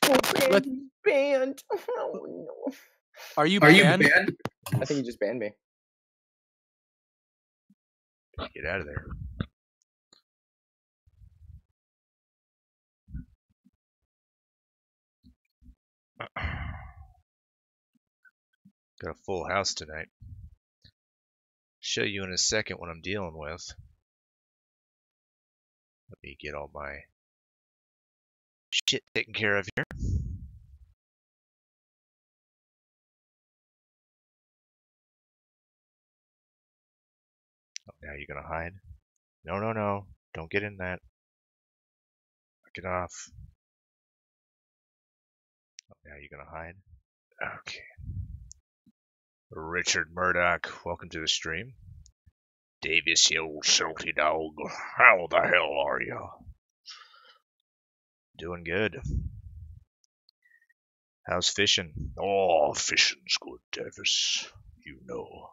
Let's- He's banned. Oh no. Are you Are you banned? banned? I think he just banned me. Get out of there. Got a full house tonight. Show you in a second what I'm dealing with. Let me get all my shit taken care of here. Oh, now you're gonna hide? No, no, no. Don't get in that. Knock it off. Oh, now you're gonna hide? Okay. Richard Murdoch, welcome to the stream. Davis, you old salty dog. How the hell are you? Doing good. How's fishing? Oh, fishing's good, Davis. You know.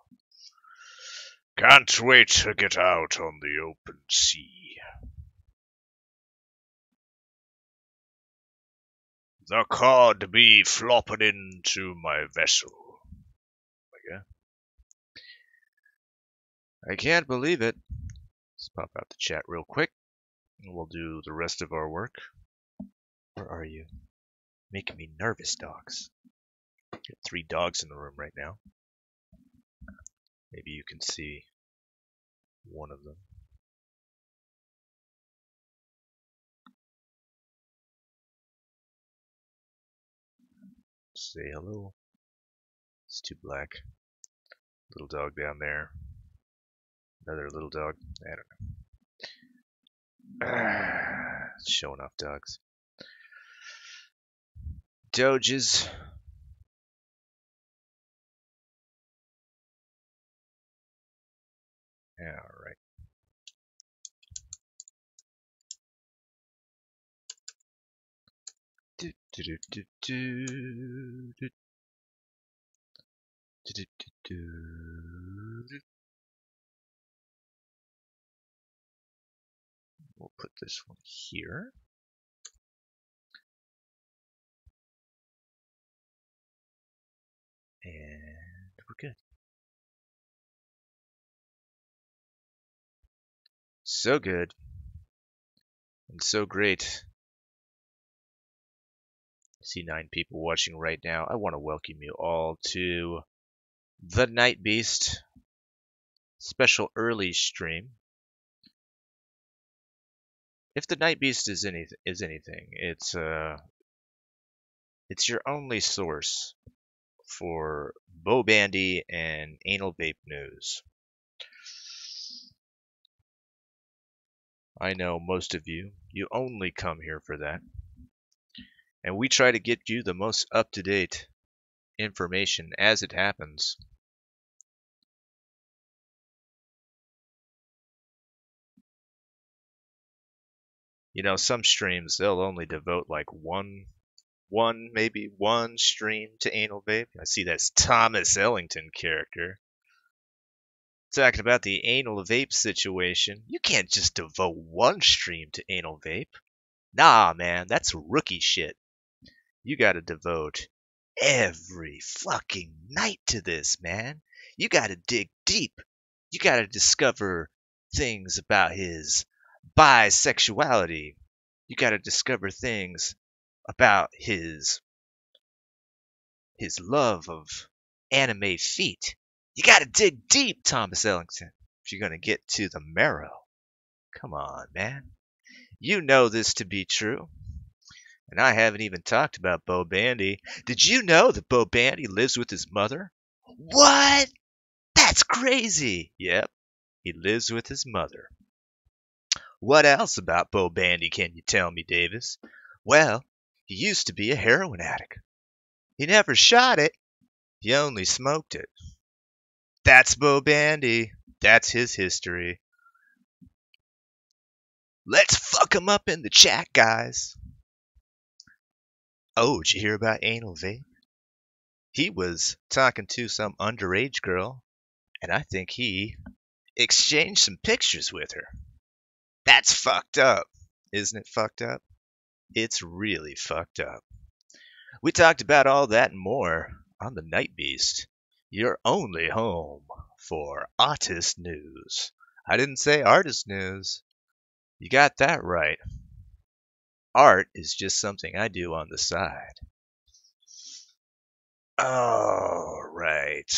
Can't wait to get out on the open sea. The cod be flopping into my vessel. Okay. I can't believe it. Let's pop out the chat real quick, and we'll do the rest of our work. Where are you? Making me nervous, dogs. Got 3 dogs in the room right now. Maybe you can see one of them. Say hello. It's too black. Little dog down there. Another little dog. I don't know. Showing off dogs. Doges. Alright. We'll put this one here. And we're good. So good. And so great. I see 9 people watching right now. I want to welcome you all to the Night Beast special early stream. If the Night Beast is anything, it's your only source for Bo Bandy and anal vape news. I know most of you only come here for that. And we try to get you the most up-to-date information as it happens. You know, some streams, they'll only devote like maybe one stream to anal vape. I see that's Thomas Ellington character. Talking about the anal vape situation. You can't just devote one stream to anal vape. Nah, man, that's rookie shit. You gotta devote every fucking night to this, man. You gotta dig deep. You gotta discover things about his bisexuality. You gotta discover things about his love of anime feet. You gotta dig deep, Thomas Ellington, if you're gonna get to the marrow. Come on, man. You know this to be true. And I haven't even talked about Bo Bandy. Did you know that Bo Bandy lives with his mother? What? That's crazy. Yep, he lives with his mother. What else about Bo Bandy can you tell me, Davis? Well, he used to be a heroin addict. He never shot it. He only smoked it. That's Bo Bandy. That's his history. Let's fuck him up in the chat, guys. Oh, did you hear about anal vape? He was talking to some underage girl, and I think he exchanged some pictures with her. That's fucked up. Isn't it fucked up? It's really fucked up. We talked about all that and more on the Night Beast, your only home for artist news. I didn't say artist news. You got that right. Art is just something I do on the side. All right.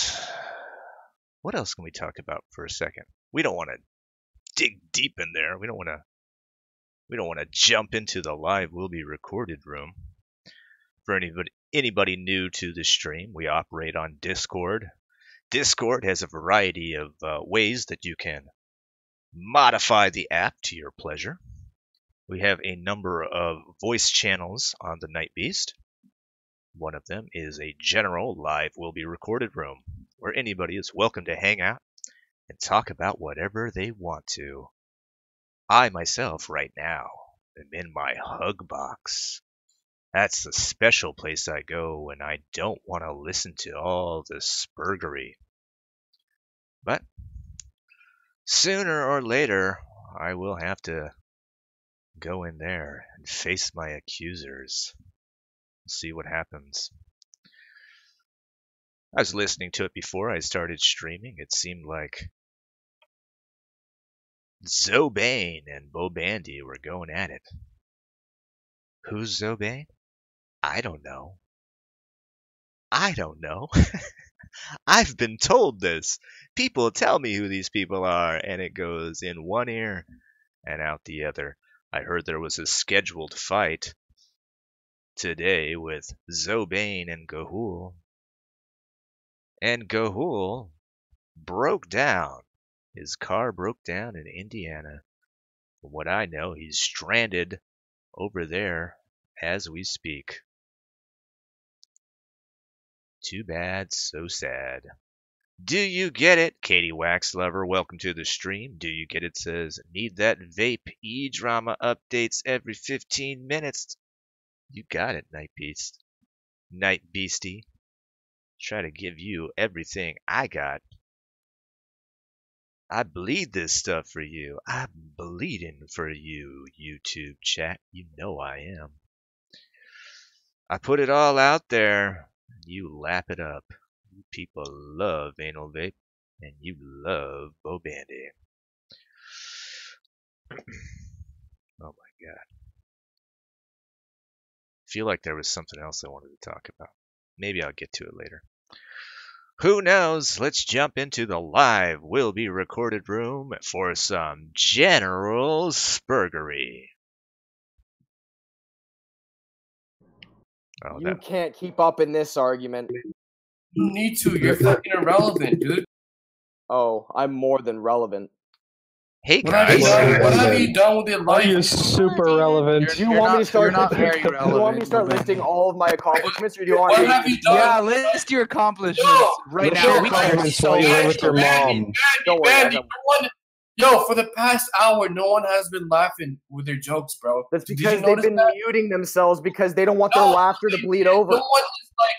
What else can we talk about for a second? We don't want to dig deep in there. We don't want to jump into the live will be recorded room. For anybody new to the stream, we operate on Discord. Discord has a variety of ways that you can modify the app to your pleasure. We have a number of voice channels on the Night Beast. One of them is a general live will be recorded room where anybody is welcome to hang out and talk about whatever they want to. I myself right now am in my hug box. That's the special place I go when I don't want to listen to all the spurgery. But sooner or later, I will have to go in there and face my accusers. See what happens. I was listening to it before I started streaming. It seemed like Zobane and Bo Bandy were going at it. Who's Zobane? I don't know. I've been told this. People tell me who these people are, and it goes in one ear and out the other. I heard there was a scheduled fight today with Zobane and Gahul. And Gahul broke down. His car broke down in Indiana. From what I know, he's stranded over there as we speak. Too bad, so sad. Do you get it? Katie Waxlover, welcome to the stream. Do you get it? Says, need that vape E-drama updates every 15 minutes. You got it, Night Beast. Night Beastie. Try to give you everything I got. I bleed this stuff for you. I'm bleeding for you, YouTube chat. You know I am. I put it all out there. You lap it up. You people love anal vape, and you love Bo Bandy. Oh my god. Feel like there was something else I wanted to talk about. Maybe I'll get to it later. Who knows? Let's jump into the live will be recorded room for some general spurgery. Oh, You can't keep up in this argument. You need to. You're fucking irrelevant, dude. Oh, I'm more than relevant. Hey What have guys. you done with your life? You're super relevant. Do you want me to start? You're not very Do you want me to relevant, start Ruben. listing all of my accomplishments, or do you want What me? have you done? Yeah, list your accomplishments right List now. your We can accomplishments while you live with your mom. Don't worry, Bandy, I don't- Yo, for the past hour, no one has been laughing with their jokes, bro. That's Did because you they've notice been that? muting themselves because they don't want their laughter to bleed over. No one is like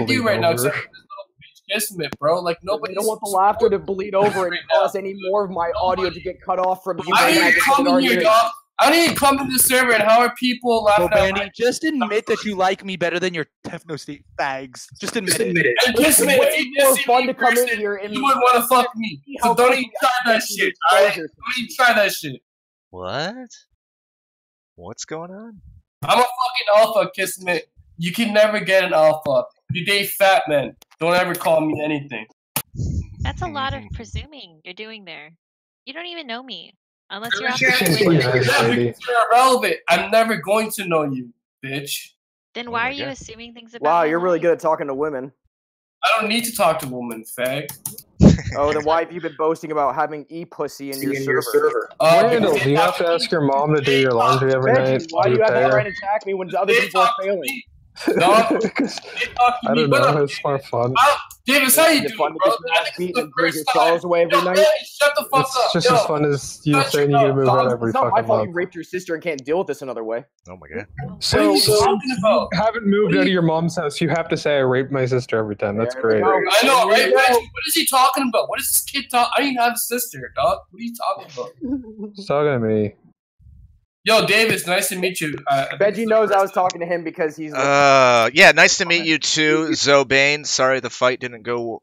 with you Bleed right now, over. except for this little bitch Kismet, bro. Like They nobody don't want the laughter to bleed over and right now. cause any more of my audio to get cut off from you. I guys didn't that come in already here, is. dog. I didn't come to the server, and how are people laughing Well, at Bandy, just admit that you like me better than your Techno State fags. Just admit it. And Kismet, if you More did see fun me to come in person, here and you would want to fuck me. So don't even try that shit, alright? Don't even try that shit. What? What's going on? I'm a fucking alpha, Kismet. You can never get an alpha. You date fat men. Don't ever call me anything. That's a lot of presuming you're doing there. You don't even know me. Unless you're out You're there just with saying me. yes, lady. Because you're irrelevant. I'm never going to know you, bitch. Then Oh why my are you God. assuming things about Wow, my you're really life? good at talking to women. I don't need to talk to women, fag. Oh, then why have you been boasting about having e-pussy in your server? Randall, because do you have to ask your mom to do your laundry every night? Reggie, why do you have to try and attack me when other They people are talk to failing? me. Dog, they talk to I me. don't What know. up, It's more fun. Davis, how you Is it doing, fun to bro? get your I ass think beat it's the and drink first your sorrows away every Yo, night? man, shut the fuck It's up. just Yo, as fun as you shut saying your you can move out It's every not my fucking fault you month. raped your sister and can't deal with this another way. Oh my god. What are So, you talking about? you haven't moved out of your mom's house. You have to say I raped my sister every time. That's There we great. go. I know, There right? you go. Reggie, what is he talking about? What is this kid talking? I don't even have a sister, dog. What are you talking about? It's talking to me. Yo, Davis, nice to meet you. Benji knows I was talking to him because he's. Yeah, nice to meet you too, Zobane. Sorry the fight didn't go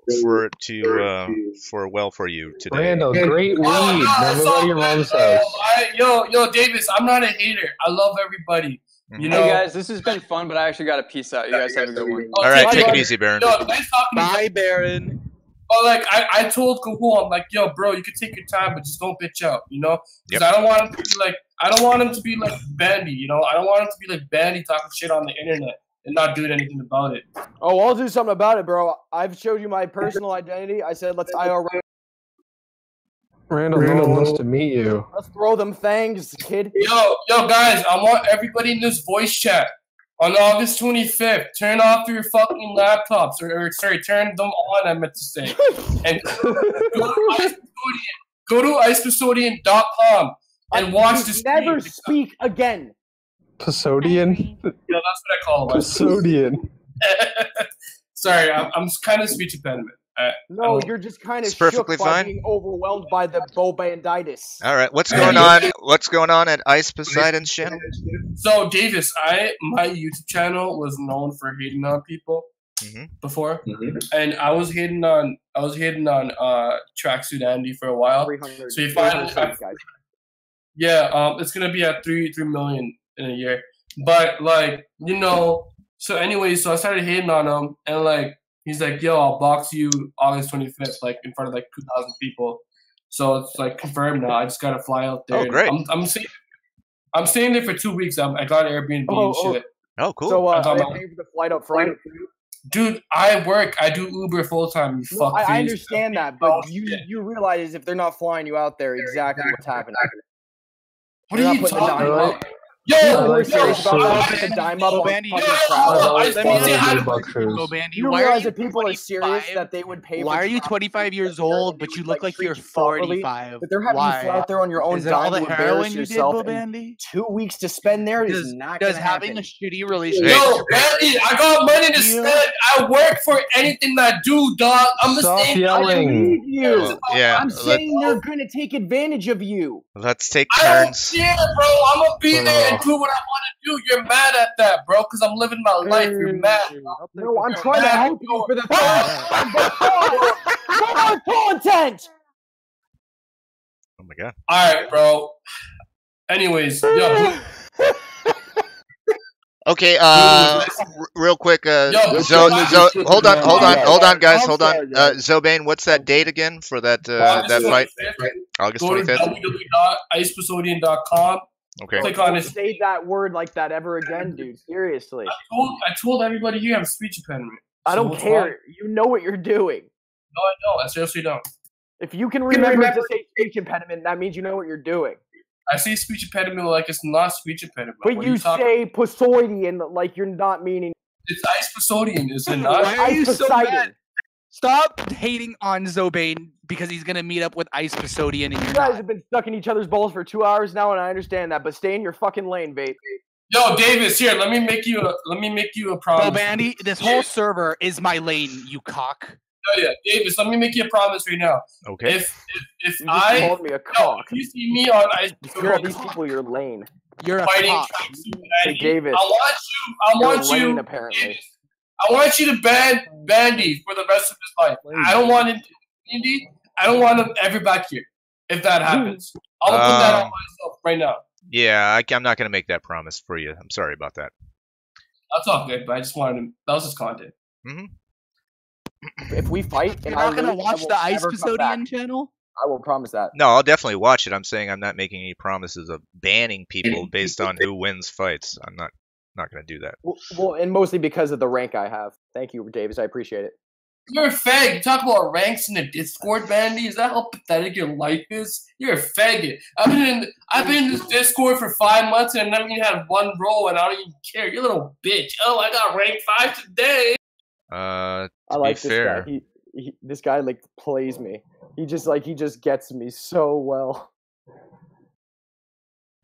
for well for you today. Randall, great weed. Now move out of your mom's house. Yo, Davis, I'm not a hater. I love everybody. You know, Hey guys, this has been fun, but I actually got to peace out. You guys have a good one. All right, take it easy, Baron. Yo, nice talking to you. Bye, Baron. But like I told Kahul, I'm like, yo, bro, you can take your time, but just don't bitch out, you know? Because Yep. I don't want him to be like Bandy, you know? I don't want him to be like Bandy talking shit on the internet and not doing anything about it. Oh, I'll do something about it, bro. I've showed you my personal identity. I said, let's IRL. Randall wants to meet you. Let's throw them things, kid. Yo, guys, I want everybody in this voice chat on August 25th. Turn off your fucking laptops, or sorry, turn them on. I meant to say, and go to icecustodian.com and watch this. Never speak again. Custodian? Yeah, that's what I call it. Custodian. Sorry, I'm kind of speech impediment. No, you're just kind of It's perfectly shook by fine. being overwhelmed by the bobanditis. All right, what's going on? What's going on at Ice Poseidon's channel? So, Davis, my YouTube channel was known for hating on people before, and I was hating on Tracksuit Andy for a while. 300. So you find, 300 guys. yeah, it's gonna be at 3 million in a year. But like, you know, so anyway, so I started hating on him, and like, he's like, yo, I'll box you August 25th, like in front of like 2,000 people. So it's like confirmed now. I just gotta fly out there. Oh, great. I'm staying there for 2 weeks. I got Airbnb and shit. Oh, cool. So I are got they my- paying for the flight up front? Dude, I work. I do Uber full time. You No, fuck. I face. understand that, but you realize if they're not flying you out there, exactly what's happening. What They're are not you putting the talking dime about? up. Yo, You're like serious that about shit. putting the dime up on Bandy, fucking yo, travel? I Let me say ask hi you to a question, Go Bandy. You Why are realize you that people are serious 25? that they would pay for Why are you travel 25 years old, but you look like treat you're you properly? 45? But they're having you fly Why? out there on your own Is it all dime the to heroin embarrass you did, yourself Bo and Bandy? 2 weeks to spend there is not Does gonna having happen. a shitty relationship? Yo, Bandy, I got money to spend. I work for anything that I do, dog. I'm Stop just saying. yelling. Leave you. Well, yeah, I'm saying they're gonna take advantage of you. let's take I don't turns. care, bro. I'm gonna be there and do what I want to do. You're mad at that, bro, because I'm living my life. You're mad. No, I'm trying to help you for the first time. But more content. Oh my god. All right, bro. Anyways, yo, Okay, real quick, hold on, guys, hold on. Zobane, what's that date again for that fight? August go to 25th. www.icecustodian.com. Okay. Click on Don't it. say that word like that ever again, dude. Seriously. I told everybody here I have a speech impediment. I So don't what's care. wrong? You know what you're doing. No, I don't. I seriously don't. If you can remember to say speech impediment, that means you know what you're doing. I say speech impediment like it's not speech impediment. But What you are talking- say Poseidon like you're not meaning. it's Ice is it not? Why are you so Poseidon. mad? Stop hating on Zobane because he's gonna meet up with Ice Custodian and You you're guys not. have been stuck in each other's balls for 2 hours now, and I understand that. But stay in your fucking lane, babe. Yo, Davis, here. Let me make you a Bo promise. Bandy, this whole server is my lane, you cock. Oh yeah, Davis. Let me make you a promise right now. Okay. If You just I called me a cock. if you see me on Ice You call these people your lane. You're a fighting cock. Tracksuit Hey, Andy, Davis. I want You're you. lane, apparently. Davis, I want you to ban Bandy for the rest of his life. I don't want him to Indy. I don't want him ever back here. If that happens, I'm gonna put that on myself right now. Yeah, I'm not gonna make that promise for you. I'm sorry about that. That's all good, but I just wanted him. That was just content. If we fight, You're and I not gonna lose, I watch will the Ice never come Custodian back. channel? I will promise that. No, I'll definitely watch it. I'm saying I'm not making any promises of banning people based on who wins fights. I'm not gonna do that. Well, and mostly because of the rank I have. Thank you, Davis. I appreciate it. You're a fag. You talk about ranks in the Discord, Bandy. Is that how pathetic your life is? You're a faggot. I've been in this Discord for 5 months and I've never even had one roll, and I don't even care. You little bitch. Oh, I got rank 5 today. I like this fair. guy. This guy like plays me. He just gets me so well.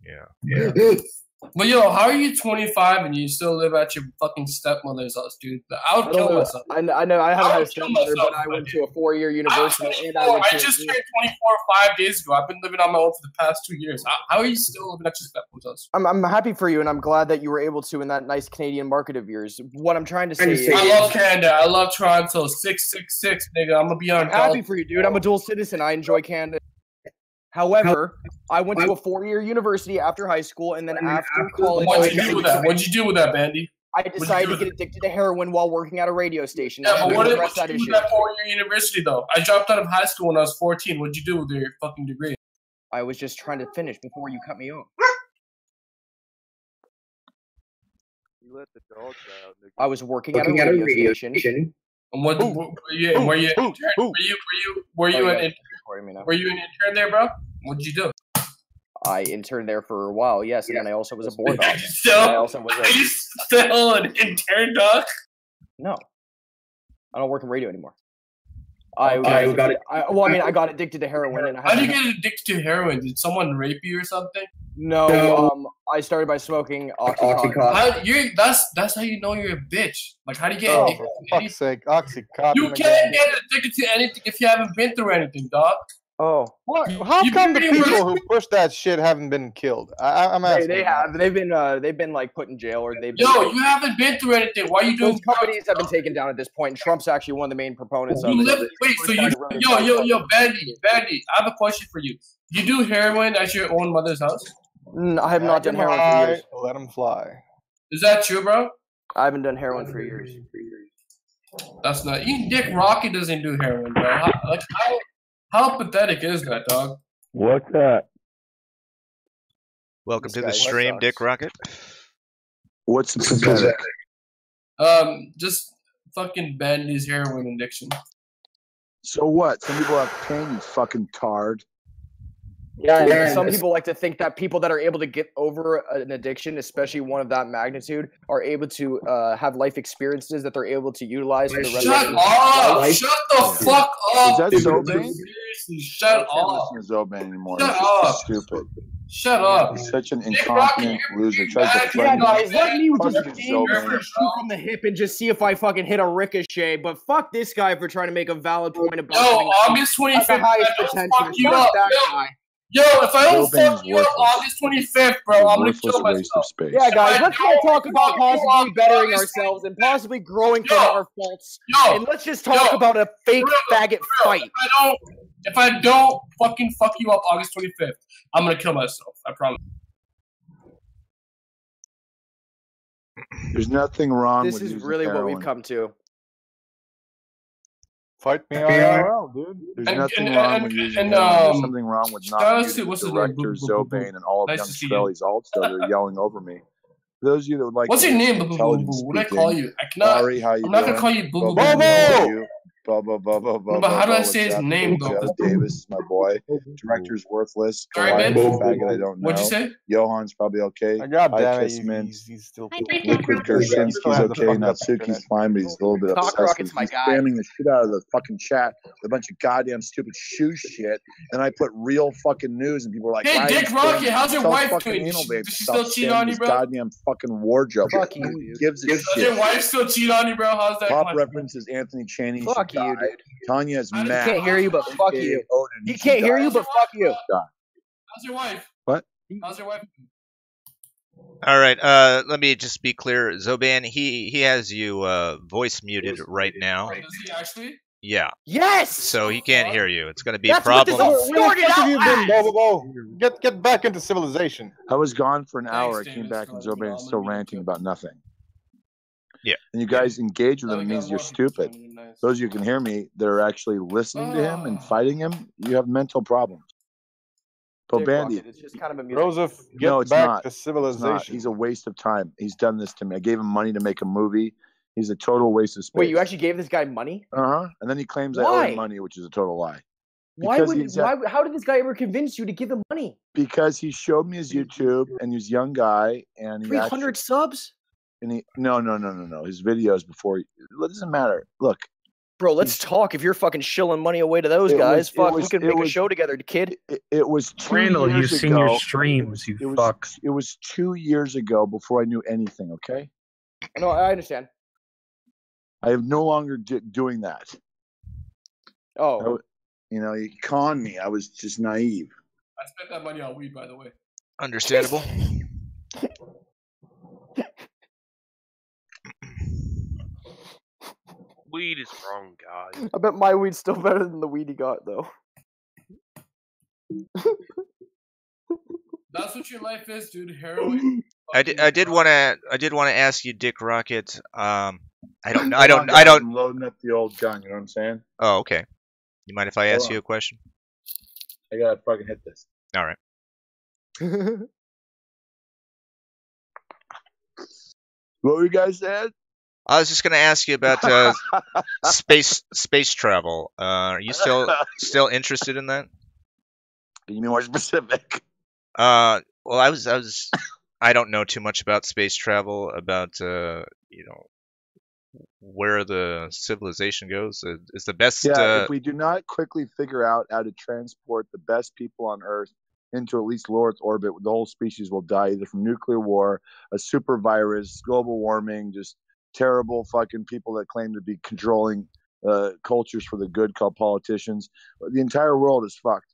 Yeah. But yo, how are you 25 and you still live at your fucking stepmother's house, dude? I would kill myself. I know I haven't had a would kill stepmother, myself, but I my went dude. to a 4-year university and I went to. I just turned 24 5 days ago. I've been living on my own for the past 2 years. How are you still living at your stepmother's house? I'm happy for you, and I'm glad that you were able to in that nice Canadian market of yours. What I'm trying to say is, I love Canada. I love Toronto. 666, nigga. I'm gonna be on. I'm happy for you, dude. I'm a dual citizen. I enjoy Canada. However, I went to a 4-year university after high school, and then after college. What'd you do with that? What'd you do with that, Bandy? I decided to get addicted to heroin while working at a radio station. Yeah, but what did you that do with issue. that 4-year university, though? I dropped out of high school when I was 14. What'd you do with your fucking degree? I was just trying to finish before you cut me off. You let the dogs out. Nigga. I was working at a radio station. And were you an intern there, bro? What'd you do? I interned there for a while, yes, and then I also was a board dog. Are you still an intern, dog? No, I don't work in radio anymore. I got addicted to heroin, and how did you get addicted to heroin? Did someone rape you or something? No, I started by smoking Oxycontin. That's how you know you're a bitch. Like, how do you get addicted to anything? Fuck's sake, Oxycontin. You can't get addicted to anything if you haven't been through anything, dog. Oh, what? How come the people who push that shit haven't been killed? I'm asking. They have. They've been like put in jail or they've been. Yo, you haven't been through anything. Why are you doing? Those companies have been taken down at this point. And Trump's actually one of the main proponents of it. Wait, so yo, Bandy, I have a question for you. You do heroin at your own mother's house? I have not done heroin for years. Let him fly. Is that true, bro? I haven't done heroin for years. That's not. Even Dick Rocket doesn't do heroin, bro. How pathetic is that, dog? What's that? Welcome to the stream, Dick Rocket. What's pathetic? Just fucking Bandy's heroin addiction. So what? Some people have pain, you fucking tard. Yeah, some people like to think that people that are able to get over an addiction, especially one of that magnitude, are able to have life experiences that they're able to utilize for the rest of their life. Shut the fuck up! Is that Zoban? Seriously, shut up! I can't listen to Zoban anymore. Shut up! Stupid. Shut up! He's such an incompetent loser. Yeah, guys, let me just shoot from the hip and just see if I fucking hit a ricochet. But fuck this guy for trying to make a valid point about. Yo, August 25th. The highest potential. Fuck that guy. Yo, if I don't fuck you up August 25th, bro, I'm gonna kill myself. Yeah, guys, let's not talk about possibly bettering ourselves and possibly growing from our faults. And let's just talk about a fake faggot fight. If I don't fucking fuck you up August 25th, I'm gonna kill myself. I promise. There's nothing wrong with this is using really heroin. what we've come to. Fight me IRL, dude. There's nothing wrong with using heroin. There's something wrong with not muting Director Zobain and all of Young Scully's alts that are yelling over me. For those of you that would like what's your name, Boo Boo? What do I call you? I cannot. Sorry, how you I'm not doing? gonna call you Boo Boo. Bobo! But how do I say his name, though? Jeff Davis is my boy. Director's worthless. Sorry, man. Faggot I don't know. What'd you say? Johan's probably okay. God damn it, he's still. Liquid Gershinsky's okay. Natsuki's fine, but he's a little bit obsessed. He's spamming the shit out of the fucking chat with a bunch of goddamn stupid shoe shit. And I put real fucking news, and people are like, "Hey, Dick Rocket, how's your wife doing? Does she still cheat on you, bro? Goddamn fucking wardrobe. Fuck you, Who gives a Does shit? your wife still cheat on you, bro? How's that? Top references Anthony Chaney. Fuck you, dude. Tanya's He mad. can't hear you, but fuck you. He can't hear you, but fuck you. How's your wife? What? How's your wife? All right, let me just be clear. Zoban, he has you voice muted right now. Does he actually? Yeah. Yes. So he can't hear you. It's going to be a That's what this problem. is sorted out. Get back into civilization. I was gone for an hour. I Thanks, came David. back and Zoban is still ranting about nothing. Yeah. And you guys engage with him, it means you're stupid. Those of you who can hear me that are actually listening to him and fighting him, you have mental problems. Bandy. It's just kind of amusing. Joseph, get No, it's back not. to It's not. civilization. He's a waste of time. He's done this to me. I gave him money to make a movie. He's a total waste of space. Wait, you actually gave this guy money? And then he claims I owe Why? him money, which is a total lie. Why how did this guy ever convince you to give him money? Because he showed me his YouTube, and he's a young guy, and he 300 subs? And he no. His videos before. It doesn't matter. Look, Bro, let's talk. If you're fucking shilling money away to those guys, we could make a show together, kid. It was 2 Randall, years you've ago. seen your streams, you fuck. It was 2 years ago before I knew anything. Okay. No, I understand. I am no longer doing that. Oh. You conned me. I was just naive. I spent that money on weed, by the way. Understandable. Weed is wrong, guys. I bet my weed's still better than the weed he got, though. That's what your life is, dude. Heroin. I did want to ask you, Dick Rocket. I don't. I'm loading up the old gun. You know what I'm saying? Oh, okay. You mind if I ask you a question? I gotta fucking hit this. All right. What were you guys saying? I was just gonna ask you about space travel. Are you still interested in that? Can you be more specific? Well, I don't know too much about space travel. About where the civilization goes. Is the best. Yeah, if we do not quickly figure out how to transport the best people on Earth into at least low Earth orbit, the whole species will die either from nuclear war, a super virus, global warming, just terrible fucking people that claim to be controlling cultures for the good called politicians. The entire world is fucked.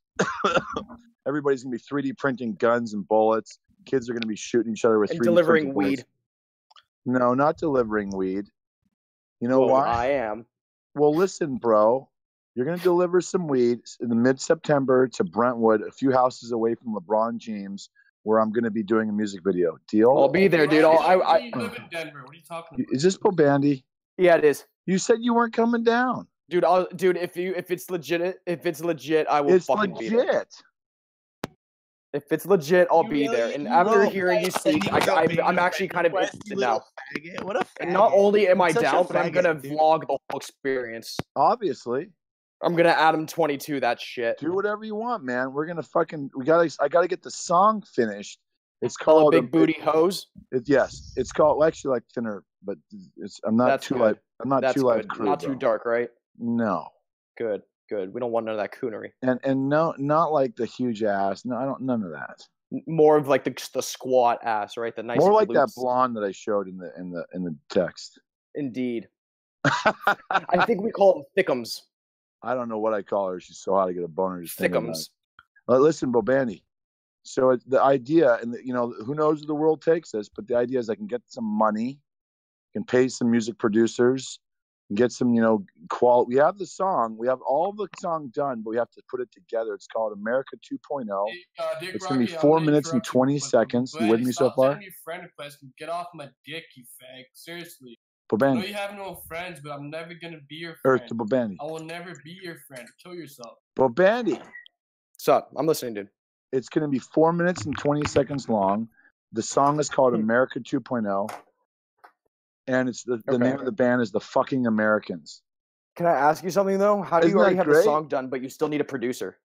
Everybody's going to be 3D printing guns and bullets. Kids are going to be shooting each other with 3D delivering printing weed. Bullets. No, not delivering weed. You know why? I am. Well, listen, bro. You're going to deliver some weed in the mid-September to Brentwood, a few houses away from LeBron James, where I'm going to be doing a music video. Deal? I'll be there, dude. You live in Denver. What are you talking about? Is this Bobandy? Yeah, it is. You said you weren't coming down. Dude, if it's legit, I will fucking be there. It's legit. If it's legit, I'll be there. And after hearing you speak, I'm actually kind of interested now. What a faggot. And not only am I Such a down, but I'm gonna faggot, dude. vlog the whole experience. Obviously. I'm gonna Adam 22 that shit. Do whatever you want, man. We're gonna I gotta get the song finished. It's Call called a big booty hose. Yes, it's called actually like Thinner, but I'm not That's too good. light. I'm not That's too light good. crew. Not bro. too dark, right? No. Good. We don't want none of that coonery. And no, not like the huge ass. No, I don't. None of that. More of like the squat ass, right? The nice. More like glutes. that blonde that I showed in the text. Indeed. I think we call them thickums. I don't know what I call her. She's so hot to get a boner. Just thinking about Thickums. it. Listen, Bobandy. So the idea, and who knows where the world takes us, but the idea is I can get some money, can pay some music producers, and get some, quality. We have the song, we have all the song done, but we have to put it together. It's called America 2.0. It's going to be 4 minutes and 20 seconds. You with me so far? Send me friend request and get off my dick, you fag. Seriously. Bobandy. I know you have no friends, but I'm never gonna be your friend. Earth to Bobandy. I will never be your friend. Kill yourself. Bobandy. What's up? I'm listening, dude. It's going to be 4 minutes and 20 seconds long. The song is called America 2.0. And it's the name of the band is The Fucking Americans. Can I ask you something, though? How do you already have the song done, but you still need a producer?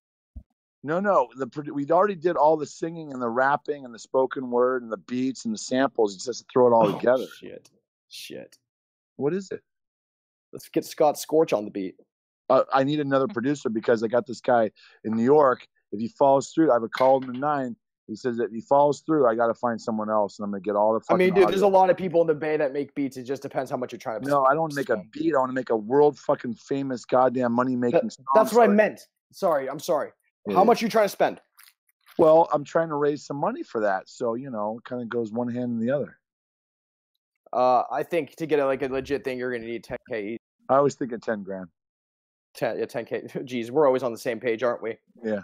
No. We already did all the singing and the rapping and the spoken word and the beats and the samples. You just have to throw it all together. Shit. What is it? Let's get Scott Scorch on the beat. I need another producer because I got this guy in New York. If he falls through, I have a call him at 9. He says that if he falls through, I got to find someone else, and I'm gonna get all the fucking. Dude, there's a lot of people in the Bay that make beats. It just depends how much you're trying to. No, I don't make a beat. I want to make a world fucking famous goddamn money making song. That's what I meant. I'm sorry. Yeah. How much are you trying to spend? Well, I'm trying to raise some money for that, so it kind of goes one hand in the other. I think to get a legit thing, you're gonna need 10K. I was thinking 10 grand. 10K. Geez, we're always on the same page, aren't we? Yeah.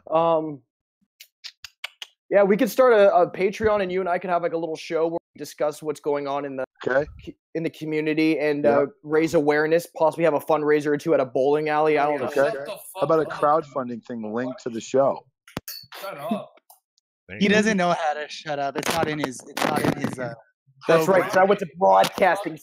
Yeah, we could start a Patreon, and you and I could have a little show where we discuss what's going on in the community and raise awareness. Possibly have a fundraiser or two at a bowling alley. I don't know. Okay. How about a crowdfunding thing linked to the show? Shut up. He doesn't know how to shut up. It's not in his. That's right. So I went to broadcasting.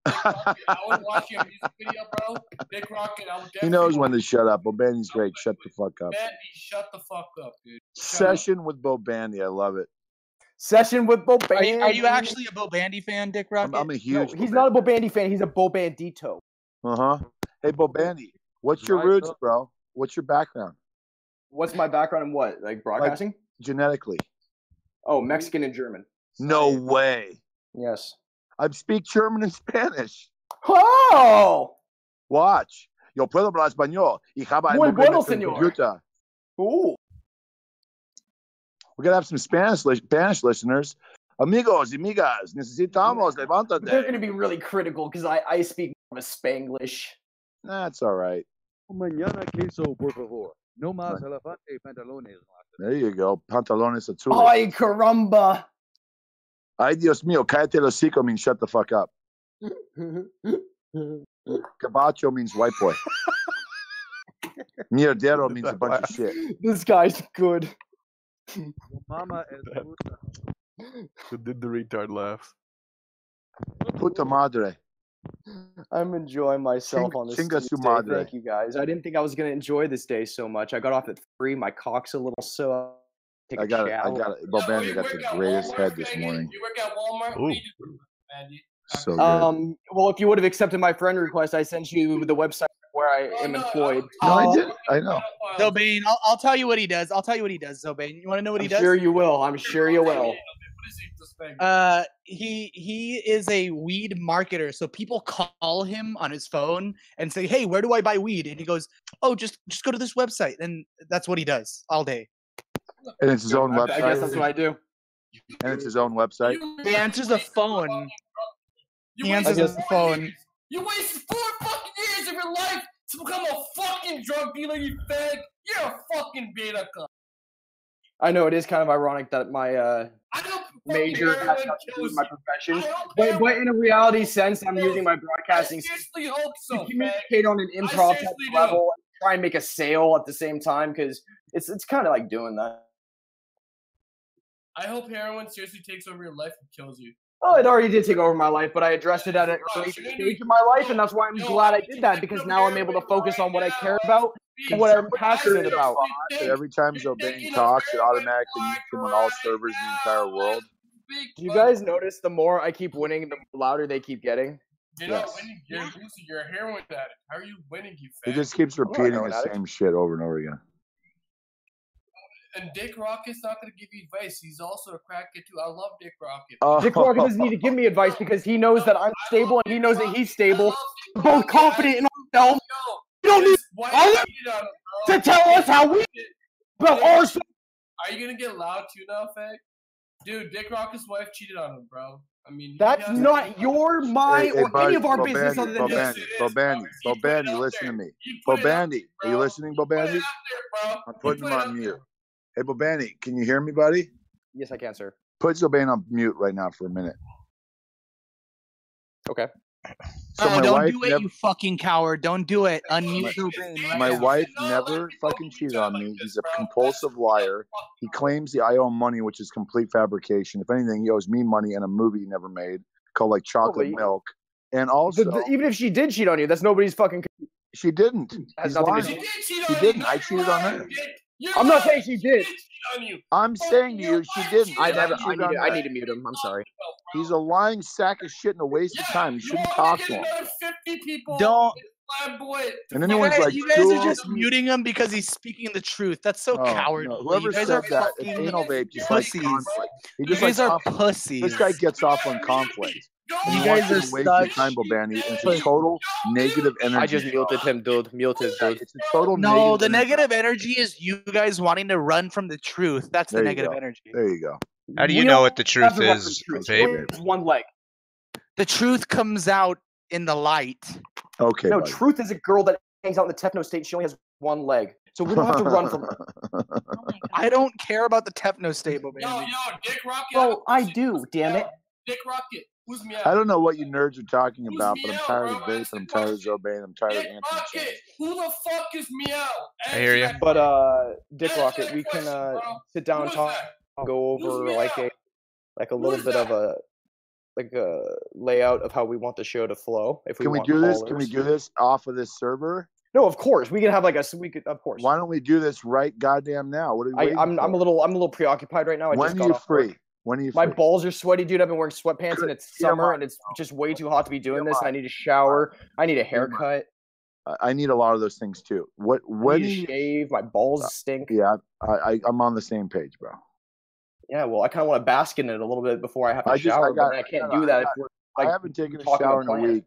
I would watch your music video, bro. Dick Rocket, I would. He knows when to shut up. Bobandy's great. Shut the fuck up. Bandy, shut the fuck up, dude. Session with Bobandy. I love it. Session with Bobandy. Are you actually a Bobandy fan, Dick Rocket? I'm a huge. No, he's not a Bobandy fan. He's a Bobandito. Uh-huh. Hey, Bobani, what's your roots, bro? What's your background? What's my background in what? Like broadcasting? Genetically. Oh, Mexican and German. No way. Yes. I speak German and Spanish. Oh! Watch. Yo puedo hablar español. Y jaba Muy bueno, señor. computer. Ooh. We're going to have some Spanish listeners. Amigos, amigas, necesitamos, levántate. They're going to be really critical because I speak more of a Spanglish. That's all right. Mañana queso, por favor. No más elefante pantalones. There you go. Pantalones azules. Ay, caramba. Ay, Dios mío. Cállate el hocico means shut the fuck up. Cabacho means white boy. Mierdero means a bunch of shit. This guy's good. Mama es Who did the retard laugh? Puta madre. I'm enjoying myself on this Chinga su Tuesday. madre. Thank you, guys. I didn't think I was going to enjoy this day so much. I got off at 3. My cock's a little sore. I got it. Bobani got the greatest head this morning. You work at Walmart? Ooh. Mandy? So good. Well, if you would have accepted my friend request, I sent you the website where I am employed. No, I did. I know. Zobane, I'll tell you what he does. Zobane. You want to know what he does? Sure you will. I'm sure you will. He is a weed marketer, so people call him on his phone and say, "Hey, where do I buy weed?" And he goes, "Oh, just go to this website." And that's what he does all day. And it's his own website. I guess that's what I do. And it's his own website. He answers the phone. He answers the phone. You wasted 4 fucking years of your life to become a fucking drug dealer, you fag. You're a fucking beta cunt. I know it is kind of ironic that my major has nothing to do with my profession, but in a reality sense, I'm using my broadcasting seriously hope so, to communicate on an improv type level and try and make a sale at the same time because it's kind of like doing that. I hope heroin seriously takes over your life and kills you. Oh, it already did take over my life, but I addressed it at an early stage of my life, and that's why I'm glad I did that, because now I'm able to focus on what I care about and what I'm passionate about. Every time Zobane talks, it automatically mutes him on all servers in the entire world. You guys notice the more I keep winning, the louder they keep getting? You're not winning, you're a heroin addict. How are you winning, you fag? He just keeps repeating the same shit over and over again. And Dick Rocket's not going to give you advice. He's also a crackhead too. I love Dick Rocket. Dick Rocket doesn't need to give me advice because he knows that I'm stable and he knows that he's stable. We're both confident in ourselves. You don't need others to tell us how we about ourselves. Are you going to get loud too now, fag? Dude, Dick Rocket's wife cheated on him, bro. I mean, that's not your, my, or any of our business other than Bobani, listen to me. Bobani, are you listening, Bobani? I'm putting him on mute. Hey, Bobani, can you hear me, buddy? Yes, I can, sir. Put Zobane on mute right now for a minute. Okay. So don't do it, you fucking coward. Don't do it. Unmute Zobane right My now. wife never fucking cheated on me. He's a compulsive liar. He claims I owe him money, which is complete fabrication. If anything, he owes me money in a movie he never made called like Chocolate Milk. And also, even if she did cheat on you, that's nobody's fucking. She didn't. Has nothing to do. She didn't. I cheated on her. I'm not saying she did. I'm saying to you, she didn't. I need to mute him. I'm sorry. He's a lying sack of shit and a waste of time. You shouldn't talk to him. Don't. And anyone's like, you guys are just muting him because he's speaking the truth. That's so cowardly. No. Whoever said that, it's anal vape just like conflict. You guys are pussies. This guy gets off on conflict. You guys are waste your time, Bobani. It's a total negative energy. I just muted him, dude. Muted, dude. It's a total No, the negative energy is you guys wanting to run from the truth. That's the negative energy. There you go. How do you know what the truth is, babe? One leg. The truth comes out in the light. Okay. No, buddy. Truth is a girl that hangs out in the techno state. She only has one leg. So we don't have to run from her. I don't care about the techno state, Bobani. Yo, Dick Rocket. Oh, I do, damn it. Dick Rocket. Who's me out? I don't know what you nerds are talking about, but I'm tired of vape, I'm tired of Zobane, I'm tired of Dick Anthony. Rocket. Who the fuck is meow? I hear you. But Dick Rocket, we can sit down and talk, go over like a little bit of a layout of how we want the show to flow. If we Can we do this? Can we do this off of this server? No, of course. We can have of course. Why don't we do this right goddamn now? What are we waiting I'm for? a little preoccupied right now. When are you free? When are you free? My balls are sweaty, dude. I've been wearing sweatpants and it's summer and it's just way too hot to be doing this. I need a shower. I need a haircut. I need a lot of those things too. What I need to shave. My balls stink. Yeah, I'm on the same page, bro. Yeah, well, I kind of want to bask in it a little bit before I have to shower, but I can't do that. I haven't taken a shower in a week.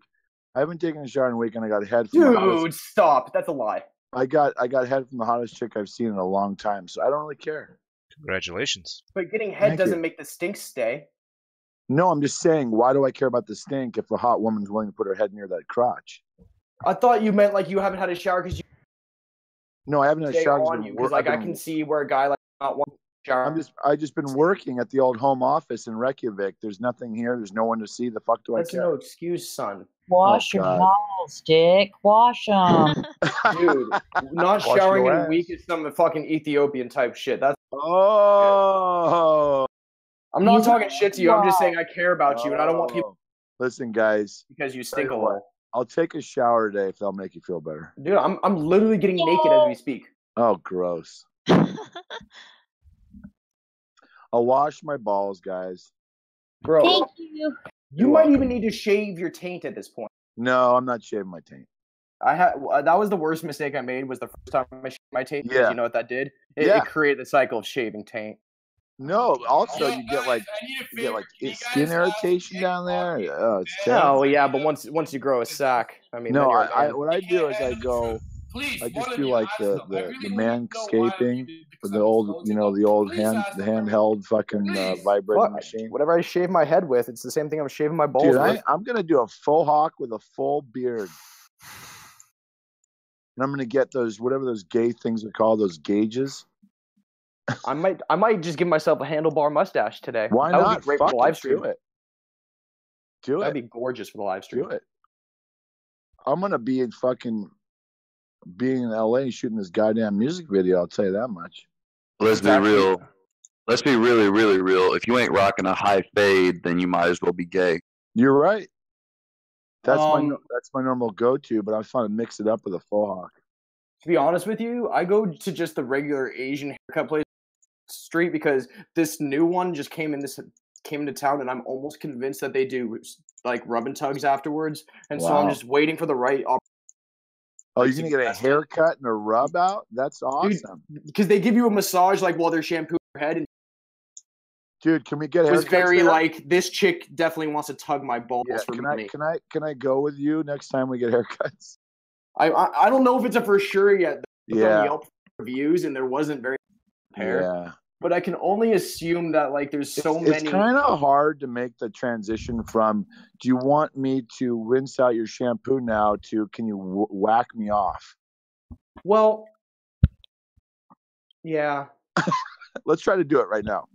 I haven't taken a shower in a week, and I got head from Dude, stop. That's a lie. I got head from the hottest chick I've seen in a long time, so I don't really care. Congratulations. But getting head doesn't make the stink stay. No, I'm just saying, why do I care about the stink if a hot woman's willing to put her head near that crotch? I thought you meant like you haven't had a shower because you. No, I haven't had a shower because like I can see where a guy like not want to shower. I just been working at the old home office in Reykjavik. There's nothing here. There's no one to see. The fuck do I care? That's no excuse, son. Wash your balls, Dick. Wash them. Dude, not showering in a week is some fucking Ethiopian type shit. That's. Oh. I'm not talking shit to you. I'm just saying I care about you, and I don't want people. Listen, guys. Because you stink a lot. I'll take a shower today if that'll make you feel better. Dude, I'm literally getting naked as we speak. Oh, gross. I'll wash my balls, guys. Bro, thank you. You might even need to shave your taint at this point. No, I'm not shaving my taint. That was the worst mistake I made. Was the first time I shaved my taint. Because you know what that did? It created the cycle of shaving taint. No, also you get like skin irritation down there. Oh, it's terrible. Oh yeah, but once you grow a sack, I mean. No, what I do is I just do like the manscaping with the old, the old handheld fucking vibrating machine. Whatever I shave my head with, it's the same thing I'm shaving my balls with. Dude, I'm gonna do a faux hawk with a full beard, and I'm gonna get those whatever those gay things are called, those gauges. I might just give myself a handlebar mustache today. Why that not? Would be great for the live stream. Do it. That'd be gorgeous for the live stream. Do it. I'm gonna be in LA shooting this goddamn music video. I'll tell you that much. Let's be real. Let's be really, really real. If you ain't rocking a high fade, then you might as well be gay. You're right. That's my normal go-to, but I was trying to mix it up with a faux hawk. To be honest with you, I go to just the regular Asian haircut place street because this new one just came into town, and I'm almost convinced that they do like rub and tugs afterwards, and so I'm just waiting for the right opportunity. Oh, you're gonna get a haircut and a rub out? That's awesome. Because they give you a massage like while they're shampooing your head. And dude, can we get? It was very there? Like this chick definitely wants to tug my balls for money. Can I go with you next time we get haircuts? I don't know if it's a for sure yet. Yeah. Yelp reviews, and there wasn't very pair. Yeah. But I can only assume that like there's so many. It's kind of hard to make the transition from do you want me to rinse out your shampoo now to can you whack me off? Well, yeah. Let's try to do it right now.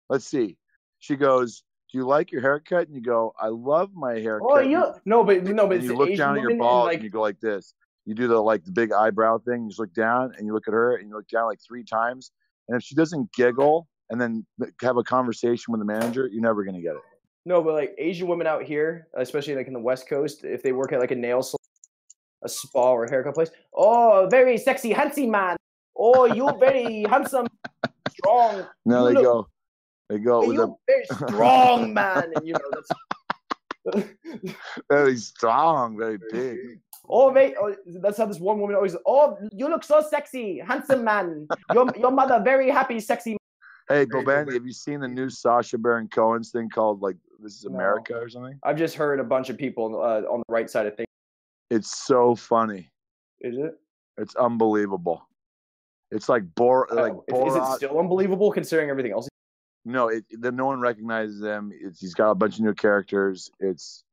Let's see. She goes, "Do you like your haircut?" And you go, "I love my haircut." Oh yeah. No, but and you look down at your balls and you go like this. You do the big eyebrow thing. You just look down and you look at her and you look down like 3 times. And if she doesn't giggle and then have a conversation with the manager, you're never going to get it. No, but like Asian women out here, especially like in the West Coast, if they work at like a nail salon, a spa or a haircut place, oh, very sexy, handsome man. Oh, you're very handsome, strong. No, they go. Hey, you're very strong man. And that's very strong, very big. Oh, mate, that's how this one woman always. Oh, you look so sexy, handsome man. Your mother, very happy, sexy. Hey, Boban, have you seen the new Sacha Baron Cohen's thing called like "This Is America" or something? I've just heard a bunch of people on the right side of things. It's so funny. Is it? It's unbelievable. It's like Borat. Is it still unbelievable considering everything else? No, no one recognizes them. He's got a bunch of new characters. It's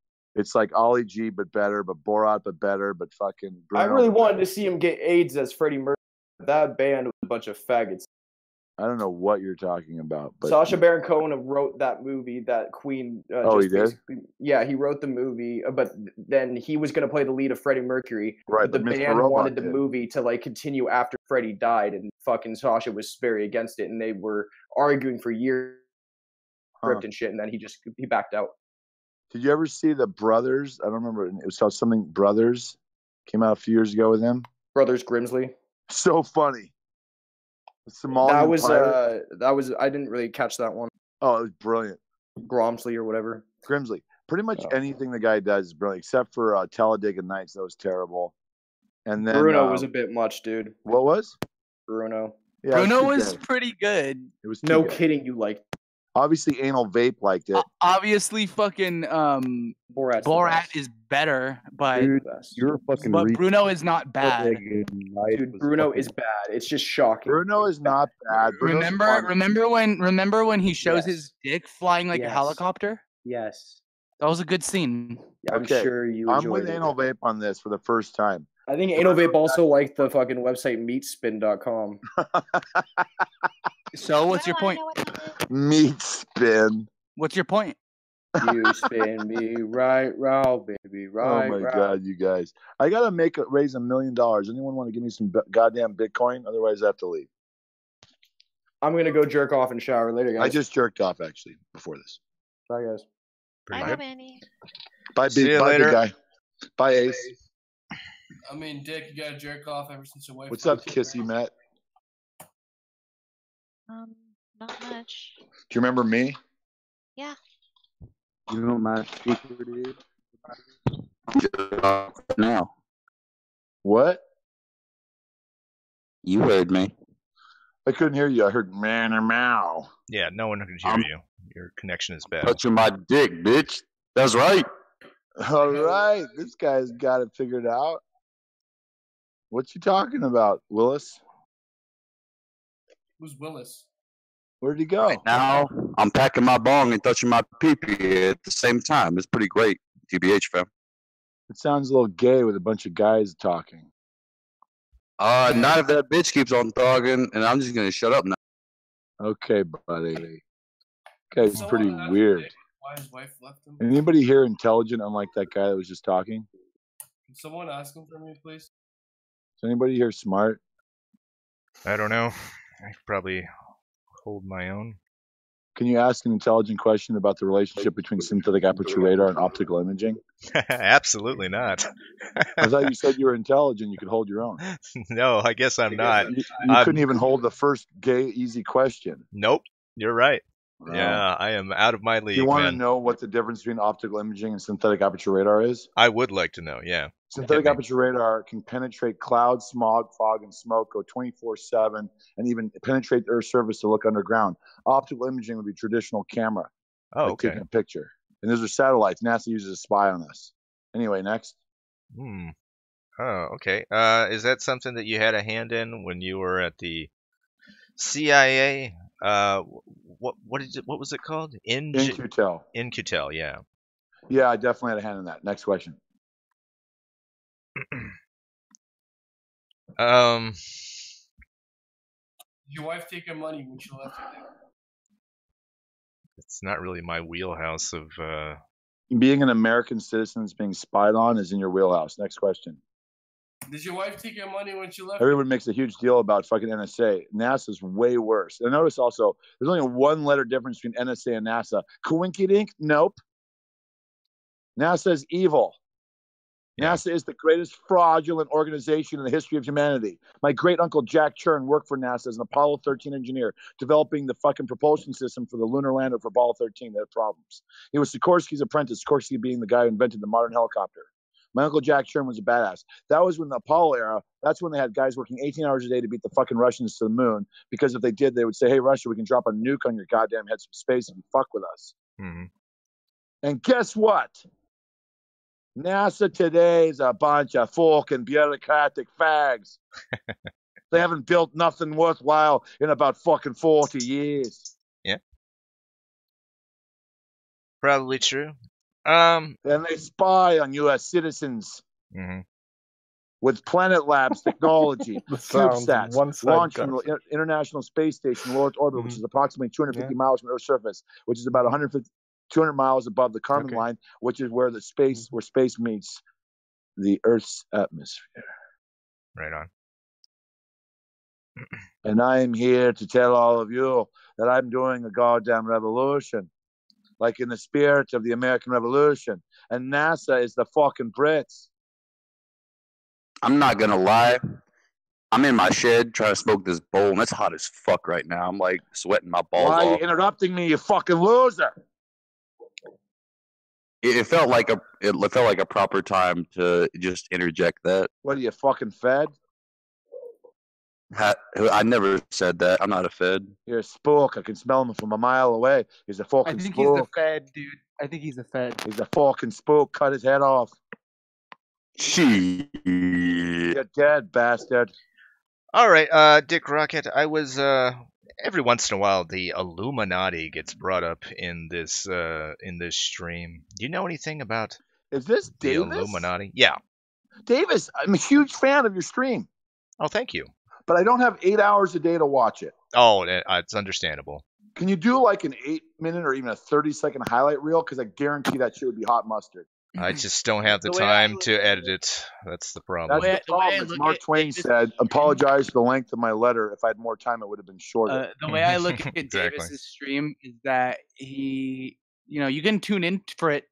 like Ollie G, but better, but Borat, but better, but fucking Bruno. I really wanted to see him get AIDS as Freddie Mercury. That band was a bunch of faggots. I don't know what you're talking about. But Sacha Baron Cohen wrote that movie that Queen. He did? Yeah, he wrote the movie, but then he was going to play the lead of Freddie Mercury. Right, but the band wanted the movie to like continue after Freddie died, and fucking Sacha was very against it, and they were arguing for years, script and shit, and then he backed out. Did you ever see the Brothers? I don't remember. It was called something Brothers. Came out a few years ago with him. Brothers Grimsley. So funny. Somalian that was I didn't really catch that one. Oh, it was brilliant. Gromsley or whatever. Grimsley. Pretty much anything the guy does is brilliant, except for Talladega Nights. That was terrible. And then Bruno was a bit much, dude. What was? Bruno. Yeah, Bruno it was gay. pretty good. It was no gay. kidding. You liked. Obviously, Anal Vape liked it. Obviously, fucking Borat is better, but Dude, you're a fucking but retard. Bruno is not bad. Dude, Bruno is bad. It's just shocking. Bruno is not bad. Bruno's funny. Remember when he shows his dick flying like a helicopter? Yes. That was a good scene. Yeah, I'm sure you I'm enjoyed with it. Anal Vape on this for the first time. I think Anal Vape also liked the fucking website meatspin.com. So what's your point? Meat spin. What's your point? You spin me right round, baby, right. Oh my god, you guys! I gotta raise $1 million. Anyone want to give me some goddamn Bitcoin? Otherwise, I have to leave. I'm gonna go jerk off and shower later, guys. I just jerked off actually before this. Bye, guys. Bye, Manny. Bye, See you big later. guy. Bye, Ace. I mean, Dick, you gotta jerk off ever since your wife. What's up, Kissy Matt? Not much. Do you remember me? Yeah. You know what my secret is? No. What? You heard me. I couldn't hear you. I heard man or meow. Yeah, no one can hear you. Your connection is bad. Touching my dick, bitch. That's right. All right, this guy's got it figured out. What you talking about, Willis? Who's Willis? Where'd he go? Now I'm packing my bong and touching my pee-pee at the same time. It's pretty great, TBH fam. It sounds a little gay with a bunch of guys talking. Not if that bitch keeps on talking, and I'm just gonna shut up now. Okay, buddy. Guy's pretty weird. Why his wife left him? Anybody here intelligent, unlike that guy that was just talking? Can someone ask him for me, please? Is anybody here smart? I don't know. I could probably hold my own. Can you ask an intelligent question about the relationship between synthetic aperture radar and optical imaging? Absolutely not. I thought you said you were intelligent. You could hold your own. No, I guess I'm not. You couldn't even hold the first gay, easy question. Nope, you're right. Wow. Yeah, I am out of my league. Do you want man. to know what the difference between optical imaging and synthetic aperture radar is? I would like to know, yeah. Synthetic aperture radar can penetrate cloud, smog, fog, and smoke, go 24/7, and even penetrate the Earth's surface to look underground. Optical imaging would be traditional camera. Oh, like okay. taking a picture. And those are satellites. NASA uses to spy on us. Anyway, next. Oh, okay. Is that something that you had a hand in when you were at the CIA? What was it called? In-Q-Tel. In-Q-Tel, yeah. Yeah, I definitely had a hand in that. Next question. Did your wife take your money when she left you? It's not really my wheelhouse of. Being an American citizen that's being spied on is in your wheelhouse. Next question. Did your wife take your money when she left? Everyone makes a huge deal about fucking NSA. NASA's way worse. And notice also, there's only a one-letter difference between NSA and NASA. Coinky-dink? Nope. NASA is evil. NASA is the greatest fraudulent organization in the history of humanity. My great-uncle Jack Chern worked for NASA as an Apollo 13 engineer, developing the fucking propulsion system for the lunar lander for Apollo 13 that had problems. He was Sikorsky's apprentice, Sikorsky being the guy who invented the modern helicopter. My uncle Jack Chern was a badass. That was when the Apollo era, that's when they had guys working 18 hours a day to beat the fucking Russians to the moon, because if they did, they would say, hey, Russia, we can drop a nuke on your goddamn heads from space if you fuck with us. Mm-hmm. And guess what? NASA today is a bunch of fucking bureaucratic fags. They haven't built nothing worthwhile in about fucking 40 years. Yeah. Probably true. And they spy on U.S. citizens with Planet Labs technology, CubeSats, launched from the International Space Station, low Earth orbit, which is approximately 250 miles from Earth's surface, which is about 200 miles above the Kármán line, which is where space meets the Earth's atmosphere. Right on. And I am here to tell all of you that I'm doing a goddamn revolution, like in the spirit of the American Revolution. And NASA is the fucking Brits. I'm not gonna lie. I'm in my shed trying to smoke this bowl, and it's hot as fuck right now. I'm like sweating my balls Why are you off. interrupting me, you fucking loser? it felt like a proper time to just interject that. What are you fucking fed? I never said that. I'm not a Fed. You're a spook. I can smell him from a mile away. He's a fucking I think spook. he's the Fed, dude. I think he's the Fed. He's a fucking spook. Cut his head off. Shit. You're dead, bastard. All right, Dick Rocket. I was every once in a while the Illuminati gets brought up in this stream. Do you know anything about Is this the Davis? Illuminati? Yeah. Davis, I'm a huge fan of your stream. Oh, thank you. But I don't have 8 hours a day to watch it. Oh, it's understandable. Can you do like an 8-minute or even a 30-second highlight reel? Because I guarantee that shit would be hot mustard. I just don't have the time to edit it. That's the problem. That's the problem. As Mark Twain said, apologize for the length of my letter. If I had more time, it would have been shorter. The way I look at Exactly. Davis's stream is that he, you can tune in for it,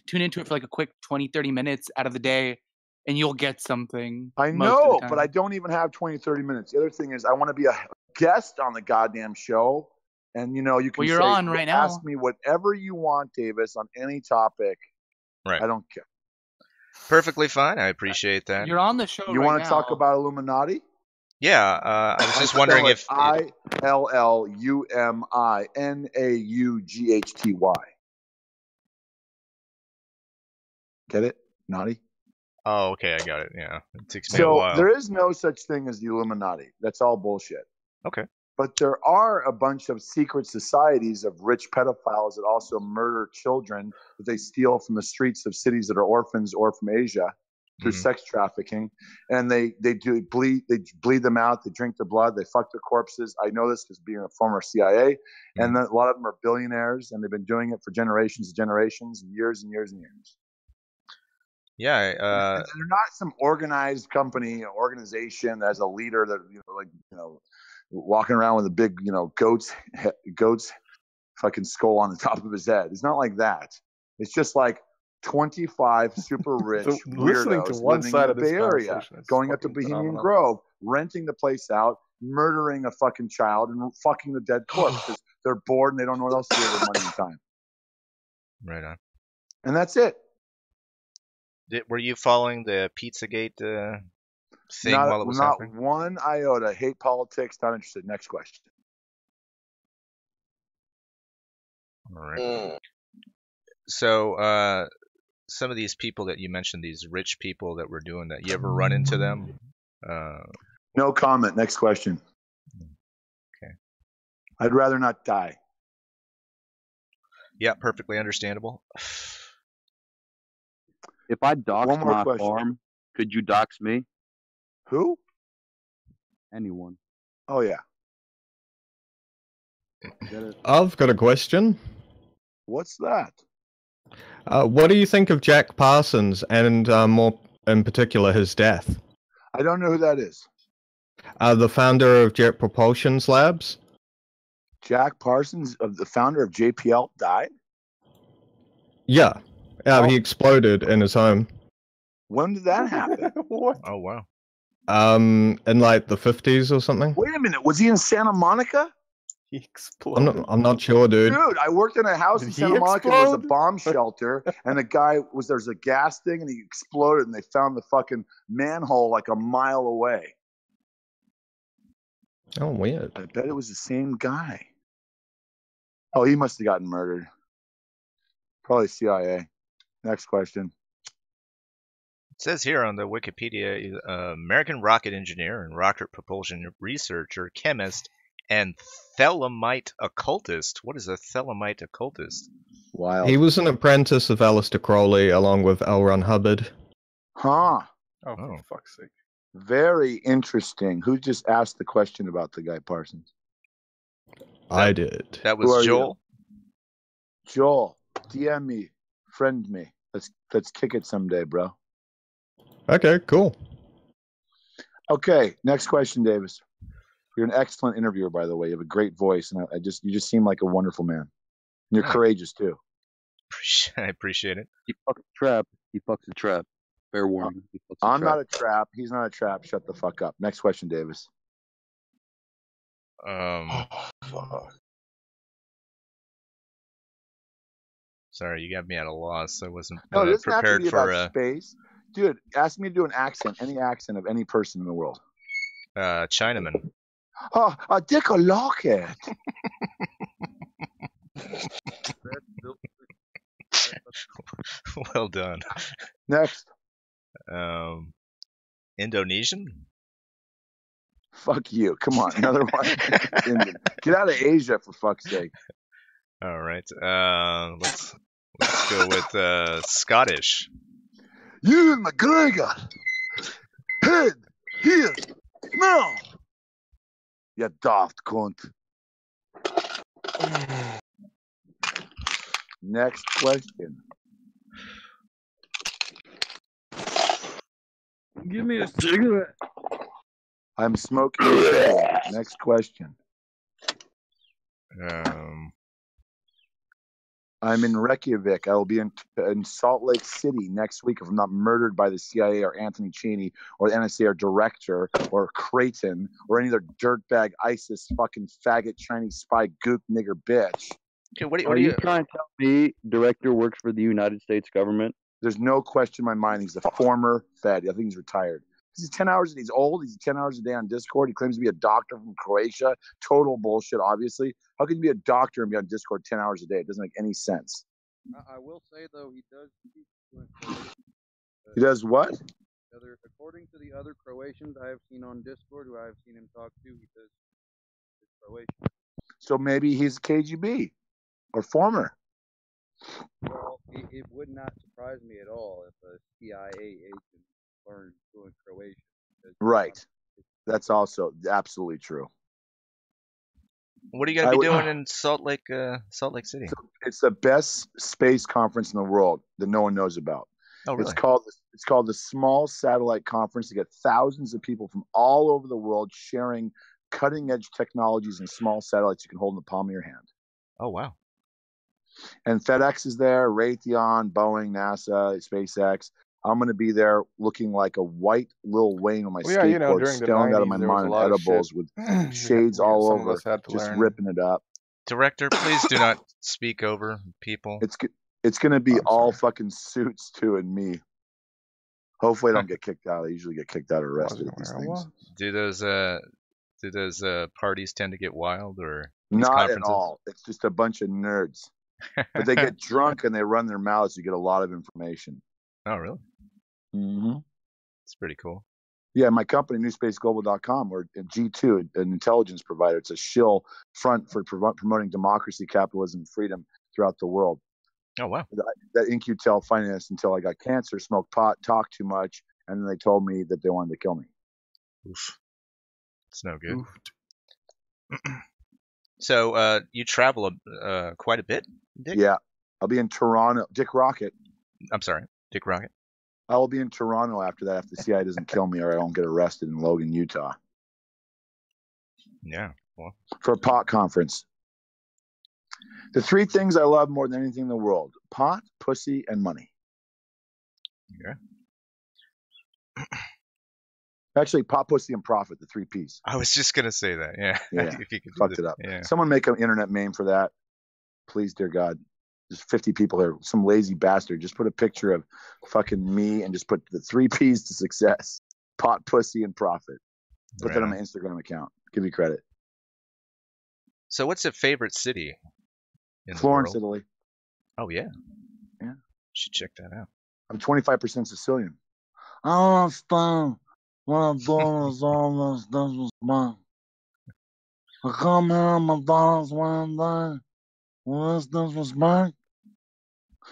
tune into it for like a quick 20, 30 minutes out of the day, and you'll get something. I know, but I don't even have 20, 30 minutes. The other thing is I want to be a guest on the goddamn show. And, you can Well, you're say, on right now. Ask me whatever you want, Davis, on any topic. Right. I don't care. Perfectly fine. I appreciate that. You're on the show You right want to now. talk about Illuminati? Yeah, I was just wondering if ILLUMINAUGHTY. Get it? Naughty? Oh, okay, I got it. Yeah, it takes me a while. There is no such thing as the Illuminati. That's all bullshit. Okay. But there are a bunch of secret societies of rich pedophiles that also murder children that they steal from the streets of cities that are orphans or from Asia through sex trafficking. And they bleed them out, they drink their blood, they fuck their corpses. I know this because being a former CIA, and a lot of them are billionaires, and they've been doing it for generations and generations, and years and years and years. Yeah, and they're not some organized organization that has a leader that walking around with a big goat's fucking skull on the top of his head. It's not like that. It's just like 25 super rich weirdos living in the Bay Area, going up to Bohemian Grove, renting the place out, murdering a fucking child, and fucking the dead corpse because they're bored and they don't know what else to do with their money and time. Right on. And that's it. Were you following the Pizzagate thing while it was happening? Not one iota. Hate politics. Not interested. Next question. All right. So, some of these people that you mentioned, these rich people that were doing that, you ever run into them? No comment. Next question. Okay. I'd rather not die. Yeah, perfectly understandable. If I dox my farm, could you dox me? Who? Anyone. Oh, yeah. I've got a question. What's that? What do you think of Jack Parsons and more in particular his death? I don't know who that is. The founder of Jet Propulsion Labs. Jack Parsons, the founder of JPL, died? Yeah. He exploded in his home. When did that happen? What? Oh, wow. In like the 50s or something. Wait a minute. Was he in Santa Monica? He exploded. I'm not sure, dude. Dude, I worked in a house in Santa Monica. There was a bomb shelter, and there's a gas thing, and he exploded, and they found the fucking manhole like a mile away. Oh, weird. I bet it was the same guy. Oh, he must have gotten murdered. Probably CIA. Next question. It says here on the Wikipedia, American rocket engineer and rocket propulsion researcher, chemist, and Thelemite occultist. What is a Thelemite occultist? Wild. He was an apprentice of Aleister Crowley along with L. Ron Hubbard. Huh. Oh, for fuck's sake. Very interesting. Who just asked the question about the guy Parsons? I did. That was Joel. Joel, DM me, friend me. Let's kick it someday, bro. Okay, cool. Okay, next question, Davis. You're an excellent interviewer, by the way. You have a great voice, and you just seem like a wonderful man. And you're courageous too. I appreciate it. He fucks a trap. He fucks a trap. Fair warning. I'm not a trap. He's not a trap. Shut the fuck up. Next question, Davis. Fuck. Sorry, you got me at a loss. I wasn't No, it doesn't have to prepared be for about space. Dude, ask me to do an accent, any accent of any person in the world. Chinaman. Oh, Dick Lockett. Well done. Next. Indonesian? Fuck you. Come on, another one. Get out of Asia, for fuck's sake. All right. Let's go with Scottish. Ewan McGregor. Head, here, now. You daft cunt. Next question. Give me a cigarette. I'm smoking a cigarette. Next question. I'm in Reykjavik. I will be in Salt Lake City next week if I'm not murdered by the CIA or Anthony Cheney or the NSA or director or Creighton or any other dirtbag ISIS fucking faggot Chinese spy gook nigger bitch. Okay, what are you trying to tell me director works for the United States government? There's no question in my mind. He's a former Fed. I think he's retired. He's 10 hours. He's old. He's 10 hours a day on Discord. He claims to be a doctor from Croatia. Total bullshit, obviously. How can you be a doctor and be on Discord 10 hours a day? It doesn't make any sense. I will say, though, he does speak fluent Croatian. He does what? According to the other Croatians I have seen on Discord, who I have seen him talk to, he does speak Croatian. So maybe he's KGB or former. Well, it would not surprise me at all if a CIA agent learned fluent Croatian. Right. That's also absolutely true. What are you going to be doing in Salt Lake City? It's the best space conference in the world that no one knows about. Oh, really? It's called the Small Satellite Conference. You get thousands of people from all over the world sharing cutting-edge technologies and small satellites you can hold in the palm of your hand. Oh, wow. And FedEx is there, Raytheon, Boeing, NASA, SpaceX. I'm going to be there looking like a white Lil Wayne on my skateboard, stoned out of my mind on edibles with shades all over, just ripping it up. Director, please do not speak over people. It's going to be all fucking suits, too, and me. Hopefully I don't get kicked out. I usually get kicked out or arrested at these things. Do those parties tend to get wild or not at all? It's just a bunch of nerds. But they get drunk and they run their mouths. You get a lot of information. Oh, really? Mm-hmm. It's pretty cool. Yeah, my company, newspaceglobal.com, we're G2, an intelligence provider. It's a shill front for promoting democracy, capitalism, and freedom throughout the world. Oh, wow. That InQtel financed until I got cancer, smoked pot, talked too much, and then they told me that they wanted to kill me. Oof. It's no good. So you travel quite a bit, Dick? Yeah. I'll be in Toronto. Dick Rocket. I'm sorry, Dick Rocket. I will be in Toronto after that if the CIA doesn't kill me or I don't get arrested in Logan, Utah. Yeah. Well. For a pot conference. The three things I love more than anything in the world: pot, pussy, and money. Yeah. Actually, pot, pussy, and profit, the three Ps. I was just going to say that, yeah. Yeah, if you could fucked it up. Yeah. Someone make an internet meme for that. Please, dear God. There's 50 people here. Some lazy bastard. Just put a picture of fucking me and just put the three Ps to success. Pot, pussy, and profit. Put that on my Instagram account. Give you credit. So what's your favorite city in Florence, the world? Italy. Oh, yeah? Yeah. Should check that out. I'm 25% Sicilian. I don't understand what I'm doing is all this was mine. I come here, my daughter's one day. This was mine.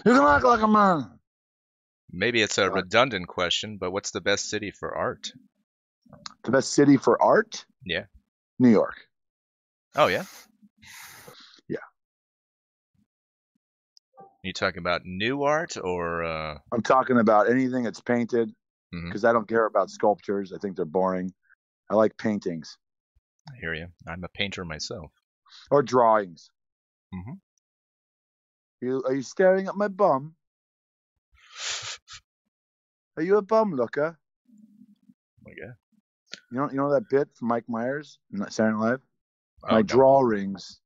You can act like a man. Maybe it's a redundant question, but what's the best city for art? The best city for art? Yeah. New York. Oh, yeah? Yeah. You talking about new art or? I'm talking about anything that's painted because I don't care about sculptures. I think they're boring. I like paintings. I hear you. I'm a painter myself. Or drawings. Mm-hmm. Are you staring at my bum? Are you a bum looker? Oh my God. You know that bit from Mike Myers in Saturday Night Live? My drawings.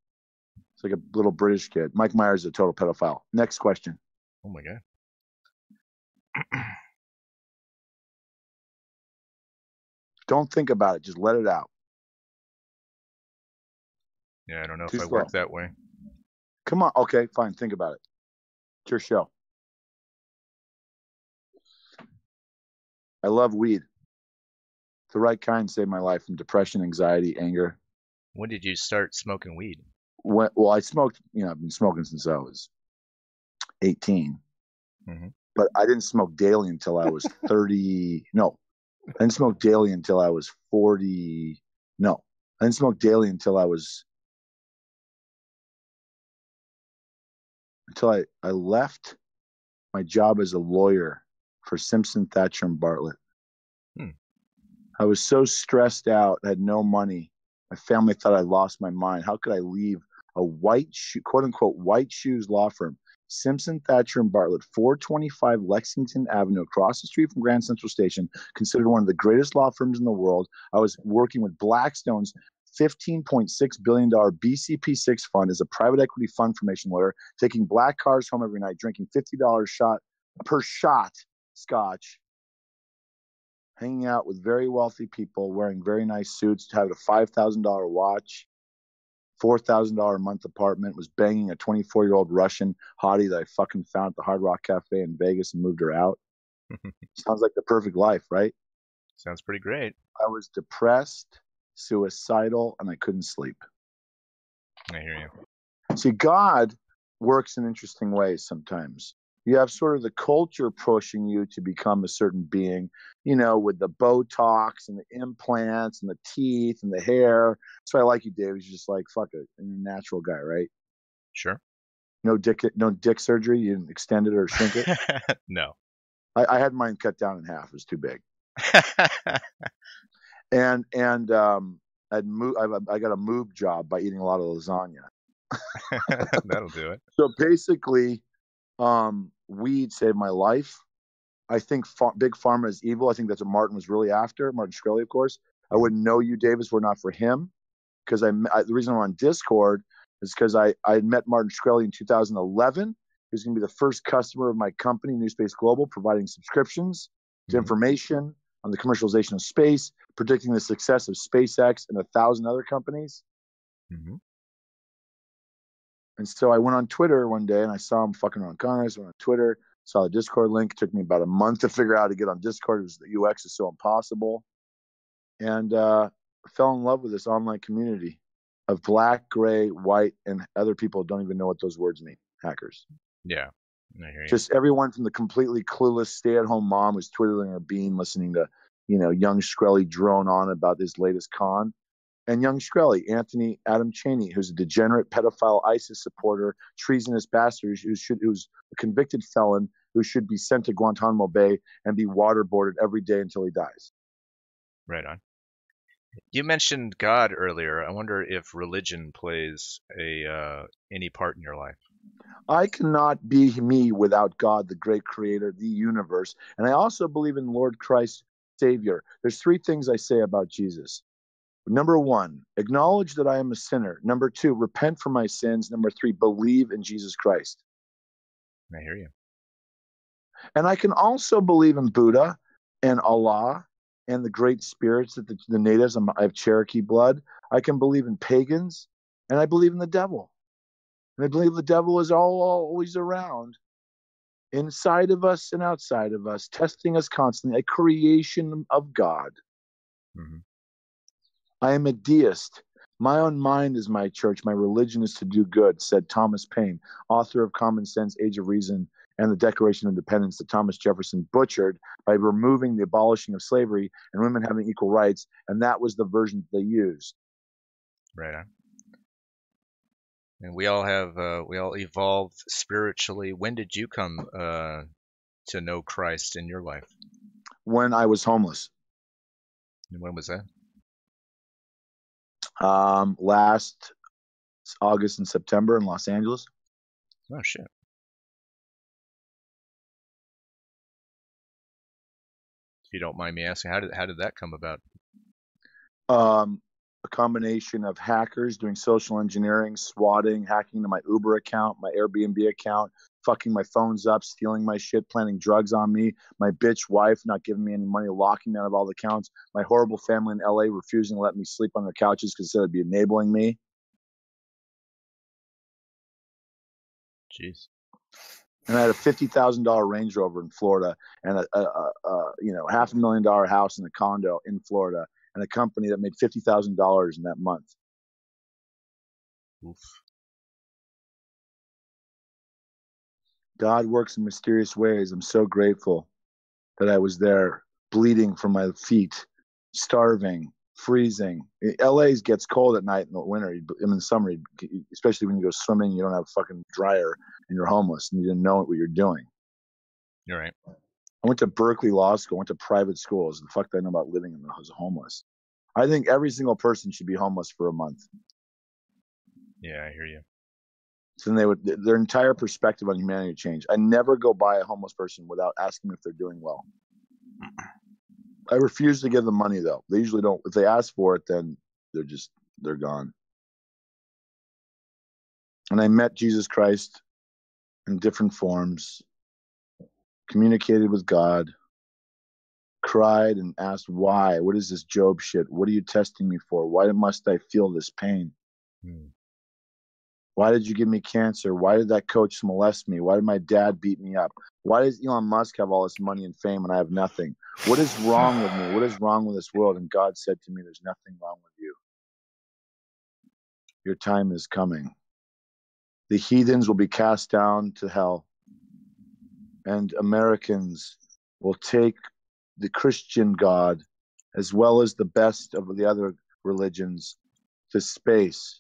It's like a little British kid. Mike Myers is a total pedophile. Next question. Oh my god. Don't think about it. Just let it out. Yeah, I don't know Too if I slow. work that way. Come on. Okay, fine. Think about it. It's your show. I love weed. The right kind saved my life from depression, anxiety, anger. When did you start smoking weed? Well, I smoked, I've been smoking since I was 18. Mm-hmm. But I didn't smoke daily until I was 30. No, I didn't smoke daily until I was 40. No, I didn't smoke daily until I left my job as a lawyer for Simpson, Thatcher, and Bartlett. I was so stressed out, I had no money. My family thought I lost my mind. How could I leave a quote unquote white shoes law firm? Simpson, Thatcher, and Bartlett, 425 Lexington Avenue, across the street from Grand Central Station, considered one of the greatest law firms in the world. I was working with Blackstone's $15.6 billion BCP6 fund as a private equity fund formation lawyer, taking black cars home every night, drinking $50 per shot scotch, hanging out with very wealthy people, wearing very nice suits, having a $5,000 watch, $4,000 a month apartment, was banging a 24-year-old Russian hottie that I fucking found at the Hard Rock Cafe in Vegas and moved her out. Sounds like the perfect life, right? Sounds pretty great. I was depressed, suicidal, and I couldn't sleep. I hear you. See, God works in interesting ways sometimes. You have sort of the culture pushing you to become a certain being, with the Botox and the implants and the teeth and the hair. That's why I like you, Dave. You're just like, fuck it. You're a natural guy, right? Sure. No dick surgery? You didn't extend it or shrink it? No. I had mine cut down in half. It was too big. and I got a moob job by eating a lot of lasagna. That'll do it. So basically, weed saved my life. I think big pharma is evil. I think that's what Martin was really after. Martin Shkreli, of course. I wouldn't know you, Davis, were not for him. Because the reason I'm on Discord is because I met Martin Shkreli in 2011. He was going to be the first customer of my company, New Space Global, providing subscriptions to information on the commercialization of space, predicting the success of SpaceX and 1,000 other companies. Mm-hmm. And so I went on Twitter one day and I saw him fucking around Congress. Went on Twitter, saw the Discord link. It took me about a month to figure out how to get on Discord because the UX is so impossible. And fell in love with this online community of black, gray, white, and other people who don't even know what those words mean. Hackers. Yeah. I hear you. Just everyone from the completely clueless stay-at-home mom who's twiddling her bean, listening to, young Shkreli drone on about his latest con. And young Shkreli, Anthony Adam Cheney, who's a degenerate pedophile ISIS supporter, treasonous bastard who's a convicted felon who should be sent to Guantanamo Bay and be waterboarded every day until he dies. Right on. You mentioned God earlier. I wonder if religion plays any part in your life. I cannot be me without God, the great creator, the universe. And I also believe in Lord Christ, Savior. There's three things I say about Jesus. Number one, acknowledge that I am a sinner. Number two, repent for my sins. Number three, believe in Jesus Christ. I hear you. And I can also believe in Buddha and Allah and the great spirits that the natives, I have Cherokee blood. I can believe in pagans, and I believe in the devil. And I believe the devil is always around, inside of us and outside of us, testing us constantly, a creation of God. Mm-hmm. I am a deist. My own mind is my church. My religion is to do good, said Thomas Paine, author of Common Sense, Age of Reason, and the Declaration of Independence that Thomas Jefferson butchered by removing the abolishing of slavery and women having equal rights. And that was the version that they used. Right on. And we all evolved spiritually. When did you come to know Christ in your life? When I was homeless. And when was that? Last August and September in Los Angeles. Oh shit. If you don't mind me asking, how did that come about? a combination of hackers doing social engineering, swatting, hacking to my Uber account, my Airbnb account, fucking my phones up, stealing my shit, planting drugs on me, my bitch wife not giving me any money, locking me out of all the accounts, my horrible family in LA refusing to let me sleep on their couches because they'd be enabling me. Jeez. And I had a $50,000 Range Rover in Florida, and a $500,000 house in a condo in Florida, and a company that made $50,000 in that month. Oof. God works in mysterious ways. I'm so grateful that I was there, bleeding from my feet, starving, freezing. LA gets cold at night in the winter. In the summer, especially when you go swimming, you don't have a fucking dryer and you're homeless and you didn't know what you're doing. You're right. I went to Berkeley Law School, went to private schools. The fuck did I know about living as homeless? I think every single person should be homeless for a month. Yeah, I hear you. So then their entire perspective on humanity would change. I never go by a homeless person without asking them if they're doing well. I refuse to give them money, though. They usually don't. If they ask for it, then they're gone. And I met Jesus Christ in different forms, communicated with God, cried and asked why. What is this Job shit? What are you testing me for? Why must I feel this pain? Why did you give me cancer? Why did that coach molest me? Why did my dad beat me up? Why does Elon Musk have all this money and fame and I have nothing? What is wrong with me? What is wrong with this world? And God said to me, there's nothing wrong with you. Your time is coming. The heathens will be cast down to hell. And Americans will take the Christian God as well as the best of the other religions to space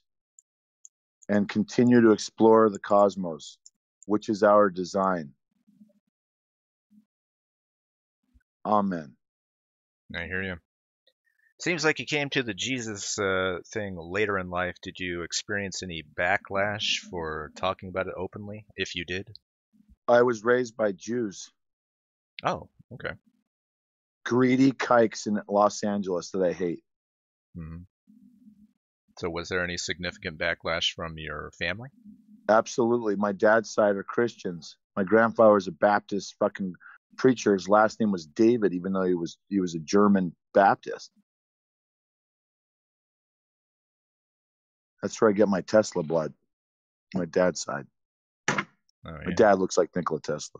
and continue to explore the cosmos, which is our design. Amen. I hear you. Seems like you came to the Jesus thing later in life. Did you experience any backlash for talking about it openly, if you did? I was raised by Jews. Oh, okay. Greedy kikes in Los Angeles that I hate. Mm-hmm. So was there any significant backlash from your family? Absolutely. My dad's side are Christians. My grandfather was a Baptist fucking preacher. His last name was David, even though he was a German Baptist. That's where I get my Tesla blood. My dad's side. Oh, yeah. My dad looks like Nikola Tesla.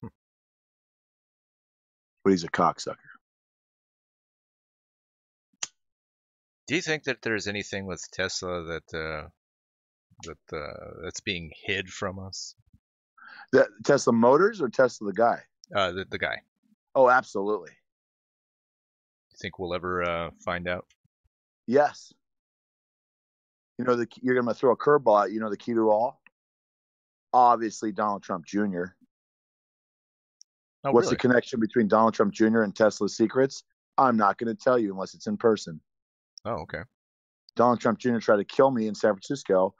But he's a cocksucker. Do you think that there's anything with Tesla that's being hid from us? The Tesla Motors or Tesla the guy? The guy. Oh, absolutely. You think we'll ever find out? Yes. You know, you're going to throw a curveball at, the key to all? Obviously, Donald Trump Jr. Oh, What's really? the connection between Donald Trump Jr. and Tesla's secrets? I'm not going to tell you unless it's in person. Oh, okay. Donald Trump Jr. tried to kill me in San Francisco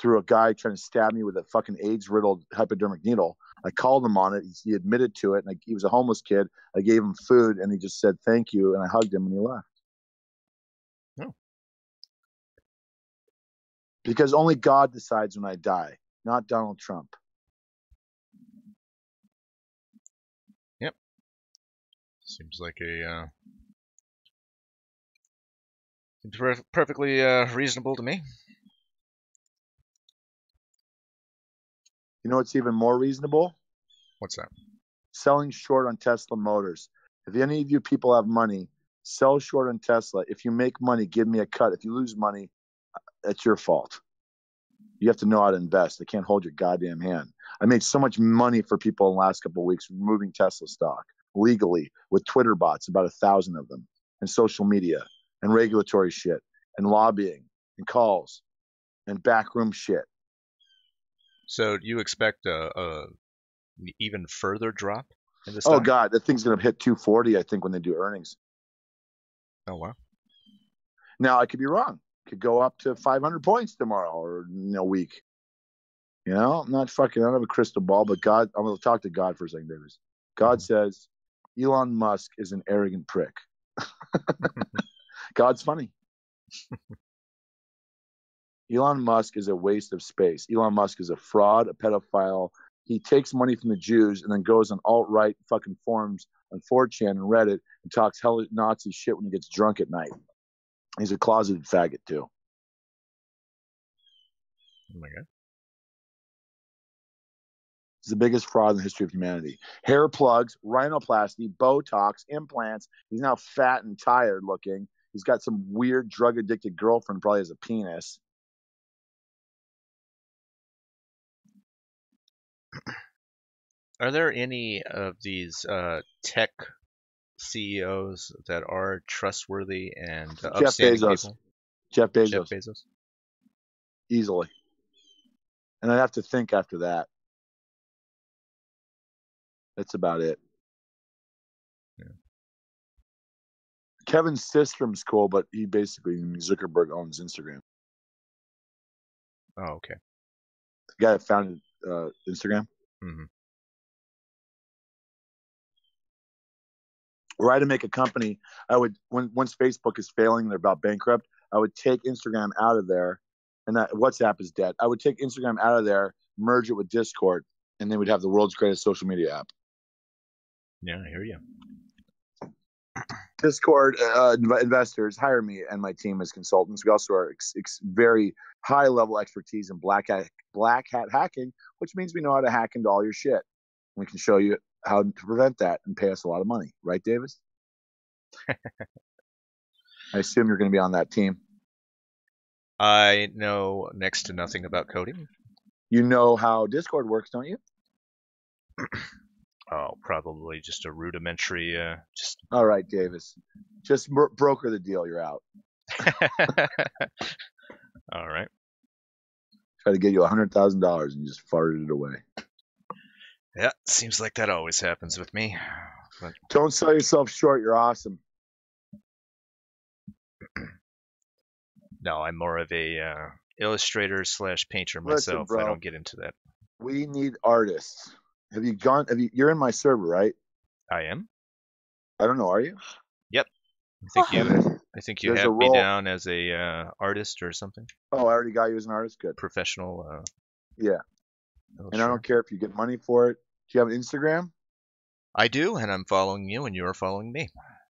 through a guy trying to stab me with a fucking AIDS-riddled hypodermic needle. I called him on it. He admitted to it. And he was a homeless kid. I gave him food, and he just said thank you, and I hugged him, and he left. Oh. Because only God decides when I die, not Donald Trump. Yep. Seems like seems perfectly reasonable to me. You know what's even more reasonable? What's that? Selling short on Tesla Motors. If any of you people have money, sell short on Tesla. If you make money, give me a cut. If you lose money, it's your fault. You have to know how to invest. I can't hold your goddamn hand. I made so much money for people in the last couple of weeks removing Tesla stock legally with Twitter bots, about 1,000 of them, and social media and regulatory shit and lobbying and calls and backroom shit. So do you expect a even further drop in the Oh stock? God, that thing's gonna hit 240, I think, when they do earnings. Oh wow. Now I could be wrong. Could go up to 500 points tomorrow or week. I'm not fucking. I don't have a crystal ball, but God, I'm gonna talk to God for a second, Davis. God says Elon Musk is an arrogant prick. God's funny. Elon Musk is a waste of space. Elon Musk is a fraud, a pedophile. He takes money from the Jews and then goes on alt-right fucking forums on 4chan and Reddit and talks hell Nazi shit when he gets drunk at night. He's a closeted faggot too. Oh my god. He's the biggest fraud in the history of humanity. Hair plugs, rhinoplasty, Botox, implants. He's now fat and tired looking. He's got some weird drug-addicted girlfriend, probably has a penis. Are there any of these tech CEOs that are trustworthy and upstanding people? Jeff Bezos. Jeff Bezos. Easily. And I'd have to think after that. That's about it. Yeah. Kevin Systrom's cool, but he basically, Zuckerberg owns Instagram. Oh, okay. The guy that founded Instagram. Mm-hmm. Were I to make a company, I would, once Facebook is failing, they're about bankrupt, I would take Instagram out of there, and that WhatsApp is dead. I would take Instagram out of there, merge it with Discord, and then we'd have the world's greatest social media app. Yeah, I hear you. Discord investors hire me and my team as consultants. We also are very high level expertise in black hat hacking, which means we know how to hack into all your shit. We can show you how to prevent that and pay us a lot of money, right, Davis? I assume you're going to be on that team. I know next to nothing about coding. You know how Discord works, don't you? Oh, probably just a rudimentary. All right, Davis. Just broker the deal. You're out. All right. Try to get you $100,000 and you just farted it away. Yeah, seems like that always happens with me. But... Don't sell yourself short. You're awesome. No, I'm more of a illustrator / painter myself. Listen, bro, I don't get into that. We need artists. You're in my server, right? I am. I don't know. Are you? Yep. I think you have me down as a artist or something. Oh, I already got you as an artist. Good. Professional. Yeah. And I don't care if you get money for it. Do you have an Instagram? I do, and I'm following you, and you are following me.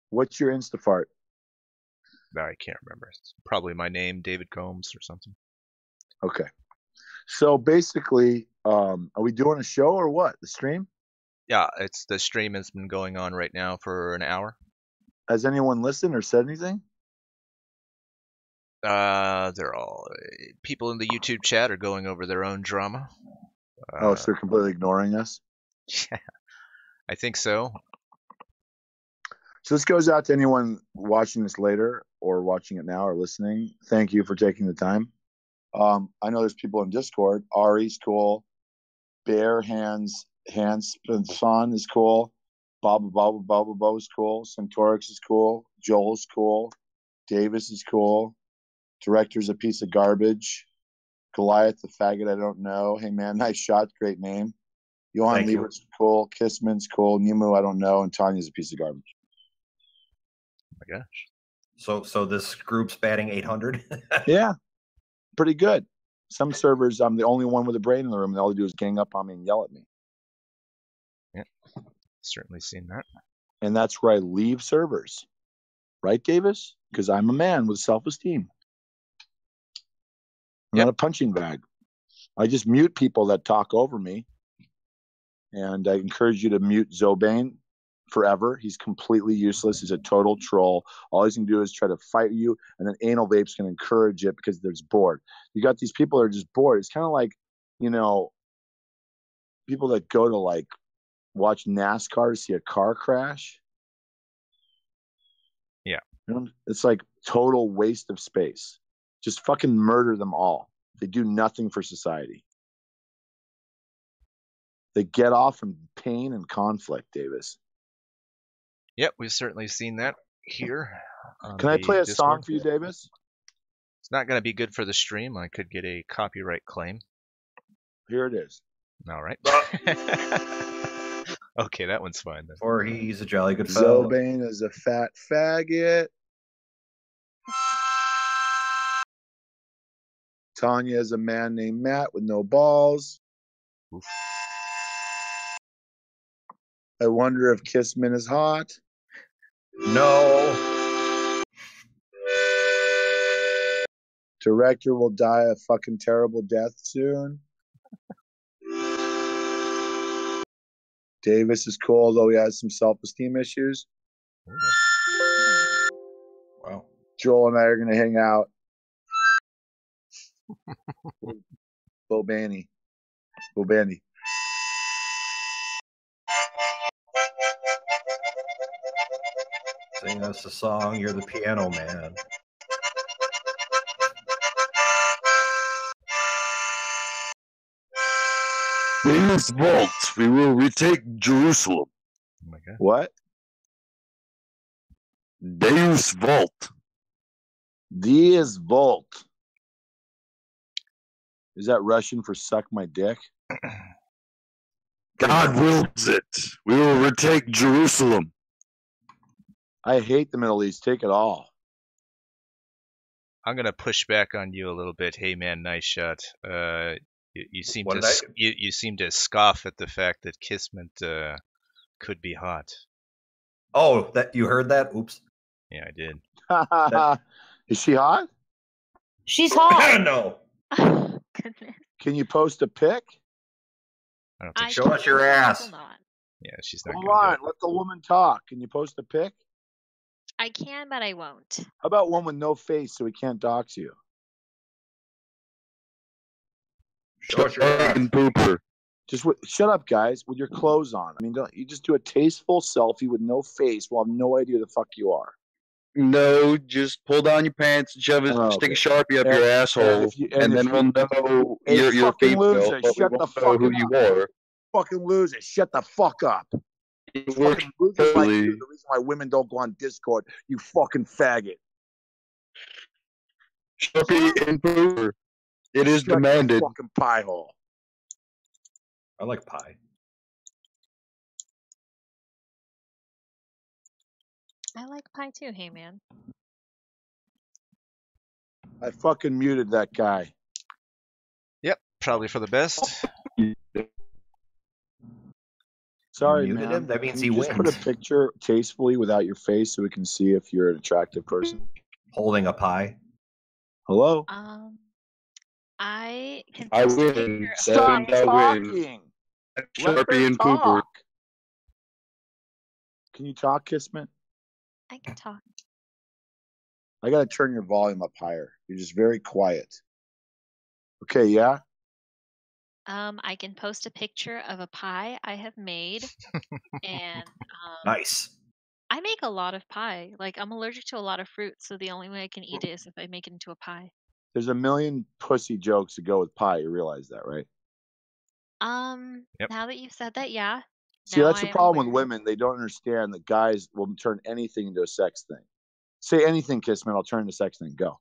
What's your Instafart? I can't remember. It's probably my name, David Combs or something. Okay. So basically, are we doing a show or what? The stream? Yeah, the stream has been going on right now for an hour. Has anyone listened or said anything? They're all people in the YouTube chat are going over their own drama. So they're completely ignoring us? Yeah, I think so. So this goes out to anyone watching this later or watching it now or listening. Thank you for taking the time. I know there's people in Discord. Ari's cool. Bear Hands Son is cool. Baba is cool. Centaurix is cool. Joel's cool. Davis is cool. Director's a piece of garbage. Goliath the faggot I don't know. Hey man, nice shot. Great name. Johan Liebert's cool. Kissman's cool. Nimu I don't know. And Tanya's a piece of garbage. Oh my gosh. So this group's batting 800? Yeah. Pretty good. Some servers, I'm the only one with a brain in the room, and all they do is gang up on me and yell at me. Yeah, certainly seen that. And that's where I leave servers. Right, Davis? Because I'm a man with self-esteem. I'm not a punching bag. I just mute people that talk over me. And I encourage you to mute Zobane forever. He's completely useless. He's a total troll. All he's going to do is try to fight you, and then Anal Vape's going to encourage it because they're just bored. You got these people that are just bored. It's kind of like, people that go to like watch NASCAR to see a car crash. Yeah. It's like total waste of space. Just fucking murder them all. They do nothing for society. They get off in pain and conflict, Davis. Yep, we've certainly seen that here. Can I play a song for you, Davis? It's not going to be good for the stream. I could get a copyright claim. Here it is. All right. Okay, that one's fine then. Or he's a jolly good fellow. Zobane is a fat faggot. Tanya is a man named Matt with no balls. Oof. I wonder if Kissman is hot. No. Director will die a fucking terrible death soon. Davis is cool, though he has some self-esteem issues. Wow. Joel and I are going to hang out. Bobanny. Sing us a song. You're the piano man. Deus Vault, we will retake Jerusalem. Oh my God. What? Deus Vault. Deus Vault. Is that Russian for suck my dick? God wills it. We will retake Jerusalem. I hate the Middle East. Take it all. I'm gonna push back on you a little bit. Hey man, nice shot. You seem What to did you seem to scoff at the fact that Kissment could be hot. Oh, that you heard that? Oops. Yeah, I did. Is she hot? She's hot. No. Goodness. Can you post a pic? I don't think Show us your ass. Yeah, she's not Hold gonna do on. it. Let the woman talk. Can you post a pic? I can, but I won't. How about one with no face so we can't dox you? Show us your ass. Pooper. Shut up, guys, with your clothes on. I mean, don't you just do a tasteful selfie with no face? We'll have no idea who the fuck you are. No, just pull down your pants and shove it. Stick a Sharpie up your asshole, and then we'll know you're fucking female, loser. but we Shut the won't know fuck who up. you are. Fucking loser. Shut the fuck up. Fucking losers like you. The reason why women don't go on Discord. You fucking faggot. Sharpie and Pooper. It is Shut your demanded. fucking pie hole. I like pie. I like pie too, hey man. I fucking muted that guy. Yep, probably for the best. Sorry, Muted man. him? That means Can you he just put a wins. picture tastefully without your face so we can see if you're an attractive person. Holding a pie. Hello? I can I post a win. picture of Stop pie. talking. Let Sharpie her and Pooper. talk. Can you talk, Kissman? I can talk. I gotta turn your volume up higher. You're just very quiet. Okay, yeah? I can post a picture of a pie I have made, and Nice. I make a lot of pie. Like I'm allergic to a lot of fruit, so the only way I can eat it is if I make it into a pie. There's a million pussy jokes to go with pie. You realize that, right? Yep. Now that you've said that, yeah. See, Now that's I the am problem with aware. women. They don't understand that guys will turn anything into a sex thing. Say anything, Kissman, I'll turn into a sex thing. Go.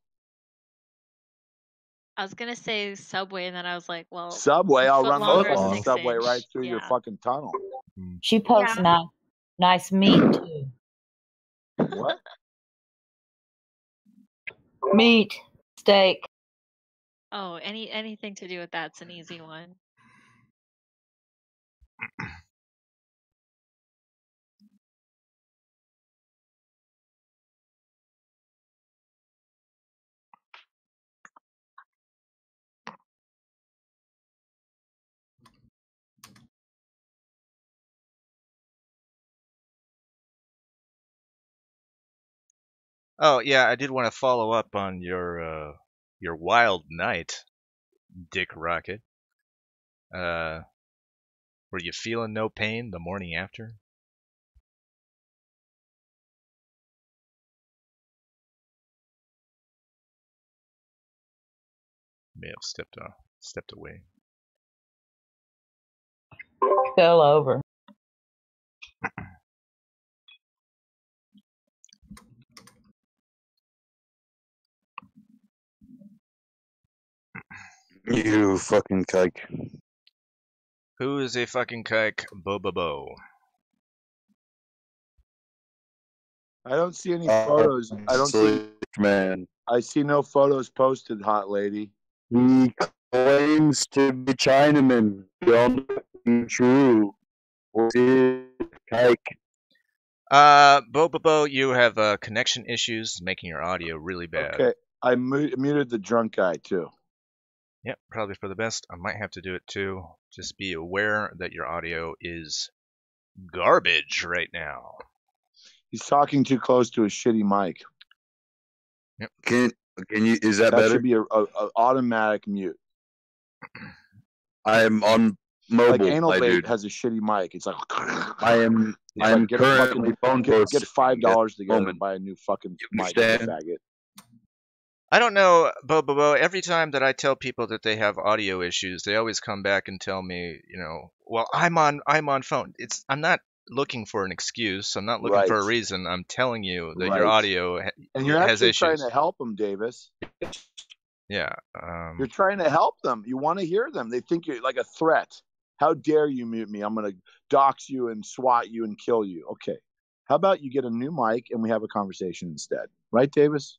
I was gonna say Subway, and then I was like, well, Subway, a I'll foot run longer the is fucking 6 subway inch. right through your Yeah. fucking tunnel. She posts Yeah. nice meat too. What? Meat, steak. Oh, anything to do with that's an easy one. Oh yeah, I did want to follow up on your wild night, Dick Rocket. Were you feeling no pain the morning after? May have stepped away. Fell over. You fucking kike. Who is a fucking kike? Bo. I don't see any photos. I don't see. Man. I see no photos posted, hot lady. He claims to be Chinaman. Don't be true. What's it? Kike. Bobo, you have connection issues, making your audio really bad. Okay, I muted the drunk guy too. Yep, probably for the best. I might have to do it too. Just be aware that your audio is garbage right now. He's talking too close to a shitty mic. Yep. Can you? Is that better? That should be a automatic mute. I am on mobile. Like Anal my Bait dude. has a shitty mic. It's like I am. it's I am like, get currently phone get posting $5 together moment. and buy a new fucking You mic, you understand? faggot. I don't know, Bobo. Every time that I tell people that they have audio issues, they always come back and tell me, well, I'm on phone. I'm not looking for an excuse. I'm not looking for a Right. reason. I'm telling you that Right. your audio And you're has actually issues. trying to help them, Davis. Yeah. You're trying to help them. You want to hear them. They think you're like a threat. How dare you mute me? I'm going to dox you and swat you and kill you. Okay. How about you get a new mic and we have a conversation instead? Right, Davis?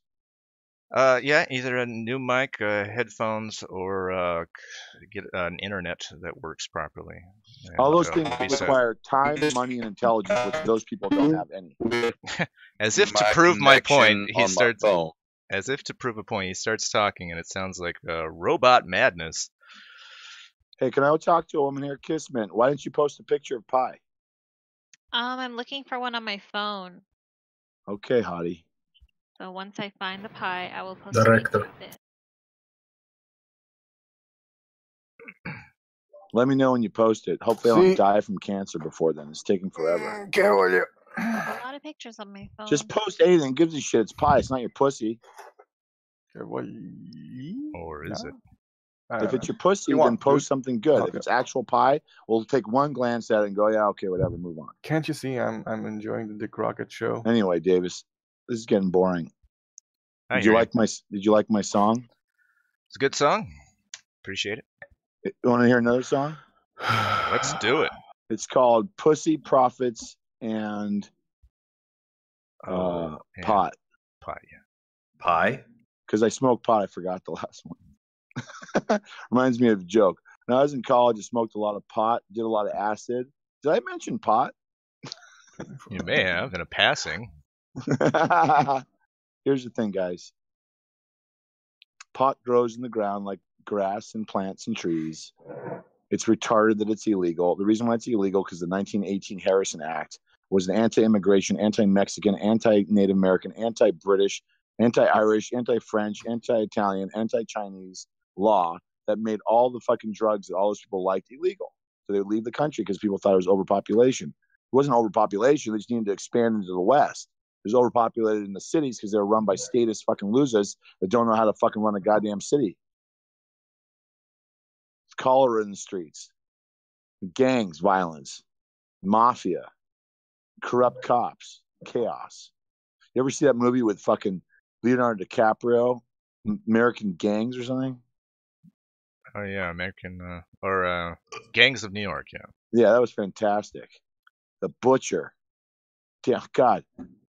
Yeah, either a new mic, headphones, or get an internet that works properly. All those And, things be set. require time, money, and intelligence, which those people don't have any. As if to My prove my point, connection he on my starts. phone. As if to prove a point, he starts talking, and it sounds like robot madness. Hey, can I talk to a woman here, Kissman? Why didn't you post a picture of pie? I'm looking for one on my phone. Okay, hottie. So once I find the pie, I will post Director. a picture of it. Let me know when you post it. Hopefully, I don't die from cancer before then. It's taking forever. Get with you. I have a lot of pictures on my phone. Just post anything. Gives a shit. It's pie. It's not your pussy. Or is it? If it's your pussy, then post something good. If it's actual pie, we'll take one glance at it and go, yeah, okay, whatever, move on. Can't you see I'm enjoying the Dick Rocket show? Anyway, Davis, this is getting boring. I Did you hear like my song? It's a good song. Appreciate it. You want to hear another song? Let's do it. It's called Pussy, Profits, and Pot. Pot, yeah. Pie? Because I smoked pot, I forgot the last one. Reminds me of a joke. When I was in college, I smoked a lot of pot, did a lot of acid. Did I mention pot? You may have in a passing. Here's the thing, guys. Pot grows in the ground like grass and plants and trees. It's retarded that it's illegal. The reason why it's illegal because the 1918 Harrison Act was an anti-immigration, anti-Mexican, anti-Native American, anti-British, anti-Irish, anti-French, anti-Italian, anti-Chinese law that made all the fucking drugs that all those people liked illegal. So they would leave the country because people thought it was overpopulation. It wasn't overpopulation. They just needed to expand into the West. It was overpopulated in the cities because they were run by statist fucking losers that don't know how to fucking run a goddamn city. It's cholera in the streets. Gangs, violence, mafia, corrupt cops, chaos. You ever see that movie with fucking Leonardo DiCaprio, American Gangs or something? Oh yeah, American or Gangs of New York, yeah. Yeah, that was fantastic. The Butcher. Yeah, God.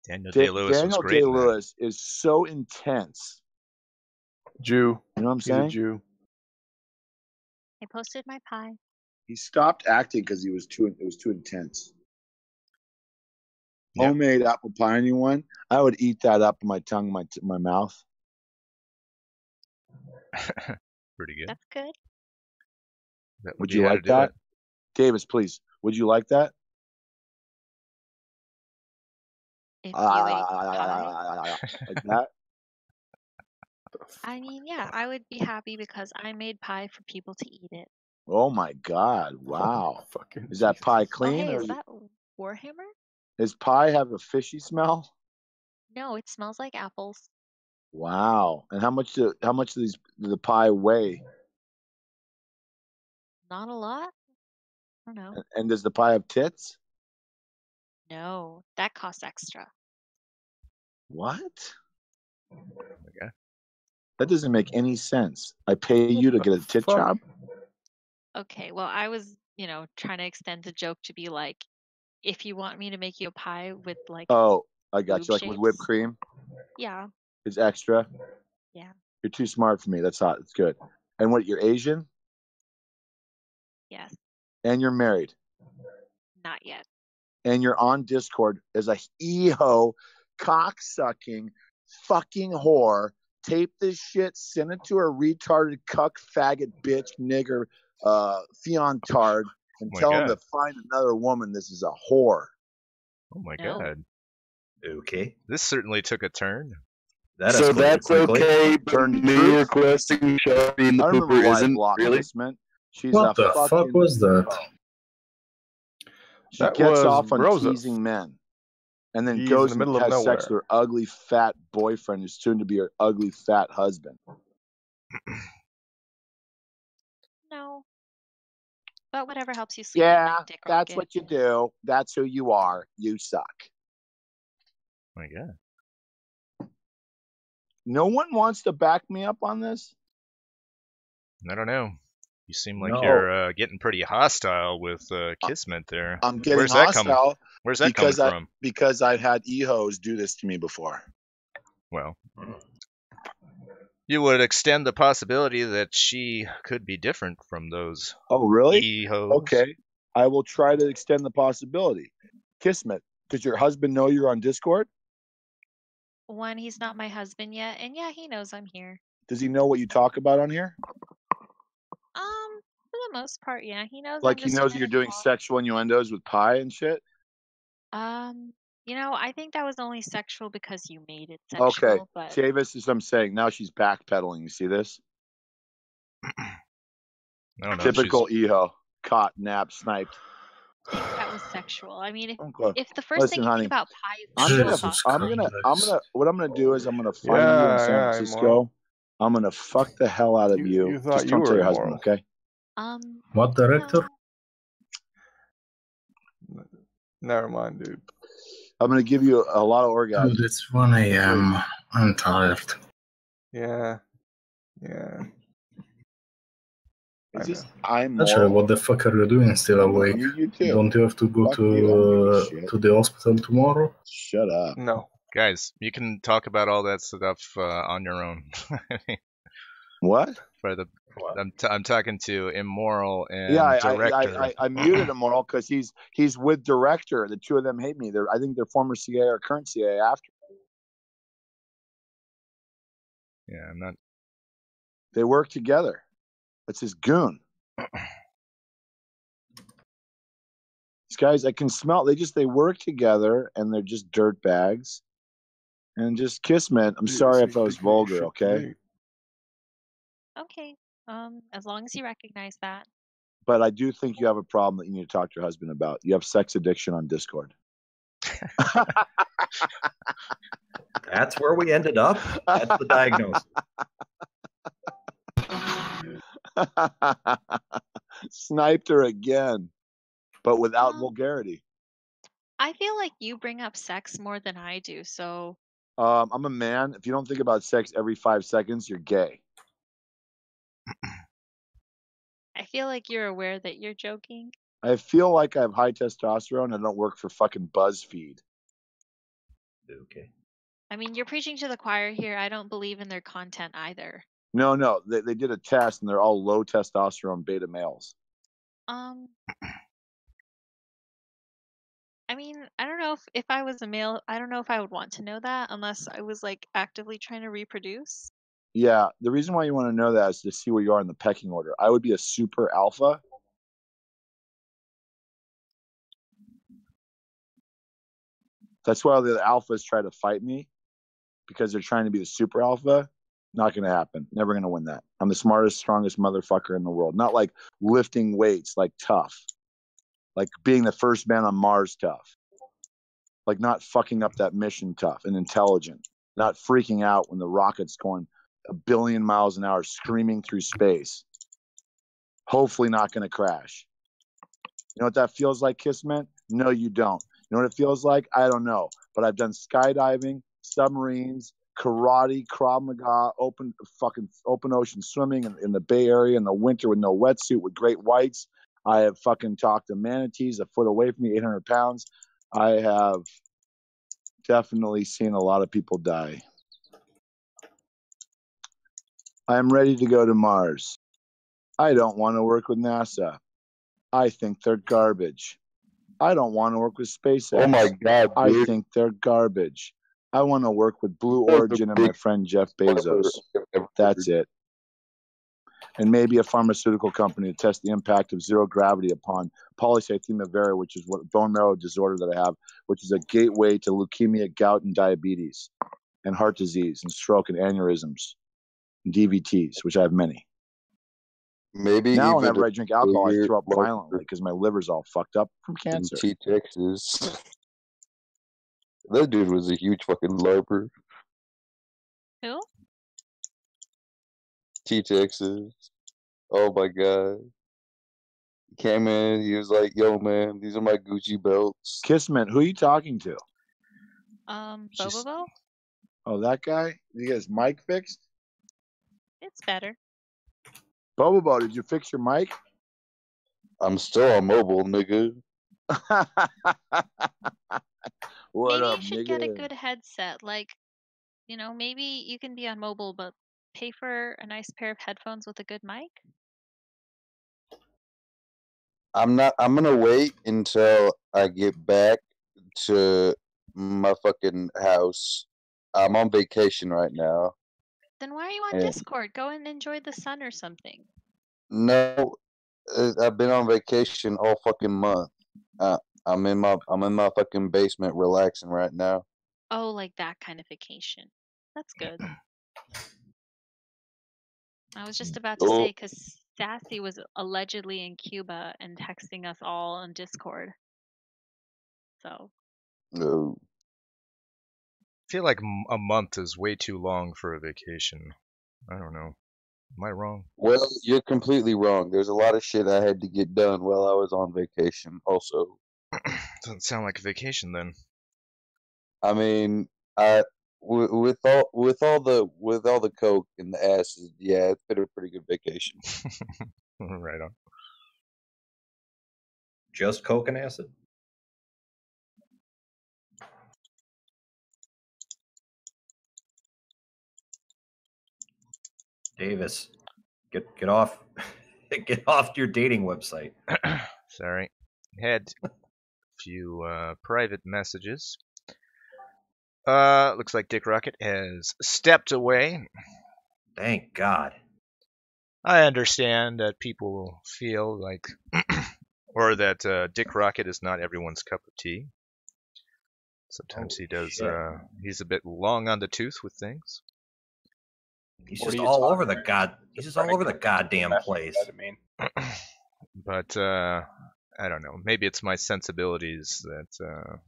Daniel Day-Lewis was great. Daniel Day-Lewis is so intense. Jew. You know what I'm He's a saying? Jew. I posted my pie. He stopped acting because it was too intense. Yeah. Homemade apple pie, anyone? I would eat that up in my tongue, my mouth. Pretty good. That's good. Would you like that? Davis, please. Would you like that? If you ate like that? I mean, yeah, I would be happy because I made pie for people to eat it. Oh my God! Wow. Is that pie clean? Oh, hey, is that Warhammer? Does pie have a fishy smell? No, it smells like apples. Wow. And how much do the pie weigh? Not a lot. I don't know. And does the pie have tits? No, that costs extra. What? Okay. That doesn't make any sense. I pay you to get a tit job? Okay, well, I was, trying to extend the joke to be like, if you want me to make you a pie with like. Oh, I got you. Like with whipped cream? Yeah. It's extra? Yeah. You're too smart for me. That's hot. It's good. And what, you're Asian? Yes. And you're married? Not yet. And you're on Discord as a eho, cock-sucking, fucking whore. Tape this shit, send it to a retarded cuck, faggot, bitch, nigger, fiantard, and tell him to find another woman. This is a whore. Oh my god. Okay. This certainly took a turn. So that's okay, but me requesting Shelby and the I remember pooper why I isn't blocked really. Kismet. She's What a the fuck fucking, was that? She That gets was off on Brozos. teasing men, and then He's goes in the and middle of has sex with nowhere. her ugly fat boyfriend, who's soon to be her ugly fat husband. No. But whatever helps you sleep at Yeah, night, Dick that's Rocket. what you do. That's who you are. You suck. My god. No one wants to back me up on this. I don't know. You seem like No. you're getting pretty hostile with Kismet there. I'm getting Where's hostile. Where's that coming from? Because I've had ehos do this to me before. Well, you would extend the possibility that she could be different from those. Oh, really? ehos. Okay. I will try to extend the possibility. Kismet, does your husband know you're on Discord? One, he's not my husband yet, and yeah, he knows I'm here. Does he know what you talk about on here? For the most part, yeah, he knows. Like I'm he just knows trying you're to doing talk. sexual innuendos with pie and shit? I think that was only sexual because you made it sexual, Okay. but Chavis is what I'm saying. Now she's backpedaling. You see this? I don't know. Typical eho. Caught, nabbed, sniped. I think that was sexual. I mean, Okay. if the first thing Listen, you honey, think about pie is what I'm gonna do is I'm gonna find you in Yeah, San yeah, Francisco. immoral. I'm gonna fuck the hell out of you. You thought Just you don't tell were your husband, immoral. okay? What director? Never mind, dude. I'm gonna give you a lot of orgasms. Dude, it's 1 a.m. I'm tired. Yeah. Yeah. I'm Actually, moral. what the fuck are you doing still awake? You too. Don't you have to go Fuck you, I don't give a shit. to the hospital tomorrow? Shut up. No. Guys, you can talk about all that stuff on your own. What? I'm talking to Immoral and Yeah, Director. I muted Immoral because he's with Director. The two of them hate me. I think they're former CIA or current CIA after. Yeah, I'm not. They work together. That's his goon. These guys, I can smell. They work together, and they're just dirt bags. And just Kismet. I'm sorry if I was vulgar. Okay. okay. As long as you recognize that. But I do think you have a problem that you need to talk to your husband about. You have sex addiction on Discord. That's where we ended up. That's the diagnosis. Sniped her again, but without vulgarity. I feel like you bring up sex more than I do, so. I'm a man. If you don't think about sex every 5 seconds, you're gay. I feel like you're aware that you're joking. I feel like I have high testosterone. I don't work for fucking BuzzFeed. Okay. I mean, you're preaching to the choir here. I don't believe in their content either. No. They did a test, and they're all low testosterone beta males. I mean, I don't know if I was a male, I don't know if I would want to know that unless I was like actively trying to reproduce. Yeah, the reason why you want to know that is to see where you are in the pecking order. I would be a super alpha. That's why the alphas try to fight me, because they're trying to be the super alpha. Not going to happen. Never going to win that. I'm the smartest, strongest motherfucker in the world. Not like lifting weights, like tough. Like being the first man on Mars tough. Like not fucking up that mission tough and intelligent. Not freaking out when the rocket's going 1 billion miles an hour screaming through space. Hopefully not going to crash. You know what that feels like, Kismet? No, you don't. You know what it feels like? I don't know. But I've done skydiving, submarines, karate, Krav Maga, open ocean swimming in the Bay Area in the winter with no wetsuit with great whites. I have fucking talked to manatees a foot away from me, 800 pounds. I have definitely seen a lot of people die. I'm ready to go to Mars. I don't want to work with NASA. I think they're garbage. I don't want to work with SpaceX. Oh my God, I dude. think they're garbage. I want to work with Blue Origin and my friend Jeff Bezos. That's it. And maybe a pharmaceutical company to test the impact of zero gravity upon polycythemia vera, which is what bone marrow disorder that I have, which is a gateway to leukemia, gout, and diabetes, and heart disease, and stroke, and aneurysms, and DVTs, which I have many. Maybe Now, even whenever I drink alcohol, I bigger throw up larger violently because my liver's all fucked up from than cancer. T Texas. That dude was a huge fucking larper. Who? T Texas. Oh my God. He came in, he was like, yo man, these are my Gucci belts. Kissman, who are you talking to? Bobobo? Oh, that guy? Did you get his mic fixed? It's better. Bobobo, did you fix your mic? I'm still on mobile, nigga. What Maybe up, you should get a nigga? good headset. Like, you know, maybe you can be on mobile, but pay for a nice pair of headphones with a good mic. I'm gonna wait until I get back to my fucking house. I'm on vacation right now. Then why are you on And Discord? Go and enjoy the sun or something. no, I've been on vacation all fucking month. I'm in my fucking basement relaxing right now. Oh, like that kind of vacation. That's good. I was just about to say, Oh, because Sassy was allegedly in Cuba and texting us all on Discord. So, no. I feel like a month is way too long for a vacation. I don't know. Am I wrong? Well, you're completely wrong. There's a lot of shit I had to get done while I was on vacation. Also, Doesn't sound like a vacation then. I mean, with all the coke and the acid, yeah, it's been a pretty good vacation. Right on. Just coke and acid? Davis, get off get off your dating website. Sorry. Had a few private messages. Looks like Dick Rocket has stepped away. Thank God. I understand that people feel like, or that Dick Rocket is not everyone's cup of tea. Sometimes he does. He's a bit long on the tooth with things. He's just all over the He's just all over the goddamn place. But I don't know. Maybe it's my sensibilities that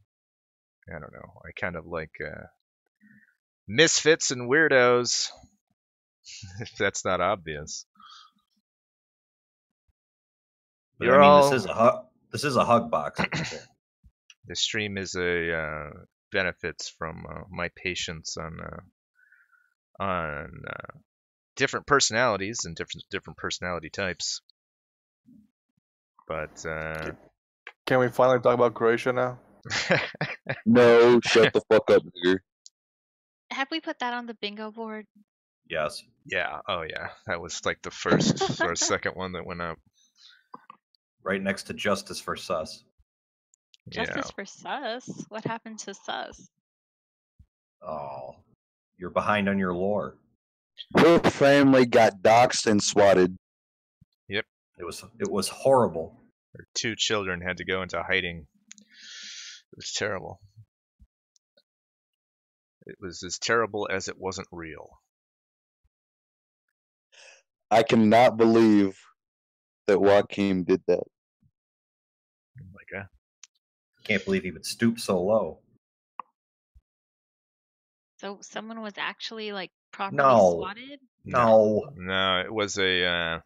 I don't know. I kind of like misfits and weirdos. If that's not obvious. But You're I mean, all... this is a hug box. The stream is a benefits from my patience on different personalities and different personality types. But can we finally talk about Croatia now? No, shut the fuck up, nigger. have we put that on the bingo board? Yes. Yeah. Oh yeah. That was like the first or second one that went up. Right next to Justice for Sus. Justice for Sus? What happened to Sus? Oh, you're behind on your lore. Her family got doxxed and swatted. Yep. It was horrible. Her 2 children had to go into hiding. It was terrible. It was as terrible as it wasn't real. I cannot believe that Joaquin did that. Oh my God. Can't believe he would stoop so low. So someone was actually like properly swatted? No. No, it was a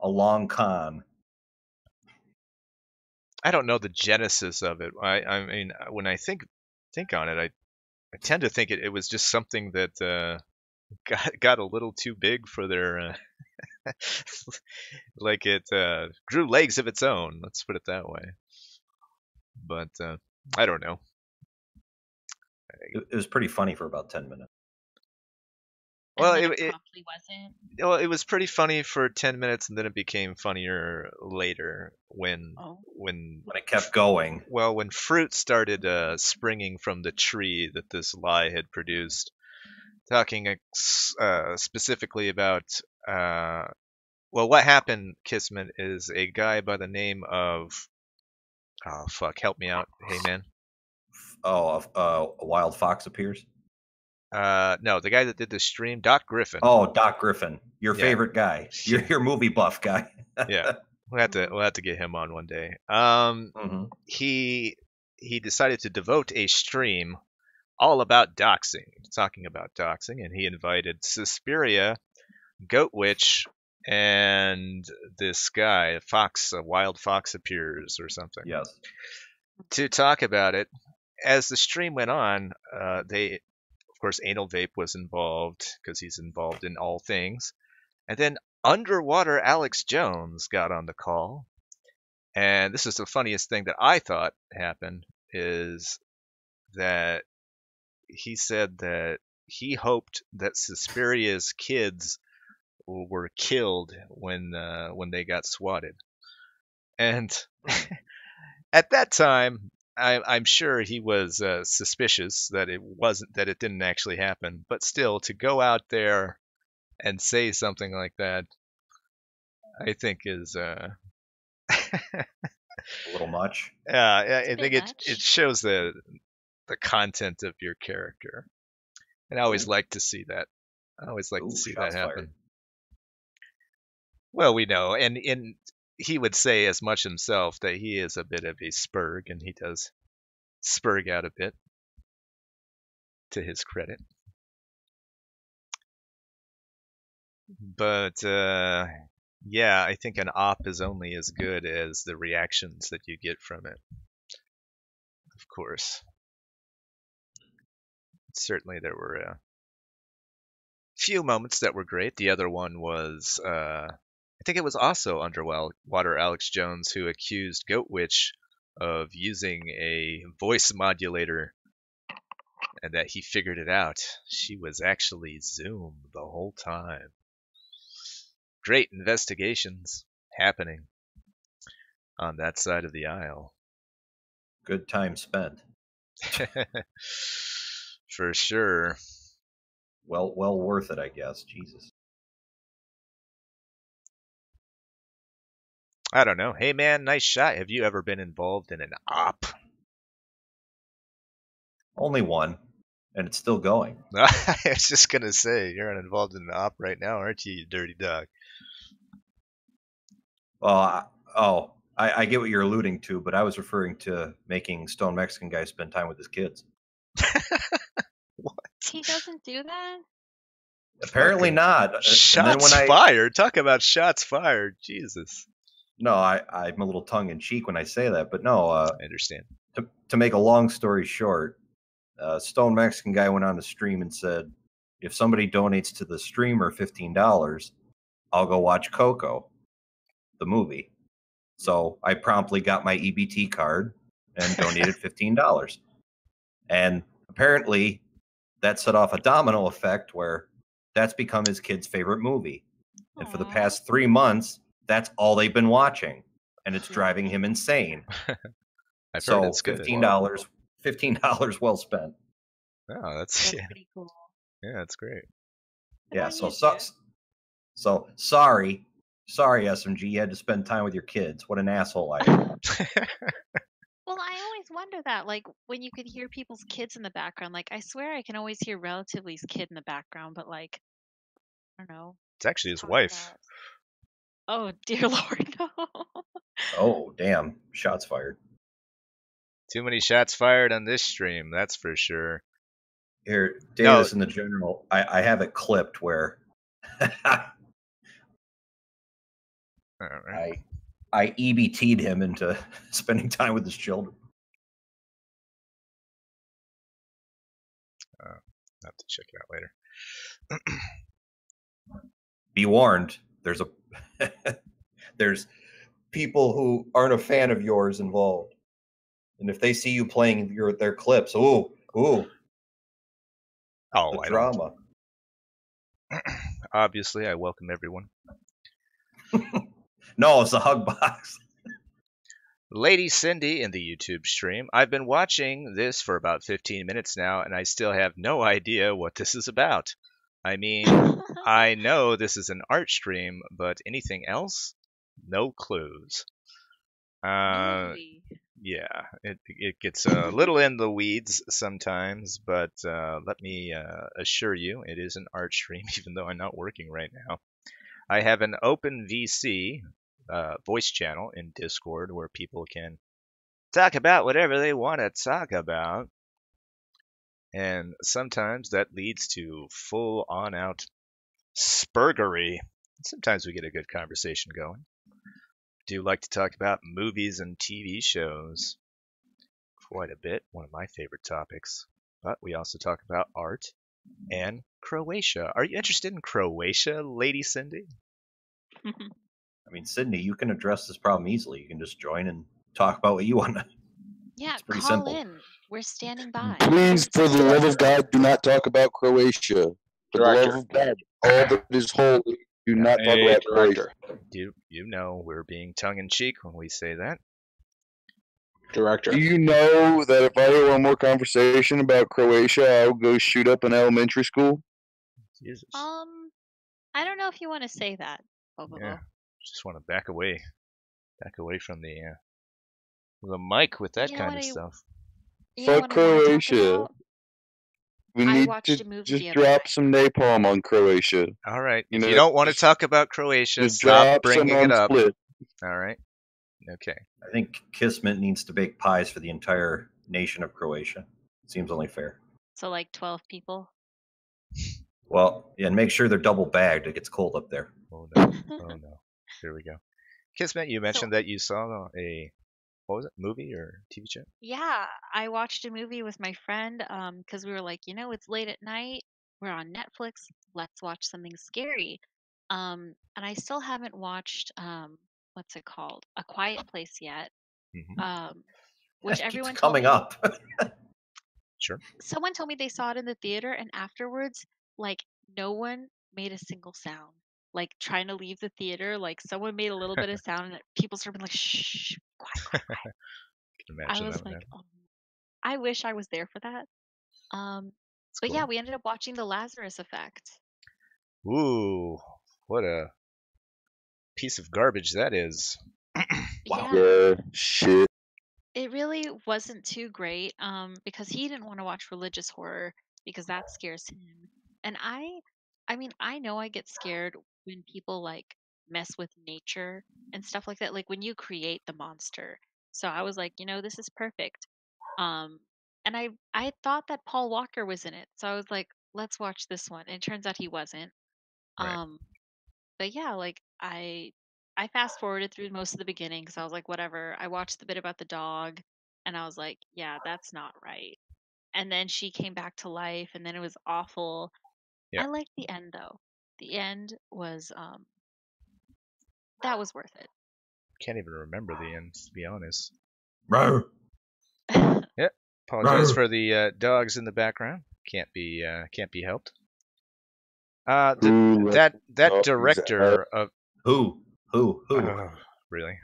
long con. I don't know the genesis of it. I mean, when I think on it, I tend to think it was just something that got a little too big for their like it grew legs of its own. Let's put it that way. But I don't know. It was pretty funny for about 10 minutes. Well, and then it, it it promptly wasn't. well, it was pretty funny for 10 minutes, and then it became funnier later when Oh. when When it kept going. well, when fruit started springing from the tree that this lie had produced, talking specifically about well, what happened, Kismet, is a guy by the name of oh fuck, help me out, hey man. Oh, a wild fox appears. No, the guy that did the stream, Doc Griffin. Oh, Doc Griffin, your Yeah. favorite guy, your movie buff guy. Yeah, we'll have to get him on one day. He decided to devote a stream all about doxing, talking about doxing, and he invited Suspiria, Goat Witch, and this guy, Fox, a wild fox appears or something. Yes. To talk about it. As the stream went on, of course, Anal Vape was involved because he's involved in all things. And then Underwater Alex Jones got on the call. And this is the funniest thing that I thought happened is that he said that he hoped that Suspiria's kids were killed when they got swatted. And at that time, I'm sure he was suspicious that it didn't actually happen. But still, to go out there and say something like that, I think is a little much. Yeah, I think it shows the content of your character, and I always like to see that. I always like to see that happen. Fired. Well, we know, and he would say as much himself that he is a bit of a spurg, and he does spurg out a bit, to his credit. But yeah, I think an op is only as good as the reactions that you get from it. Of course. Certainly there were a few moments that were great. The other one was, I think it was also Underwater Alex Jones who accused Goat Witch of using a voice modulator and that he figured it out. She was actually Zoom the whole time. Great investigations happening on that side of the aisle. Good time spent. For sure. Well worth it, I guess. Jesus. I don't know. Hey man, nice shot. Have you ever been involved in an op? Only one, and it's still going. I was just gonna say, you're involved in an op right now, aren't you, you dirty dog? Well, I get what you're alluding to, but I was referring to making Stone Mexican guy spend time with his kids. What? He doesn't do that? Apparently not. Shots fired. Talk about shots fired. Jesus. No, I'm a little tongue in cheek when I say that, but no. I understand. To make a long story short, Stone Mexican guy went on the stream and said, if somebody donates to the streamer $15, I'll go watch Coco, the movie. So I promptly got my EBT card and donated $15. And apparently that set off a domino effect where that's become his kid's favorite movie. And for the past 3 months, that's all they've been watching. And it's driving him insane. I've heard it's good. $15 well spent. Oh, that's pretty cool. Yeah, that's great. Yeah, so sorry, SMG, you had to spend time with your kids. What an asshole I am. Well, I always wonder that, like, when you could hear people's kids in the background. Like, I swear I can always hear Relativity's kid in the background, but, like, I don't know. It's actually his wife. Oh, dear Lord, no. Oh, damn. Shots fired. Too many shots fired on this stream, that's for sure. Here, Davis in the general, I have it clipped where I EBT'd him into spending time with his children. I'll have to check it out later. Be warned, there's people who aren't a fan of yours involved. And if they see you playing their clips, the drama. obviously, I welcome everyone. No, it's a hug box. Lady Cindy in the YouTube stream. I've been watching this for about 15 minutes now, and I still have no idea what this is about. I mean, I know this is an art stream, but anything else? No clues. Yeah, it gets a little in the weeds sometimes, but let me assure you, it is an art stream, even though I'm not working right now. I have an open VC voice channel in Discord where people can talk about whatever they want to talk about. And sometimes that leads to full on out spurgery. Sometimes we get a good conversation going. Do like to talk about movies and TV shows quite a bit, one of my favorite topics. But we also talk about art and Croatia. Are you interested in Croatia, Lady Cindy? I mean, Sydney, you can address this problem easily. You can just join and talk about what you want to. Yeah, It's pretty call simple. in. We're standing by. Please, for the love of God, do not talk about Croatia. For the love of God, all that is holy, do not talk about Croatia. You know we're being tongue-in-cheek when we say that. Do you know that if I hear one more conversation about Croatia, I'll go shoot up an elementary school? Jesus. I don't know if you want to say that. Yeah, just want to back away from the mic with that kind of stuff. Fuck Croatia. We need to just drop some napalm on Croatia. All right. You If know, you don't want to talk about Croatia, just stop drop some bringing it on up. Split. All right. Okay. I think Kismet needs to bake pies for the entire nation of Croatia. Seems only fair. So like 12 people. Well, yeah, and make sure they're double bagged. It gets cold up there. Oh no. Oh no. Here we go. Kismet, you mentioned that you saw what was it, movie or TV show? Yeah, I watched a movie with my friend because we were like, it's late at night. We're on Netflix. Let's watch something scary. And I still haven't watched what's it called? A Quiet Place yet. Which That keeps everyone told coming me, up. Sure. someone told me they saw it in the theater, and afterwards, like no one made a single sound. Like trying to leave the theater, like someone made a little bit of sound, and people started being like, "Shh, quiet." Can I imagine was that would like, oh, I wish I was there for that. But yeah, we ended up watching The Lazarus Effect. happen. Ooh, what a piece of garbage that is. Yeah, shit. It really wasn't too great because he didn't want to watch religious horror because that scares him. And I mean, I know I get scared when people like mess with nature and stuff like that, like when you create the monster. So I was like, this is perfect. And I thought that Paul Walker was in it. So I was like, let's watch this one. And it turns out he wasn't. Right. But yeah, like I fast forwarded through most of the beginning because I was like, whatever. I watched the bit about the dog, and I was like, yeah, that's not right. And then she came back to life, and then it was awful. Yeah. I liked the end though. The end was that was worth it. Can't even remember the end, to be honest. Rawr. Yep. Apologize for the dogs in the background. Can't be helped. That director of who really?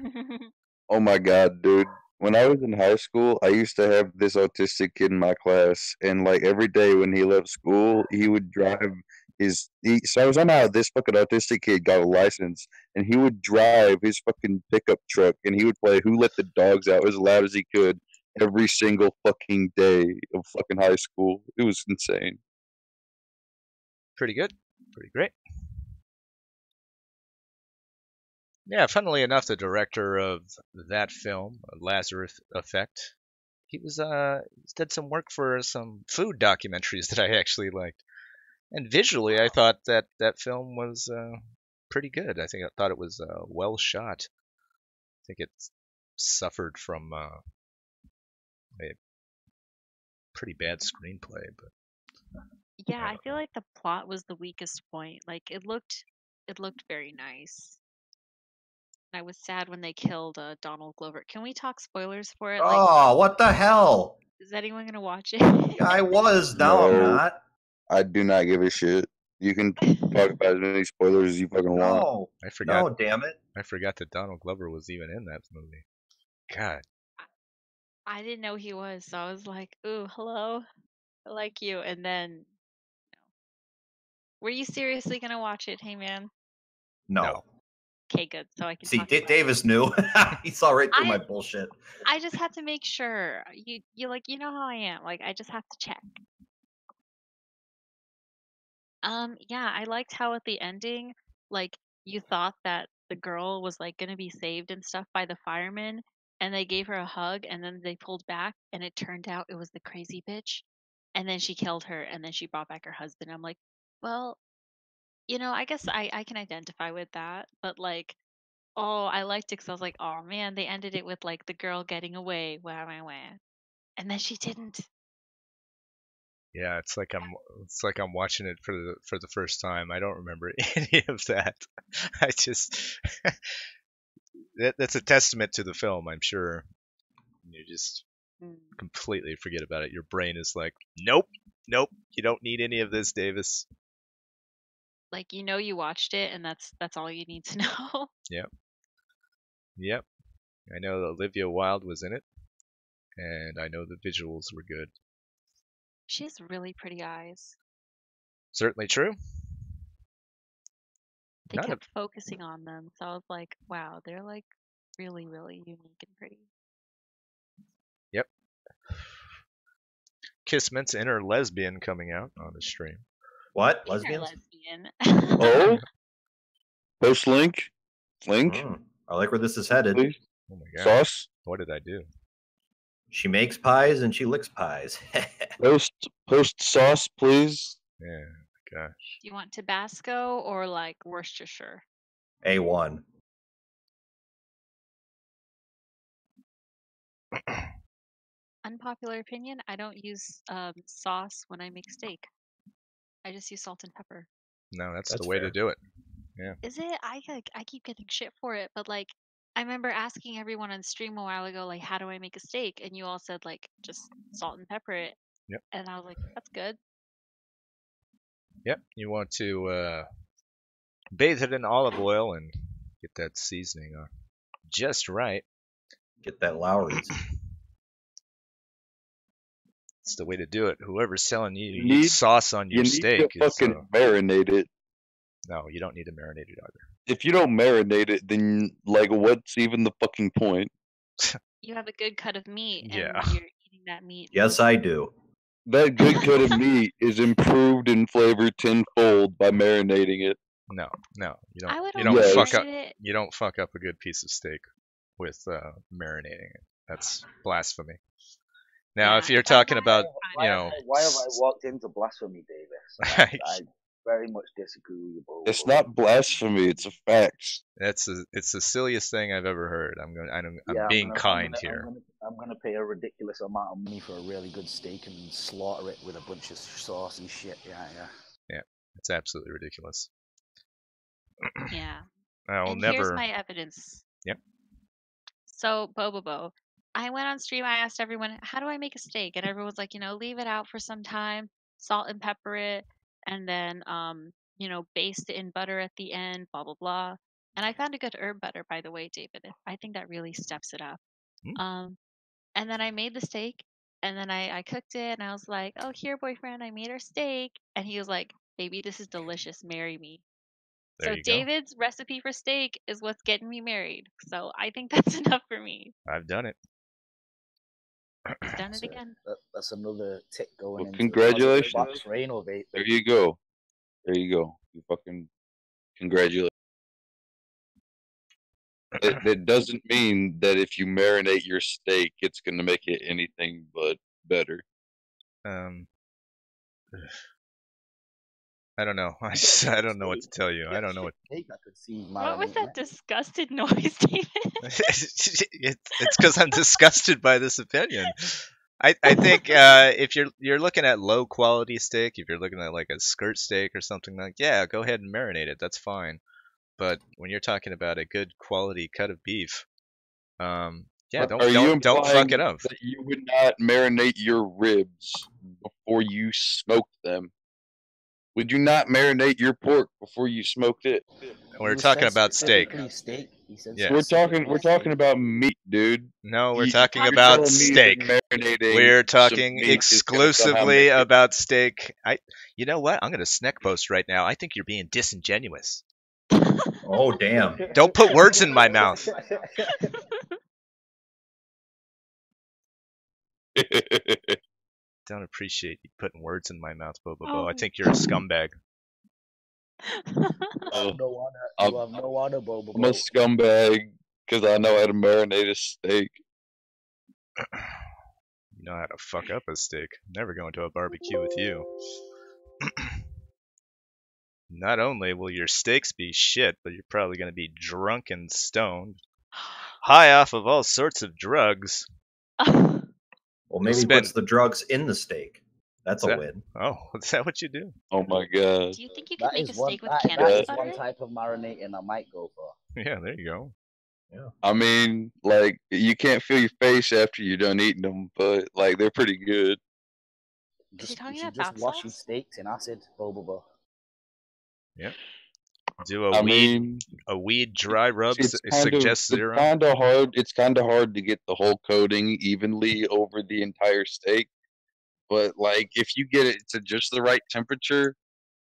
Oh my god, dude. When I was in high school, I used to have this autistic kid in my class, and like every day when he left school, he would drive so somehow this fucking autistic kid got a license, and he would drive his fucking pickup truck, and he would play "Who Let the Dogs Out" as loud as he could every single fucking day of fucking high school. It was insane. Pretty good. Pretty great. Yeah, funnily enough, the director of that film, Lazarus Effect, he did some work for some food documentaries that I actually liked. And visually, I thought that film was pretty good. I thought it was well shot. I think it suffered from a pretty bad screenplay, but Yeah, I feel like the plot was the weakest point. Like it looked very nice. I was sad when they killed Donald Glover. Can we talk spoilers for it? Like, Oh, what the hell? is anyone gonna watch it? Yeah, I was. Now I'm No, not. I do not give a shit. You can talk about as many spoilers as you fucking want. No, I forgot. no, damn it! I forgot that Donald Glover was even in that movie. God. I didn't know he was, so I was like, "Ooh, hello, I like you." And then, were you seriously gonna watch it? Hey, man. No. Okay, good. So I can See, talk about Davis knew. He saw right through I- my bullshit. I just had to make sure. You like, you know how I am. Like, I just have to check. Yeah, I liked how at the ending, like, you thought that the girl was like gonna be saved and stuff by the firemen, and they gave her a hug, and then they pulled back, and it turned out it was the crazy bitch, and then she killed her, and then she brought back her husband. I'm like, well, I guess I can identify with that, but like, oh, I liked it because I was like, oh man, they ended it with like the girl getting away, wah wah wah, and then she didn't. Yeah, it's like I'm watching it for the first time. I don't remember any of that. I just that's a testament to the film, I'm sure. You just completely forget about it. Your brain is like, nope, you don't need any of this, Davis. Like, you watched it, and that's all you need to know. Yep. I know Olivia Wilde was in it, and I know the visuals were good. She has really pretty eyes. Certainly true. They kept focusing on them, so I was like, wow, they're like really, really unique and pretty. Yep. Kissment's Inner Lesbian coming out on the stream. What? Lesbian? Oh? Post link? Link? I like where this is headed. Please? Oh my god. Sauce? What did I do? She makes pies and she licks pies. Post sauce, please. Yeah, gosh. Do you want Tabasco or like Worcestershire? A1. Unpopular opinion, I don't use sauce when I make steak. I just use salt and pepper. No, that's the way to do it. Yeah. Is it? I keep getting shit for it, but like I remember asking everyone on stream a while ago, like, how do I make a steak? And you all said like just salt and pepper it. Yep. And I was like, that's good. Yep. You want to bathe it in olive oil and get that seasoning on just right. Get that Lowry's. It's the way to do it. Whoever's telling you You need need- sauce on your You steak need to is fucking marinate it. no, you don't need to marinate it either. If you don't marinate it, then like, what's even the fucking point? You have a good cut of meat, and Yeah. you're eating that meat. Yes, I do. That good cut of meat is improved in flavor tenfold by marinating it. No, you I don't. would You don't only fuck up. marinate it- You don't fuck up a good piece of steak with marinating it. That's blasphemy. Now, if you're talking about, Why have I walked into blasphemy, Davis? I very much disagree with you, bro. It's not blasphemy; it's a fact. it's the silliest thing I've ever heard. I'm being kind here. I'm gonna pay a ridiculous amount of money for a really good steak and slaughter it with a bunch of sauce and shit. Yeah. It's absolutely ridiculous. Yeah. I'll And never. here's my evidence. Yep. So, Bobo, I went on stream. I asked everyone, how do I make a steak? And everyone's like, leave it out for some time, salt and pepper it, and then, baste it in butter at the end, blah, blah, blah. And I found a good herb butter, by the way, David. I think that really steps it up. And then I made the steak, and then I cooked it, and I was like, oh, here, boyfriend, I made our steak. And he was like, baby, this is delicious. Marry me. There So you go. David's recipe for steak is what's getting me married. So I think that's enough for me. I've done it. He's done it again. That's another tick going into Congratulations. the box rain of it. There you go. You fucking congratulate. That doesn't mean that if you marinate your steak, it's gonna make it anything but better. I don't know. I don't know what to tell you. I don't know what. I could see What was that disgusted noise, David? It's because I'm disgusted by this opinion. I think if you're looking at low quality steak, if you're looking at like a skirt steak or something like, yeah, go ahead and marinate it. That's fine. But when you're talking about a good quality cut of beef, yeah, don't fuck it up. That you would not marinate your ribs before you smoke them Would you not marinate your pork before you smoked it? We're talking about steak. Yes. We're talking about meat, dude. No, we're talking about steak. We're talking exclusively about steak. You know what? I'm gonna snack post right now. I think you're being disingenuous. Oh damn! Don't put words in my mouth. Don't appreciate you putting words in my mouth, Bobo. I think you're a scumbag. You have no honor, Bobo. I'm a scumbag because I know how to marinate a steak. You know how to fuck up a steak. Never going to a barbecue with you. Not only will your steaks be shit, but you're probably going to be drunk and stoned, high off of all sorts of drugs. Well, maybe puts the drugs in the steak. That's a win. Oh, is that what you do? Oh my god. Do you think you could make a steak with that cannabis is butter? one type of marinating I might go for. Yeah, there you go. Yeah. I mean, like, you can't feel your face after you're done eating them, but like they're pretty good. Just wash your steaks in acid, Bobo. Yeah. Do a weed dry rub suggests zero. It's kind of hard to get the whole coating evenly over the entire steak. But like, if you get it to just the right temperature,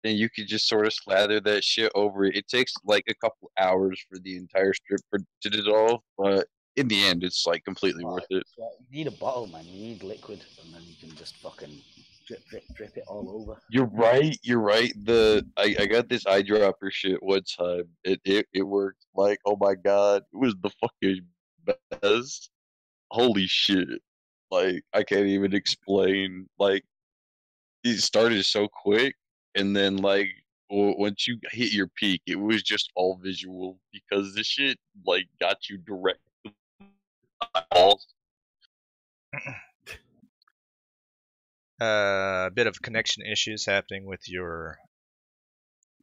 then you could just sort of slather that shit over it. It takes like a couple hours for the entire strip to dissolve, but in the end, it's like completely worth it. You need a bottle, man. You need liquid, and then you can just fucking drip it all over. You're right. I got this eyedropper shit one time. It worked. Like, oh my god, it was the fucking best. Holy shit. Like, I can't even explain. Like, it started so quick, and then like once you hit your peak, it was just all visual because the shit like got you direct to the eyeballs. A bit of connection issues happening with your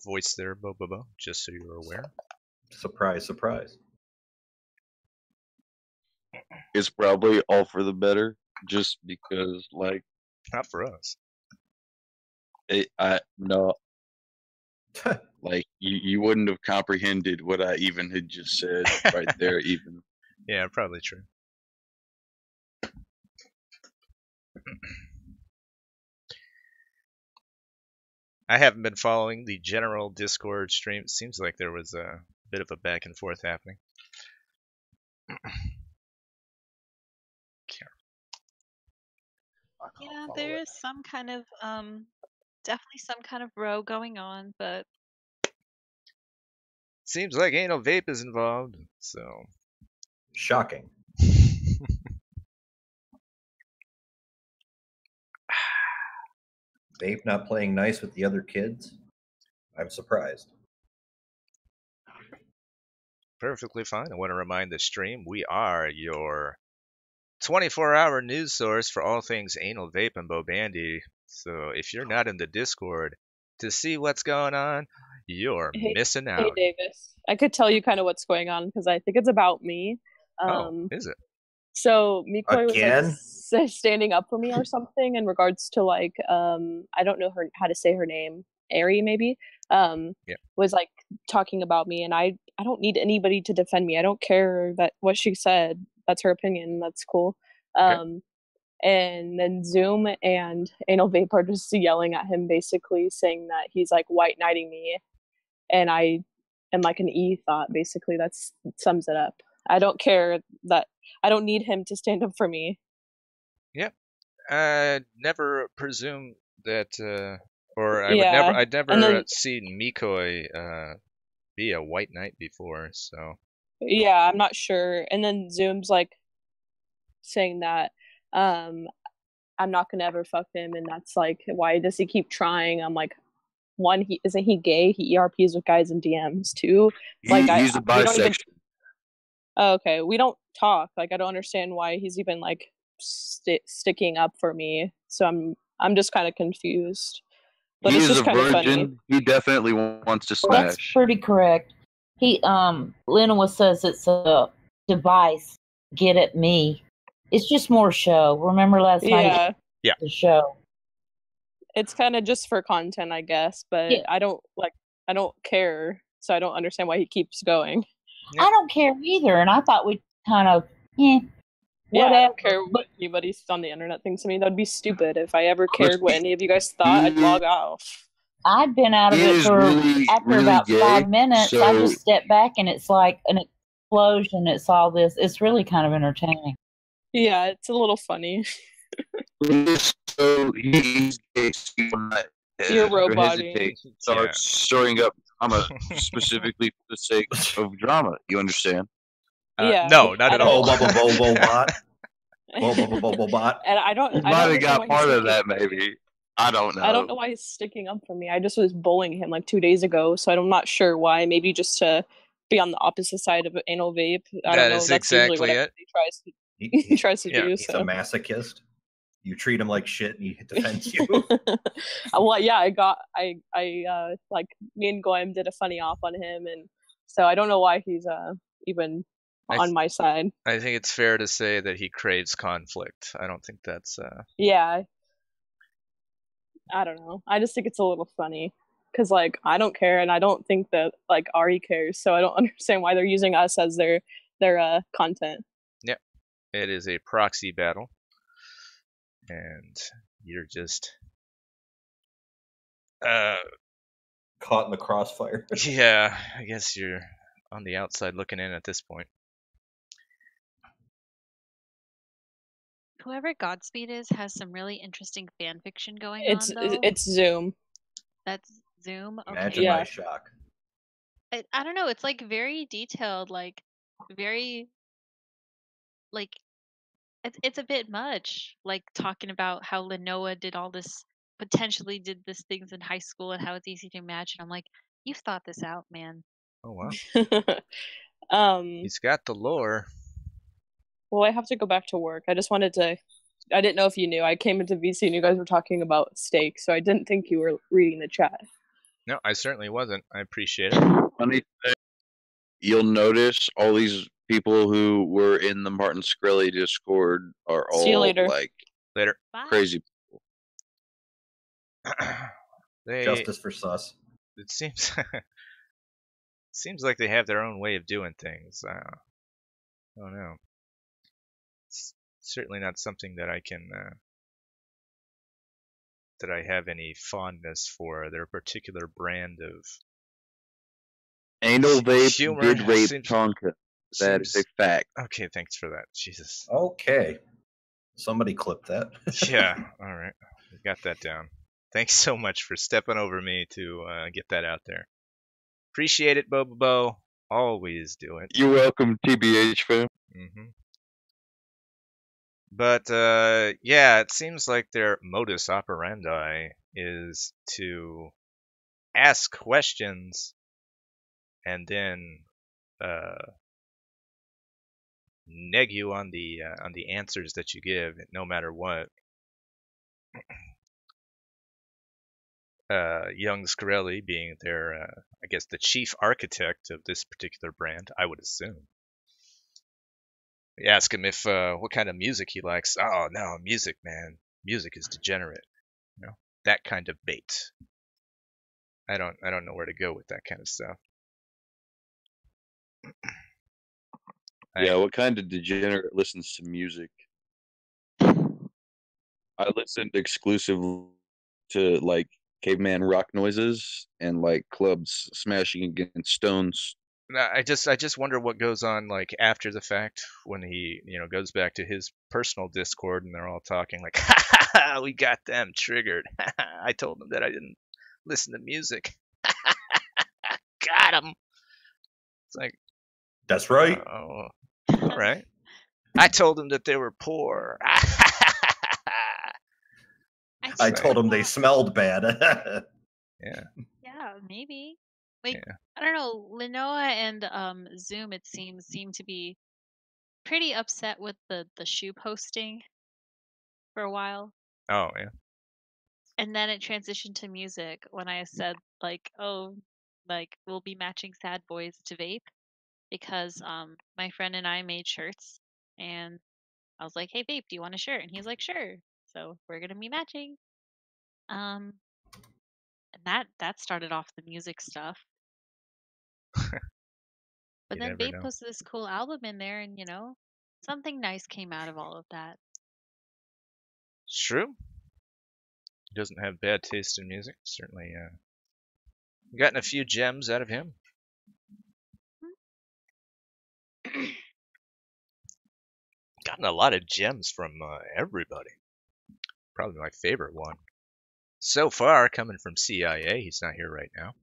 voice there, Bobo, just so you're aware. Surprise, surprise. It's probably all for the better, just because, like, not for us. No, like you wouldn't have comprehended what I even had just said right there, even. Yeah, probably true. I haven't been following the general Discord stream. It seems like there was a bit of a back and forth happening. Yeah, there is some kind of definitely some kind of row going on, but seems like anal vape is involved, so shocking. Vape not playing nice with the other kids? I'm surprised. Perfectly fine. I want to remind the stream we are your 24-hour news source for all things anal vape and Bobandy. So if you're not in the Discord to see what's going on, you're missing out. Hey, Davis. I could tell you kind of what's going on because I think it's about me. Is it? So Mikoi was like standing up for me or something in regards to like I don't know how to say her name, Ari maybe. Was like talking about me, and I don't need anybody to defend me. I don't care that what she said. That's her opinion. That's cool. And then Zoom and Anal Vape are just yelling at him, basically saying that he's like white knighting me, and I am like an e-thought. Basically, that sums it up. I don't care that I don't need him to stand up for me. Yep. I never presume that, or I'd never seen Mikoi be a white knight before. So. Yeah, I'm not sure. And then Zoom's like saying that I'm not gonna ever fuck him, and that's like, why does he keep trying? I'm like, one, isn't he gay? He ERPs with guys in DMs too. Like he's a bisexual. Okay, we don't talk. Like, I don't understand why he's even like sticking up for me. So I'm just kind of confused. But it's just kind of funny. He definitely wants to smash. That's pretty correct. He Lena says it's a device. Get at me. It's just more show. Remember last night? Yeah. The show. It's kind of just for content, I guess, but Yeah. I don't care, so I don't understand why he keeps going. I don't care either, and I thought we kind of, Yeah, I whatever. don't care what anybody on the internet thinks of me. That'd be stupid. If I ever cared what any of you guys thought, I'd log off. I'd been out of it for after about 5 minutes. I just stepped back, and it's like an explosion. It's all this. It's really kind of entertaining. Yeah, it's a little funny. So he's You're roboting. Starts stirring up drama specifically for the sake of drama. You understand? Yeah. No, not at all. Bot. And I don't. He might have got part of that, maybe. I don't know. I don't know why he's sticking up for me. I just was bullying him like 2 days ago, so I'm not sure why. Maybe just to be on the opposite side of anal vape. I don't know. Is That's usually exactly what it. he tries to do. He's So a masochist. You treat him like shit, and he defends you. well, yeah, I like me and Goem did a funny off on him, and so I don't know why he's even on my side. I think it's fair to say that he craves conflict. I don't think that's. Yeah. I don't know. I just think it's a little funny because like I don't care, and I don't think that like Ari cares, so I don't understand why they're using us as their content. Yep, it is a proxy battle, and you're just caught in the crossfire. Yeah, I guess you're on the outside looking in at this point. Whoever Godspeed is has some really interesting fan fiction going on, though. It's Zoom. That's Zoom. Okay. Imagine my shock. I don't know. It's like very detailed, like very, like it's a bit much. Like talking about how Lenoa potentially did this things in high school and how it's easy to imagine. I'm like, you've thought this out, man. Oh wow. He's got the lore. Well, I have to go back to work. I just wanted to. I didn't know if you knew. I came into VC and you guys were talking about steak, so I didn't think you were reading the chat. No, I certainly wasn't. I appreciate it. Funny thing, you'll notice all these people who were in the Martin Shkreli Discord are See you all later. like later crazy people. Justice for sus. It seems like they have their own way of doing things. I don't know. It's certainly not something that I can that I have any fondness for. Their particular brand of Anal vape humor did rape seems- Tonka. That is a fact. Okay, thanks for that. Jesus. Okay. Somebody clip that. Yeah. All right. We got that down. Thanks so much for stepping over me to get that out there. Appreciate it, Boba Bo. Always do it. You're welcome, TBH fam. But yeah, it seems like their modus operandi is to ask questions and then neg you on the answers that you give, no matter what. Young Shkreli being their, I guess, the chief architect of this particular brand, I would assume. You ask him if what kind of music he likes. Oh no, music, man. Music is degenerate. You know, that kind of bait. I don't know where to go with that kind of stuff. Yeah, what kind of degenerate listens to music? I listened exclusively to like caveman rock noises and like clubs smashing against stones. I just wonder what goes on like after the fact when he goes back to his personal Discord and they're all talking like, ha ha ha, we got them triggered. I told them that I didn't listen to music. Got him. It's like, that's right. Oh, all right. I told them that they were poor. I told them they smelled bad. Yeah. Yeah, maybe. Like I don't know, Lenoa and Zoom seem to be pretty upset with the shoe posting for a while. Oh yeah. And then it transitioned to music when I said like, oh, like we'll be matching Sad Boys to vape because my friend and I made shirts and I was like, hey vape, do you want a shirt? And he's like, sure. So we're gonna be matching. And that started off the music stuff. But then Babe posted this cool album in there, and something nice came out of all of that. It's true. He doesn't have bad taste in music. Certainly gotten a few gems out of him. Gotten a lot of gems from everybody. Probably my favorite one. So far, coming from CIA. He's not here right now,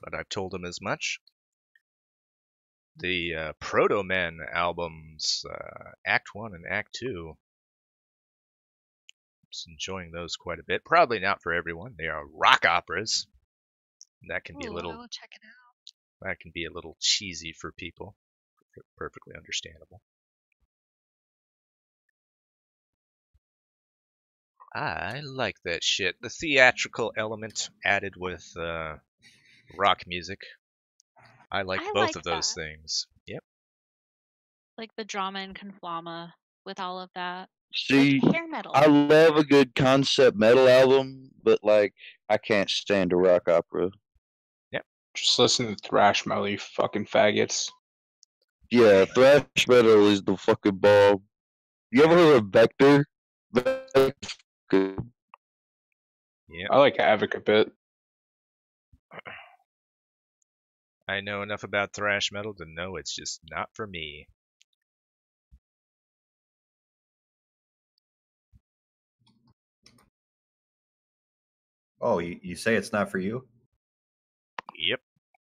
but I've told him as much. The Proto Men albums, Act 1 and Act 2. Just enjoying those quite a bit. Probably not for everyone. They are rock operas. That can be a little. I will check it out. That can be a little cheesy for people. Perfectly understandable. I like that shit. The theatrical element added with rock music. I like both of those things. Yep. Like the drama and conflama with all of that. See, like hair metal. I love a good concept metal album, but like I can't stand a rock opera. Yep. Just listen to thrash metal, you fucking faggots. Yeah, thrash metal is the fucking bomb. You ever heard of Vector? Yeah. I like Havoc a bit. I know enough about thrash metal to know it's just not for me. Oh, you say it's not for you? Yep.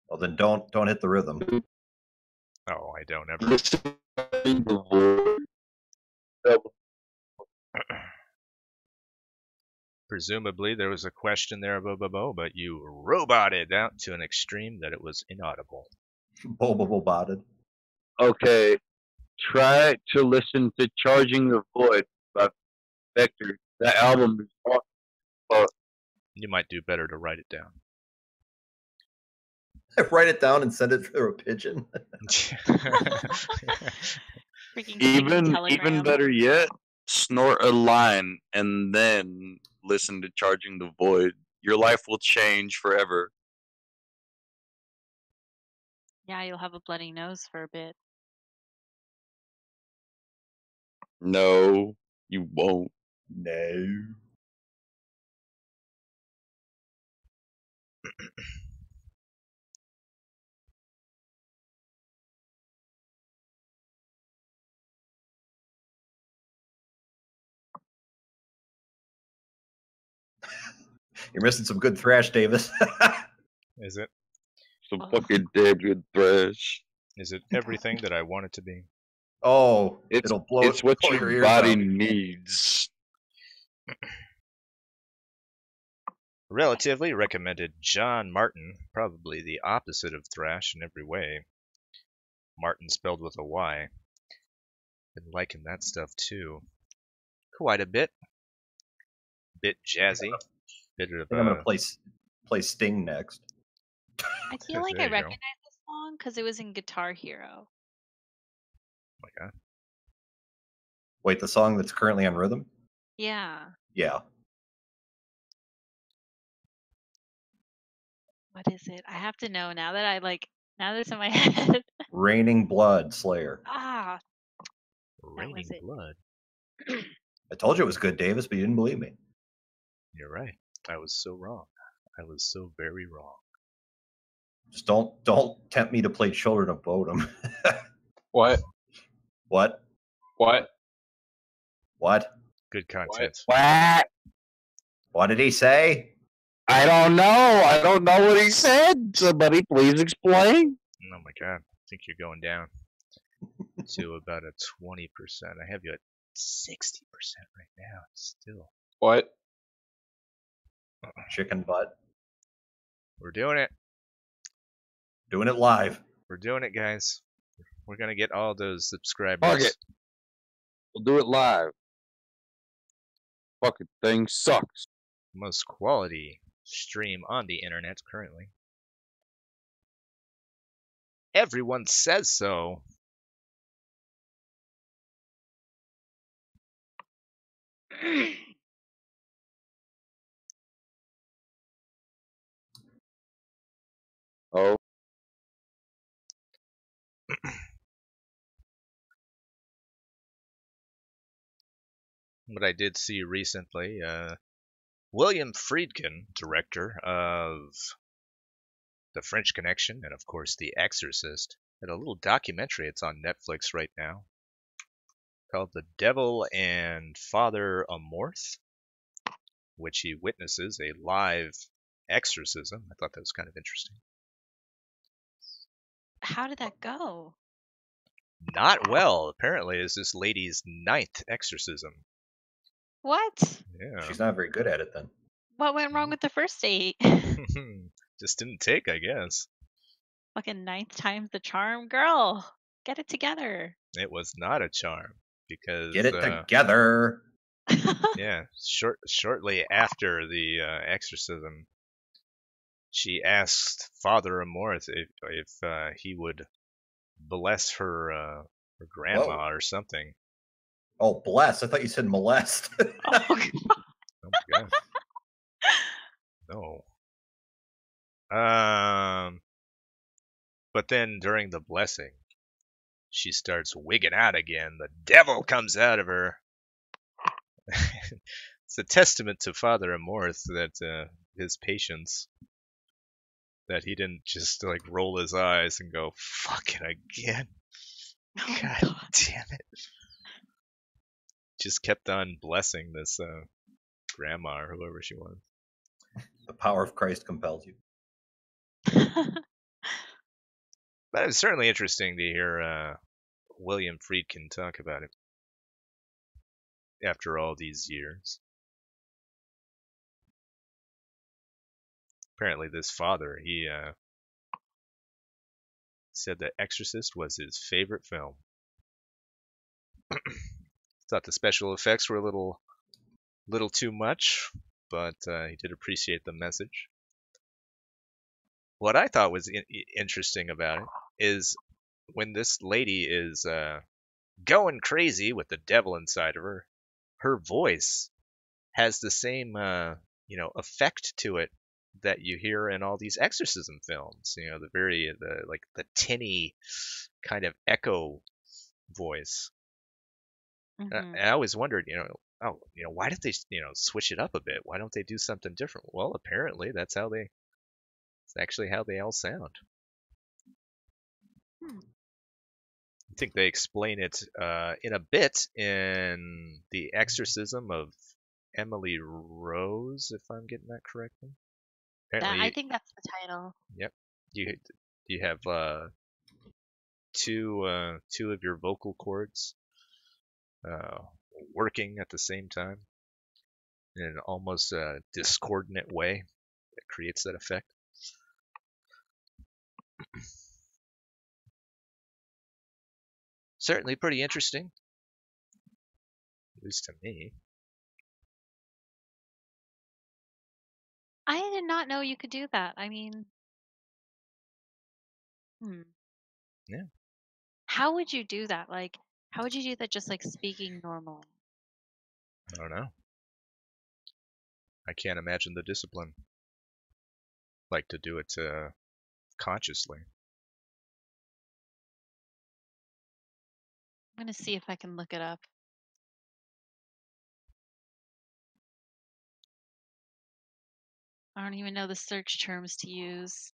Well, then don't hit the rhythm. Oh, I don't ever. Presumably there was a question there, but you roboted out to an extreme that it was inaudible. Botted. Okay, try to listen to "Charging the Void" by Vector. That album is awesome. You might do better to write it down. Write it down and send it through a pigeon. Even better yet, snort a line and then listen to "Charging the Void." Your life will change forever. Yeah, you'll have a bloody nose for a bit. No, you won't. No. You're missing some good thrash, Davis. Is it? Some fucking damn good thrash. Is it everything that I want it to be? Oh, it's blow. It's what blow your body needs. Relatively recommended John Martin, probably the opposite of thrash in every way. Martin spelled with a Y. Been liking that stuff too. Quite a bit. Bit jazzy. Bit of. I think I'm gonna play Sting next. I feel like I recognize this song because it was in Guitar Hero. Oh my god. Wait, the song that's currently on Rhythm? Yeah. Yeah. What is it? I have to know now that now that it's in my head. Raining Blood, Slayer. Ah. Raining Blood. I told you it was good, Davis, but you didn't believe me. You're right. I was so wrong. I was so very wrong. Just don't tempt me to play Children of Bodom. What? What? What? What? Good content. What? What did he say? I don't know. I don't know what he said. Somebody please explain. Oh my god. I think you're going down to about a 20%. I have you at 60% right now. Still. What? Chicken butt. We're doing it. Doing it live. We're doing it, guys. We're gonna get all those subscribers. Fuck it. We'll do it live. Fucking thing sucks. Most quality stream on the internet currently. Everyone says so. Oh. What I did see recently, William Friedkin, director of The French Connection and, of course, The Exorcist, had a little documentary. It's on Netflix right now called The Devil and Father Amorth, which he witnesses a live exorcism. I thought that was kind of interesting. How did that go? Not well. Apparently, it's this lady's 9th exorcism. What? Yeah. She's not very good at it then. What went wrong with the first 8? Just didn't take, I guess. Fucking 9th time's the charm, girl. Get it together. It was not a charm because Get it together. Yeah, shortly after the exorcism, she asked Father Amorth if he would bless her grandma or something. Oh, bless! I thought you said molest. Oh, oh my God. No. But then during the blessing, she starts wigging out again. The devil comes out of her. It's a testament to Father Amorth that his patience, that he didn't just like roll his eyes and go, fucking again. Oh, God damn it. Just kept on blessing this grandma or whoever she was. The power of Christ compels you. But it was certainly interesting to hear William Friedkin talk about it after all these years. Apparently this father, he said that Exorcist was his favorite film. Thought the special effects were a little too much, but he did appreciate the message. What I thought was interesting about it is when this lady is going crazy with the devil inside of her, her voice has the same effect to it that you hear in all these exorcism films. You know, the tinny kind of echo voice. Mm-hmm. I always wondered, why did they, switch it up a bit? Why don't they do something different? Well, apparently it's actually how they all sound. I think they explain it in a bit in The Exorcism of Emily Rose, if I'm getting that correctly. Apparently, I think that's the title. Yep. You have two of your vocal cords working at the same time in an almost discordant way that creates that effect. Certainly pretty interesting, at least to me. I did not know you could do that. I mean, Yeah. How would you do that? Like, how would you do that just like speaking normal? I don't know. I can't imagine the discipline. Like to do it consciously. I'm gonna see if I can look it up. I don't even know the search terms to use.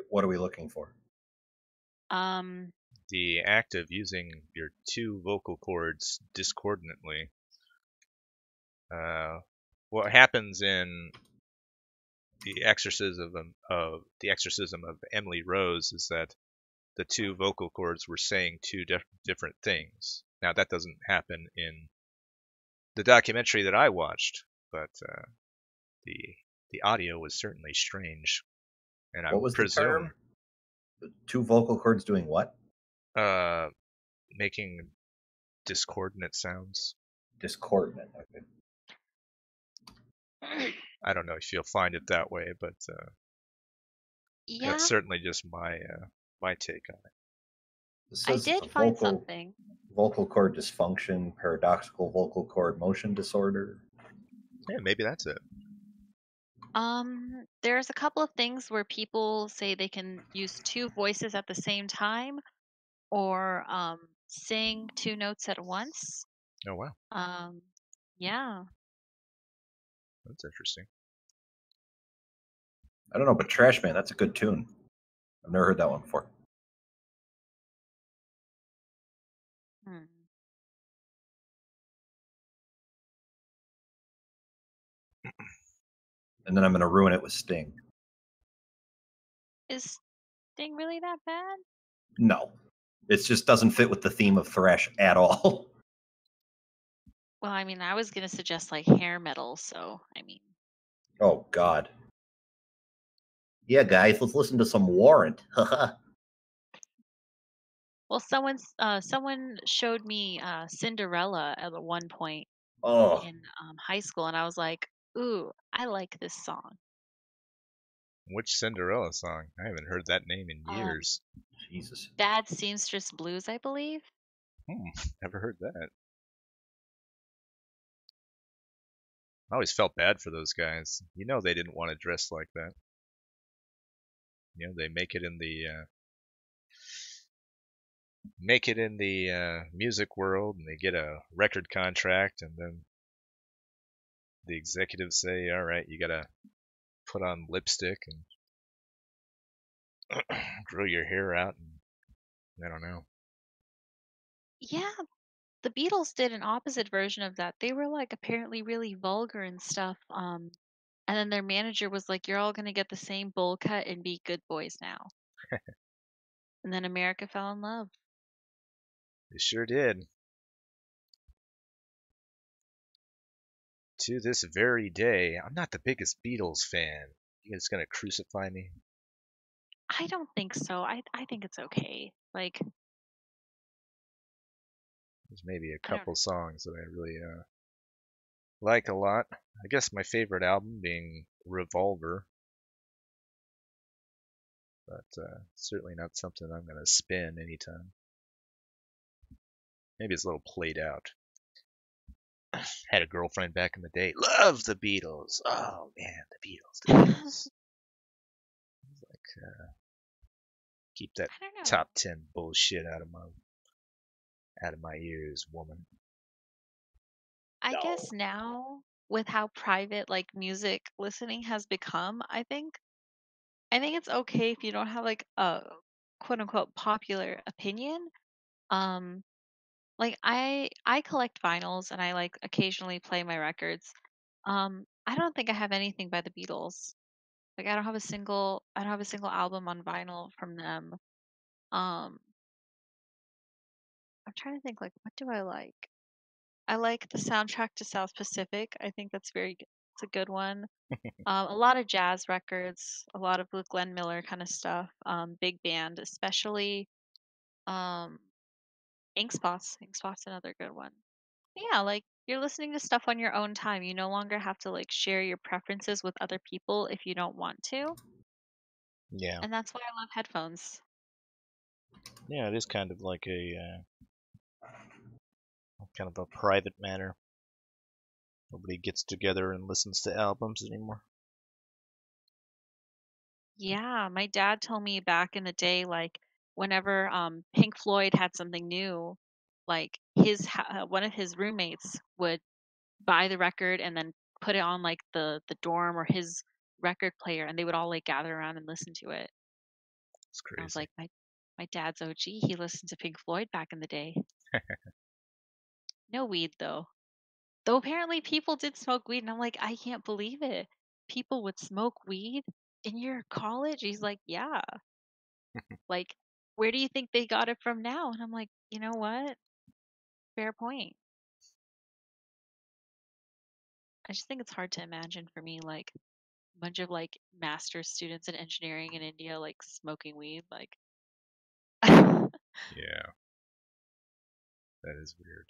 What are we looking for? The act of using your two vocal cords discordantly. What happens in the exorcism of Emily Rose is that the two vocal cords were saying two different things. Now that doesn't happen in the documentary that I watched, but the audio was certainly strange. And what was the term? The two vocal cords doing what? Making discordant sounds. Discordant. Okay. I don't know if you'll find it that way, but yeah, that's certainly just my take on it. I did find something. Vocal cord dysfunction, paradoxical vocal cord motion disorder. Yeah, maybe that's it. There's a couple of things where people say they can use two voices at the same time, or sing two notes at once. Oh wow, Yeah. that's interesting. I don't know, but Trash Man, that's a good tune. I've never heard that one before. Hmm. And then I'm going to ruin it with Sting. Is Sting really that bad? No. It just doesn't fit with the theme of thrash at all. Well, I mean, I was gonna suggest like hair metal, so I mean. Oh, God. Yeah, guys, let's listen to some Warrant. Well, someone showed me Cinderella at one point in high school, and I was like, "Ooh, I like this song." Which Cinderella song? I haven't heard that name in years. Jesus. Bad Seamstress Blues, I believe. Never heard that. I always felt bad for those guys. You know they didn't want to dress like that. You know, they make it in the music world, and they get a record contract, and then the executives say, "All right, you gotta put on lipstick and grow your hair out." And I don't know. Yeah, the Beatles did an opposite version of that. They were like apparently really vulgar and stuff. And then their manager was like, "You're all gonna get the same bowl cut and be good boys now." And then America fell in love. They sure did. To this very day, I'm not the biggest Beatles fan. You guys gonna crucify me? I don't think so. I think it's okay. Like, There's maybe a I don't couple songs that I really like a lot. I guess my favorite album being Revolver, but certainly not something I'm gonna spin anytime. Maybe it's a little played out. Had a girlfriend back in the day. Loved the Beatles. Oh man, the Beatles. Like, keep that top 10 bullshit out of my ears, woman. I guess now with how private like music listening has become, I think it's okay if you don't have like a quote unquote popular opinion. Um like I collect vinyls and I like occasionally play my records. I don't think I have anything by the Beatles. Like I don't have a single album on vinyl from them. Um I'm trying to think like what do I like? I like the soundtrack to South Pacific. I think that's it's a good one. A lot of jazz records, a lot of the Glenn Miller kind of stuff. Big band, especially um, Ink Spots. Ink Spots another good one. Yeah, like you're listening to stuff on your own time. You no longer have to like share your preferences with other people if you don't want to. Yeah. And that's why I love headphones. Yeah, it is kind of like a private matter. Nobody gets together and listens to albums anymore. Yeah, my dad told me back in the day, like whenever Pink Floyd had something new, like one of his roommates would buy the record and then put it on like the dorm or his record player, and they would all like gather around and listen to it. It's crazy. I was like, my dad's OG. He listened to Pink Floyd back in the day. No weed though. Though apparently people did smoke weed, and I'm like, I can't believe it. People would smoke weed in your college? He's like, yeah. Like, where do you think they got it from now? And I'm like, you know what? Fair point. I just think it's hard to imagine for me, like, a bunch of like master's students in engineering in India, like smoking weed. Like, Yeah. That is weird.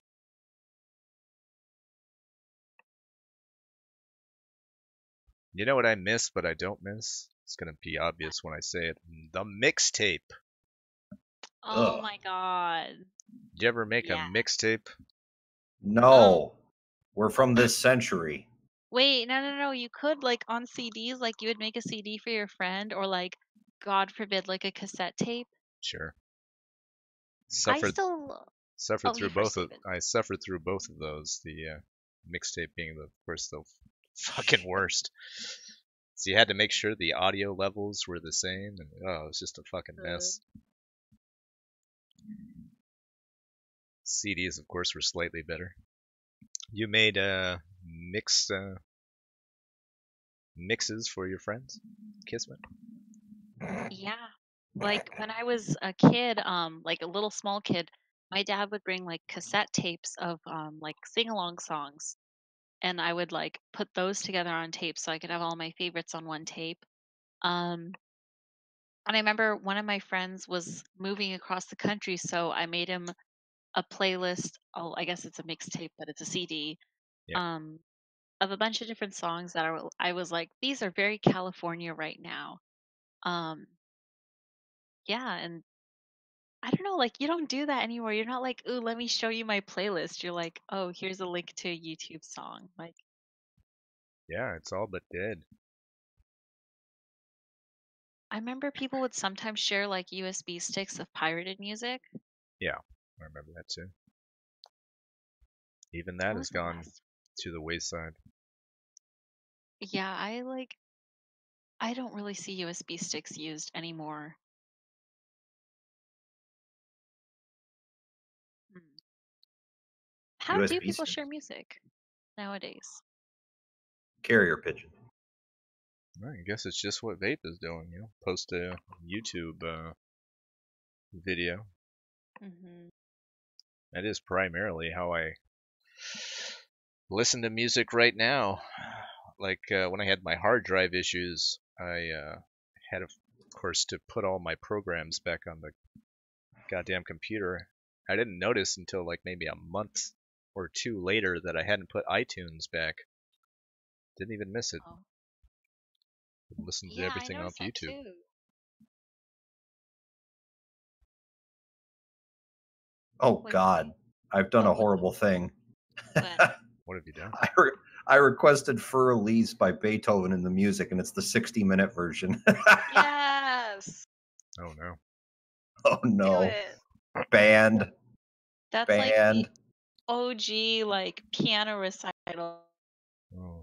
You know what I miss, but I don't miss? It's gonna be obvious when I say it. The mixtape. oh my god. Did you ever make a mixtape? No. We're from this century. Wait, no. You could like on CDs, like you would make a CD for your friend, or like, God forbid, like a cassette tape. Sure. I still suffered through you both first, of. David. I suffered through both of those. The mixtape being of course the fucking worst. So you had to make sure the audio levels were the same, and it was just a fucking mess. CDs, of course, were slightly better. You made mixes for your friends, Kismet? Yeah. Like when I was a kid, like a little small kid, my dad would bring like cassette tapes of like sing-along songs, and I would like put those together on tape so I could have all my favorites on one tape. Um, and I remember one of my friends was moving across the country, so I made him a playlist. Oh, I guess it's a mixtape, but it's a CD. Yeah. Of a bunch of different songs that I was like, these are very California right now. Um, yeah, and I don't know, like you don't do that anymore. You're not like, ooh, let me show you my playlist. You're like, oh, here's a link to a YouTube song. Like, yeah, it's all but dead. I remember people would sometimes share like USB sticks of pirated music. Yeah, I remember that too. Even that has gone to the wayside. Yeah, I don't really see USB sticks used anymore. How do USB people sticks. share music nowadays? Carrier pigeon. I guess it's just what Vape is doing, you know, post a YouTube video. That is primarily how I listen to music right now. Like when I had my hard drive issues, I had, of course, to put all my programs back on the goddamn computer. I didn't notice until like maybe a month or two later that I hadn't put iTunes back. Didn't even miss it. Listened to everything off YouTube. Oh God, I've done a horrible thing. What have you done? I requested Fur Elise by Beethoven in the music, and it's the 60-minute version. Yes. Oh no. Oh no. Banned. That's banned. like the OG like piano recital. Oh.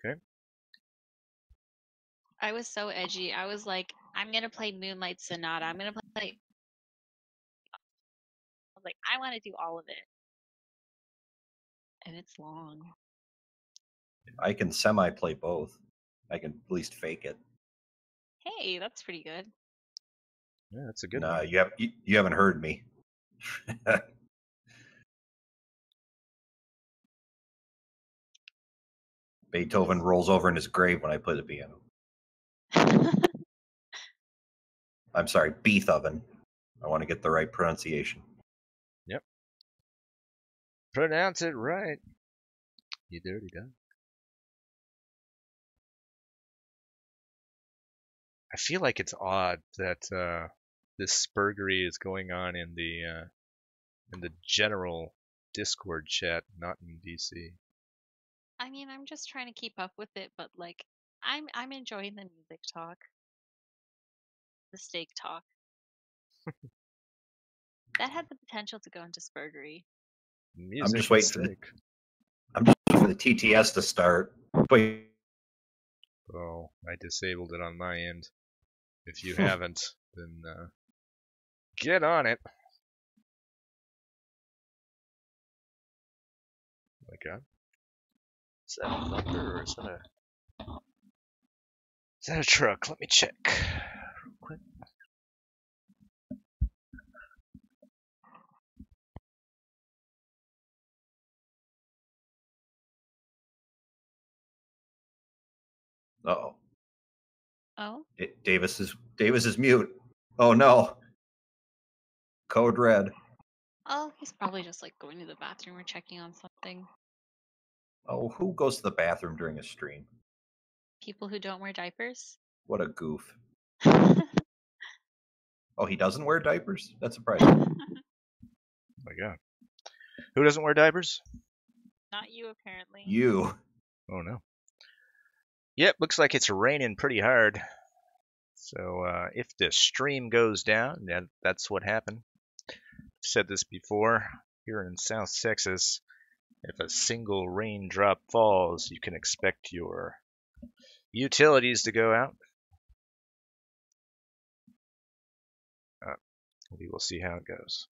Okay. I was so edgy. I was like, I'm gonna play Moonlight Sonata. I'm gonna play. I was like, I want to do all of it, and it's long. I can semi-play both. I can at least fake it. Hey, that's pretty good. Yeah, that's a good No, one. you haven't heard me. Beethoven rolls over in his grave when I play the piano. I'm sorry, Beethoven. I want to get the right pronunciation. Yep. Pronounce it right. You dirty dog. I feel like it's odd that this spurgery is going on in the general Discord chat, not in DC. I mean, I'm just trying to keep up with it, but like, I'm enjoying the music talk, the steak talk. That had the potential to go into spurgery. Music I'm just waiting for the TTS to start. Wait. Oh, I disabled it on my end. If you haven't, then get on it. Oh my God. Is that a number or is that a truck? Let me check real quick. Uh-oh. Oh? Davis is mute. Oh no. Code red. Oh, he's probably just like going to the bathroom or checking on something. Oh, who goes to the bathroom during a stream? People who don't wear diapers? What a goof. Oh, he doesn't wear diapers? That's surprising. Oh my God. Who doesn't wear diapers? Not you, apparently. You. Oh no. Yep, looks like it's raining pretty hard. So if the stream goes down, that's what happened. I've said this before. Here in South Texas, if a single raindrop falls, you can expect your utilities to go out. We will see how it goes.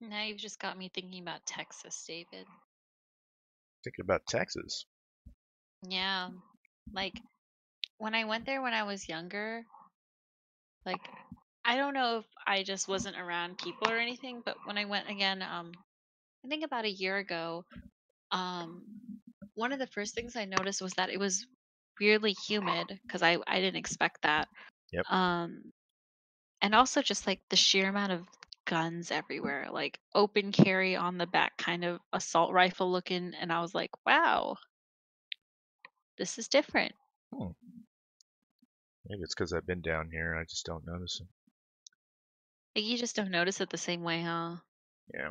Now you've just got me thinking about Texas, David. Thinking about Texas? Yeah. Like, when I went there when I was younger, like, I don't know if I just wasn't around people or anything, but when I went again, I think about a year ago, one of the first things I noticed was that it was weirdly humid because I didn't expect that. Yep. And also just like the sheer amount of guns everywhere, like open carry on the back, kind of assault rifle looking, and I was like, wow, this is different. Maybe it's because I've been down here. I just don't notice it. Like, you just don't notice it the same way, huh? Yeah.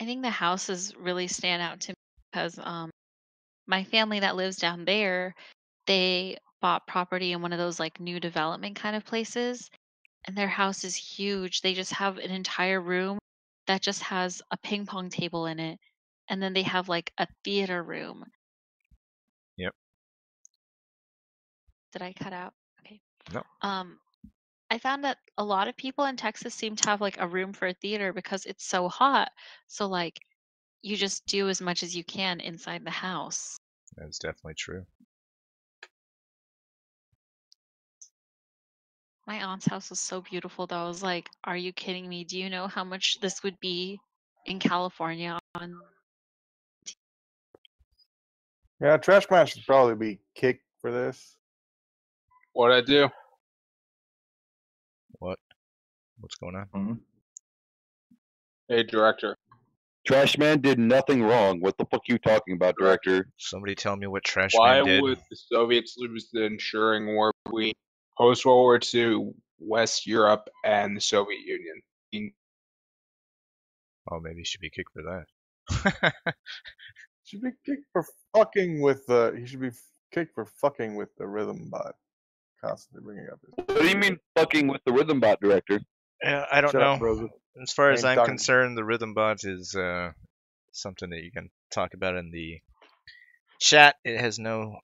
I think the houses really stand out to me because my family that lives down there, they bought property in one of those like new development kind of places, and their house is huge. They just have an entire room that just has a ping pong table in it, and then they have like a theater room. Yep. Did I cut out? Okay. No. I found that a lot of people in Texas seem to have like a room for a theater because it's so hot. So like you just do as much as you can inside the house. That's definitely true. My aunt's house was so beautiful though. I was like, are you kidding me? Do you know how much this would be in California on Yeah, Trash Man should probably be kicked for this. What'd I do? What? What's going on? Mm-hmm. Hey, director. Trash Man did nothing wrong. What the fuck are you talking about, director? Somebody tell me what Trash Why Man did. would the Soviets lose the ensuring war between post-World War II, West Europe, and the Soviet Union? Oh, maybe he should be kicked for that. Should be kicked for fucking with the. He should be kicked for fucking with the rhythm bot. Constantly bringing up his. What do you mean fucking with the rhythm bot, director? Yeah, I don't Shut know. up, Rosa. As far as Ain't I'm talking- concerned, the rhythm bot is something that you can talk about in the chat. It has no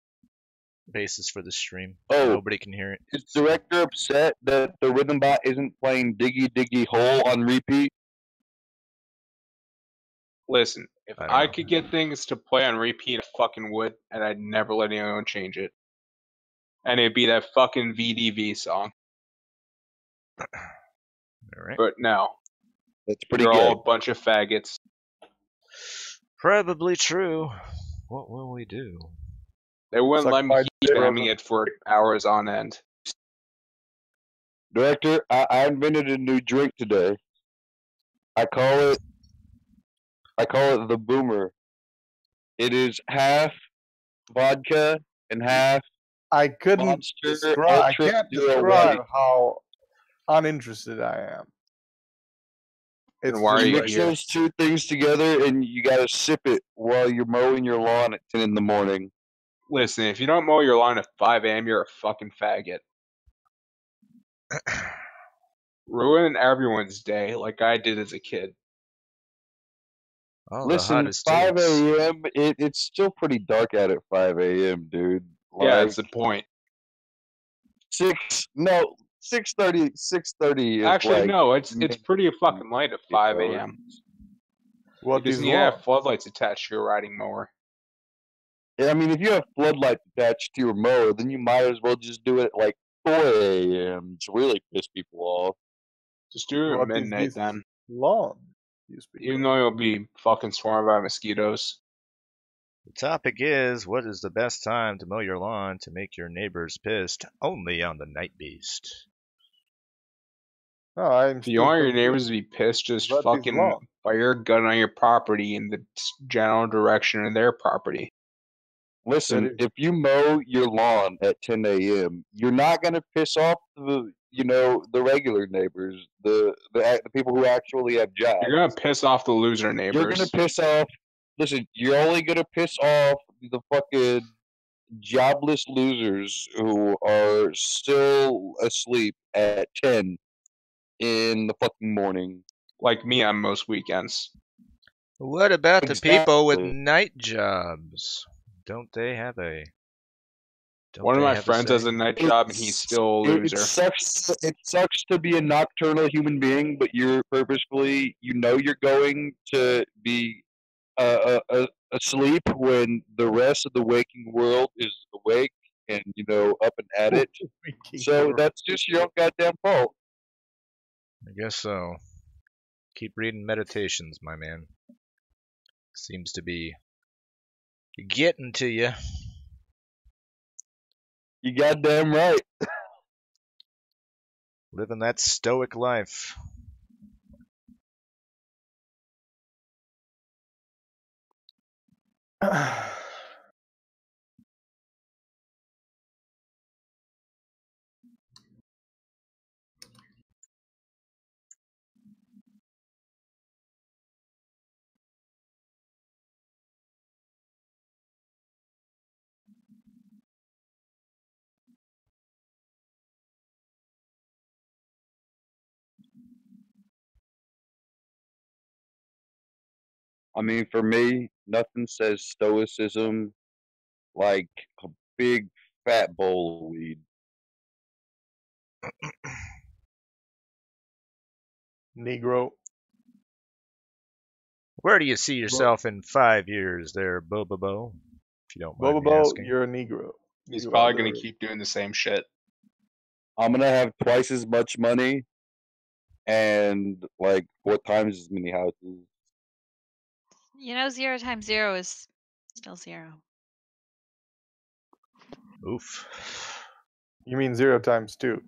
basis for the stream. Oh. Nobody can hear it. Is director upset that the rhythm bot isn't playing Diggy Diggy Hole on repeat? Listen, if I could get things to play on repeat, I fucking would, and I'd never let anyone change it. And it'd be that fucking VDV song. All right. But no. That's pretty You're good. all a bunch of faggots. Probably true. What will we do? They wouldn't Suck let me my keep dick, spamming Rosa. it for hours on end. Director, I invented a new drink today. I call it the Boomer. It is half vodka and half I couldn't Monster describe. I Ultra can't Zero describe White. how uninterested I am. It's Then why are just you like- Mix here? those two things together, and you gotta sip it while you're mowing your lawn at 10 in the morning. Listen, if you don't mow your lawn at 5 a.m., you're a fucking faggot. Ruin everyone's day like I did as a kid. Oh, Listen, the hottest 5 takes. a.m. It's still pretty dark out at 5 a.m., dude. Yeah, Like, that's the point. 6:30 is Actually, like no, it's pretty fucking light at 5 a.m. What Because is you wrong? have floodlights attached to your riding mower. I mean, if you have floodlights attached to your mower, then you might as well just do it at like 4 a.m. to really piss people off. Just do it What at is midnight this then. lawn? You speak Even though you'll be fucking swarmed by mosquitoes. The topic is, what is the best time to mow your lawn to make your neighbors pissed? Only on the Night Beast. No, I'm If you want your neighbors to be pissed, just fucking fire a gun on your property in the general direction of their property. Listen, if you mow your lawn at 10 a.m., you're not gonna piss off the regular neighbors, the people who actually have jobs. You're gonna piss off the loser neighbors. You're gonna piss off. Listen, you're only gonna piss off the fucking jobless losers who are still asleep at 10 in the fucking morning. Like me on most weekends. What about the people with night jobs? Don't they have a? One of my friends has a night job and he's still a loser. It sucks to be a nocturnal human being, but you're purposefully, you're going to be asleep when the rest of the waking world is awake and up and at it. So that's just your own goddamn fault. I guess so. Keep reading Meditations, my man. Seems to be getting to you. You goddamn right. Living that stoic life. I mean, for me, nothing says stoicism like a big fat bowl of weed. Negro. Where do you see yourself in 5 years there, Bobo? If you don't mind me asking. You're a Negro. He's probably going to keep doing the same shit. I'm going to have twice as much money and like 4 times as many houses. 0 times 0 is still 0. Oof. You mean 0 times 2? I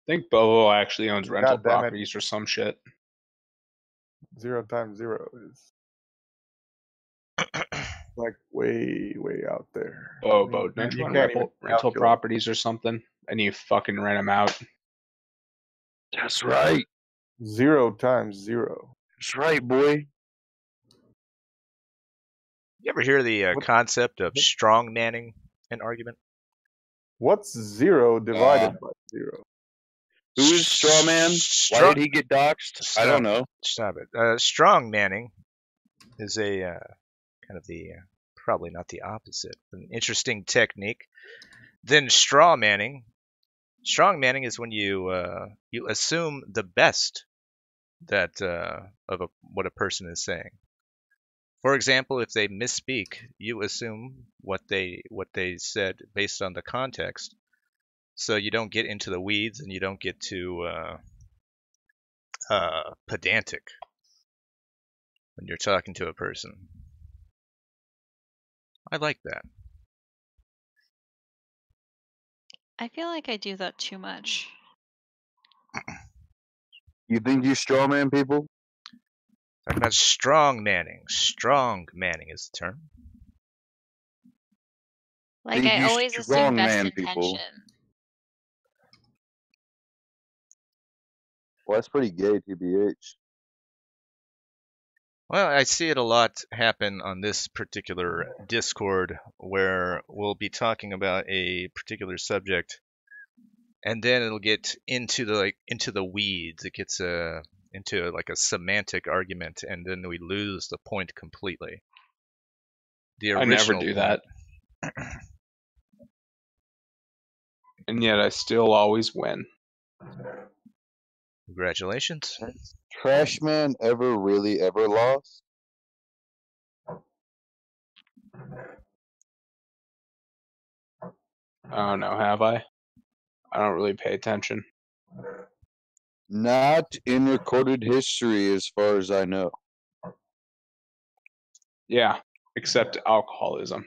think Bobo actually owns rental properties or some shit. 0 times 0 is like way out there. Bobo, don't you own rental properties or something? And you fucking rent them out. That's right. 0 times 0. That's right, boy. You ever hear the concept of strong manning an argument? What's 0 divided by 0? Who is Strawman? Why did he get doxxed? I don't know. Stop it. Strong manning is a kind of the probably not the opposite, but an interesting technique. Then straw manning. Strong manning is when you assume the best that of what a person is saying. For example, if they misspeak, you assume what they said based on the context, so you don't get into the weeds and you don't get too pedantic when you're talking to a person. I like that. I feel like I do that too much. You think you strawman people? Talking about strong manning. Strong manning is the term. Like I always assume best intention. People. Well, that's pretty gay, TBH. Well, I see it a lot happen on this particular Discord where we'll be talking about a particular subject and then it'll get into the weeds. It gets into like a semantic argument and then we lose the point completely. I never do that. And yet I still always win. Congratulations. Has Trashman ever really ever lost? I don't know, have I? I don't really pay attention. Not in recorded history as far as I know. Yeah, except alcoholism.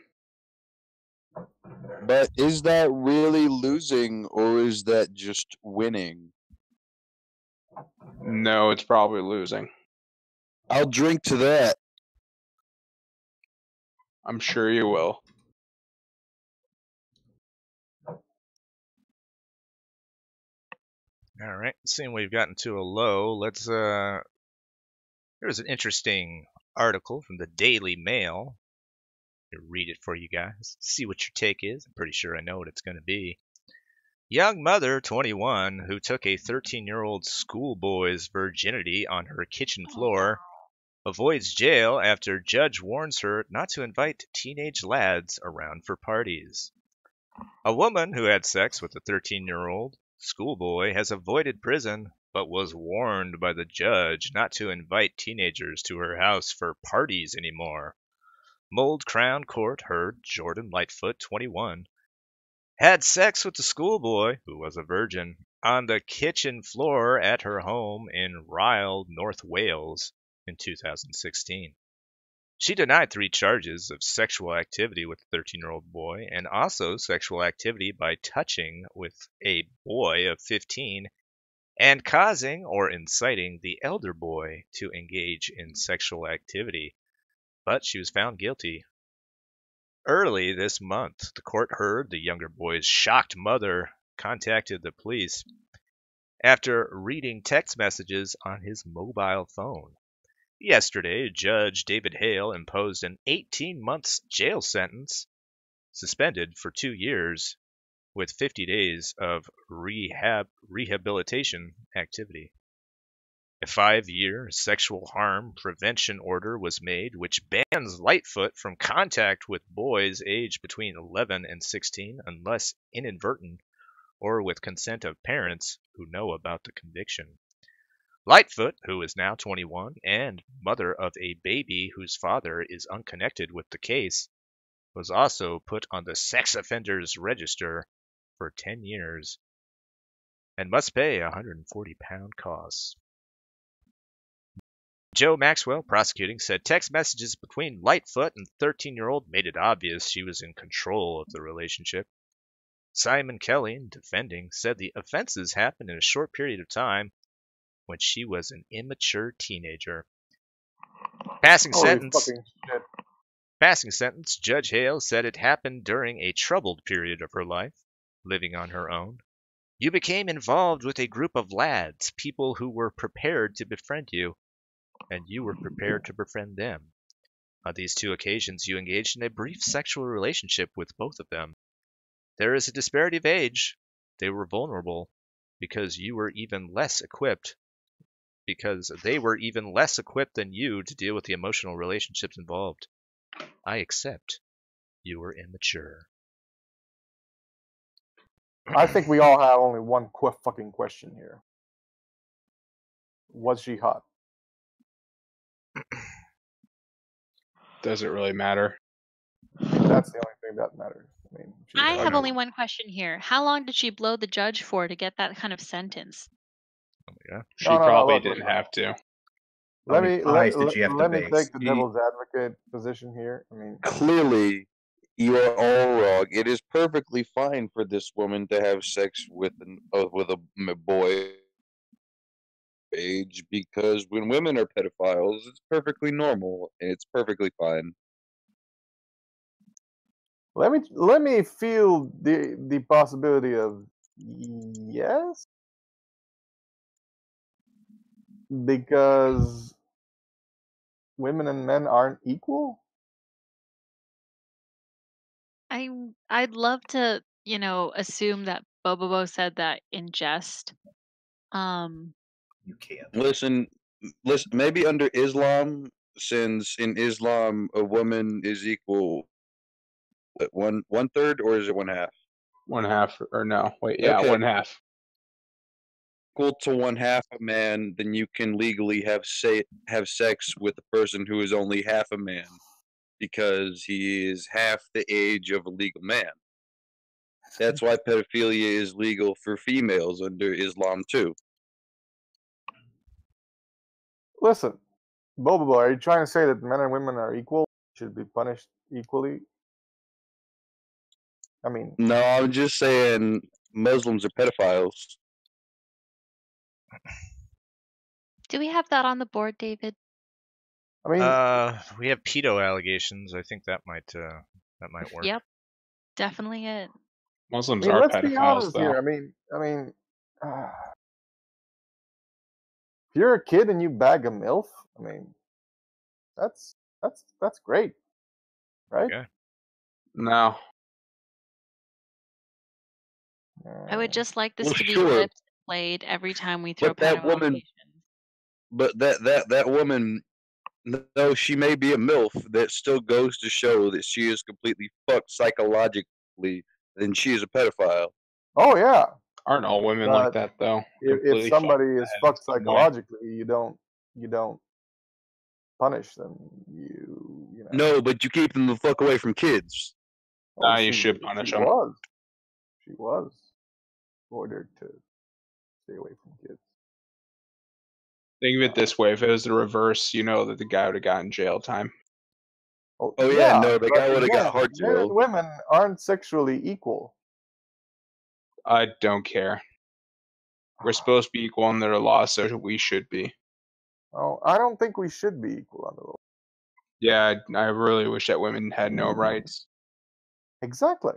But is that really losing or is that just winning? No, it's probably losing. I'll drink to that. I'm sure you will. All right, seeing we've gotten to a low, let's here's an interesting article from the Daily Mail. I'll read it for you guys. See what your take is. I'm pretty sure I know what it's going to be. Young mother, 21, who took a 13-year-old schoolboy's virginity on her kitchen floor, avoids jail after judge warns her not to invite teenage lads around for parties. A woman who had sex with a 13-year-old schoolboy has avoided prison, but was warned by the judge not to invite teenagers to her house for parties anymore. Mold Crown Court heard Jordan Lightfoot, 21, had sex with the schoolboy, who was a virgin, on the kitchen floor at her home in Rhyl, North Wales, in 2016. She denied 3 charges of sexual activity with the 13-year-old boy and also sexual activity by touching with a boy of 15 and causing or inciting the elder boy to engage in sexual activity, but she was found guilty. Early this month, the court heard the younger boy's shocked mother contacted the police after reading text messages on his mobile phone. Yesterday, Judge David Hale imposed an 18-month jail sentence, suspended for 2 years, with 50 days of rehabilitation activity. A 5-year sexual harm prevention order was made, which bans Lightfoot from contact with boys aged between 11 and 16 unless inadvertent or with consent of parents who know about the conviction. Lightfoot, who is now 21 and mother of a baby whose father is unconnected with the case, was also put on the sex offenders register for 10 years and must pay £140 costs. Joe Maxwell, prosecuting, said text messages between Lightfoot and the 13-year-old made it obvious she was in control of the relationship. Simon Kelly, defending, said the offenses happened in a short period of time when she was an immature teenager. Passing sentence, Judge Hale said it happened during a troubled period of her life, living on her own. You became involved with a group of lads, people who were prepared to befriend you, and you were prepared to befriend them. On these 2 occasions, you engaged in a brief sexual relationship with both of them. There is a disparity of age. They were vulnerable because they were even less equipped than you to deal with the emotional relationships involved. I accept you were immature. I think we all have only one fucking question here. Was she hot? Does it really matter? That's the only thing that matters. I mean, I have only one question here. How long did she blow the judge for to get that kind of sentence? Yeah, she probably didn't have to. Let me take the devil's advocate position here. I mean, clearly, you are all wrong. It is perfectly fine for this woman to have sex with a boy age, because when women are pedophiles, it's perfectly normal and it's perfectly fine. Let me feel the possibility of yes, because women and men aren't equal. I'd love to, assume that Bobobo said that in jest. You can't. Listen. Maybe under Islam, since in Islam a woman is equal, one third, or is it 1/2? 1/2, or no? Wait, yeah, okay. 1/2. Equal to 1/2 a man, then you can legally have sex with a person who is only half a man, because he is half the age of a legal man. That's why pedophilia is legal for females under Islam too. Listen, Bobo, are you trying to say that men and women are equal, should be punished equally? I mean, no, I'm just saying Muslims are pedophiles. Do we have that on the board, David? I mean, we have pedo allegations. I think that might work. Yep, definitely it. Muslims I mean, are let's be pedophiles, honest though. here. If you're a kid and you bag a milf, I mean, that's great, right? Yeah. No. I would just like this Well, to be sure. clipped and played every time we throw But that pedo woman, allegations. but that woman, though she may be a MILF, that still goes to show that she is completely fucked psychologically, and she is a pedophile. Oh yeah. Aren't all women like that though? If somebody is fucked psychologically, you don't punish them. You know. No, but you keep them the fuck away from kids. Nah, you should punish them. She was ordered to stay away from kids. Think of it this way: if it was the reverse, you know that the guy would have gotten jail time. Oh yeah, no, the guy would have got hard Men and jail. women aren't sexually equal. I don't care. We're supposed to be equal under the law, so we should be. Oh, I don't think we should be equal under the law. Yeah, I really wish that women had no rights. Exactly.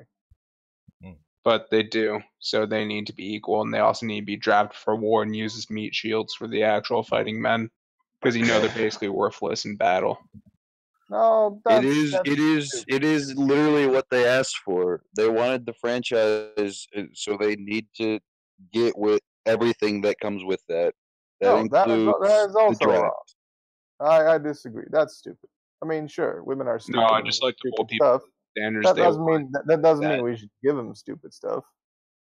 But they do, so they need to be equal, and they also need to be drafted for war and used as meat shields for the actual fighting men, because they're basically worthless in battle. No, it is literally what they asked for. They wanted the franchise, so they need to get with everything that comes with that. That No, that is also the draft. wrong. I disagree. That's stupid. I mean, sure, women are stupid. No, I just like to hold people stuff. standards. That doesn't mean we should give them stupid stuff.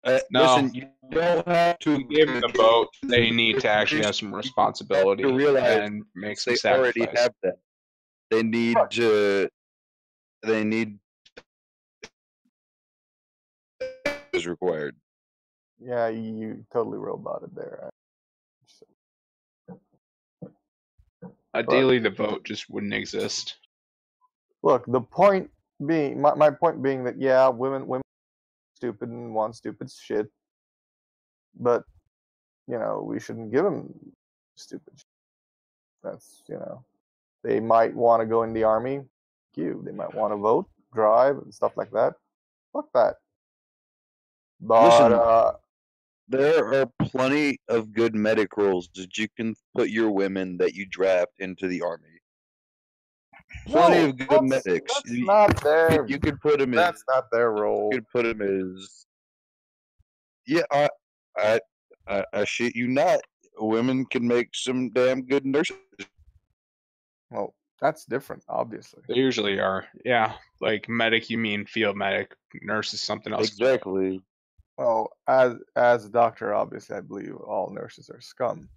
No, listen, you don't have to give them the vote. They need to actually have some responsibility to realize and make some they sacrifice. already have that. They need to. They need is required. Yeah, you totally roboted there. Ideally, the vote just wouldn't exist. Look, the point being, my point being that yeah, women are stupid and want stupid shit, but you know we shouldn't give them stupid shit. That's they might want to go in the army. They might want to vote, drive, and stuff like that. Fuck that. But listen, there are plenty of good medic roles that you can put your women that you draft into the army. Plenty of good medics. That's not their. You could put them in. That's not their role. You could put them as. Yeah, I shit you not. Women can make some damn good nurses. Well, that's different, obviously. They usually are. Yeah, like medic, you mean field medic. Nurse is something else. Exactly. Well, as a doctor, obviously, I believe all nurses are scum.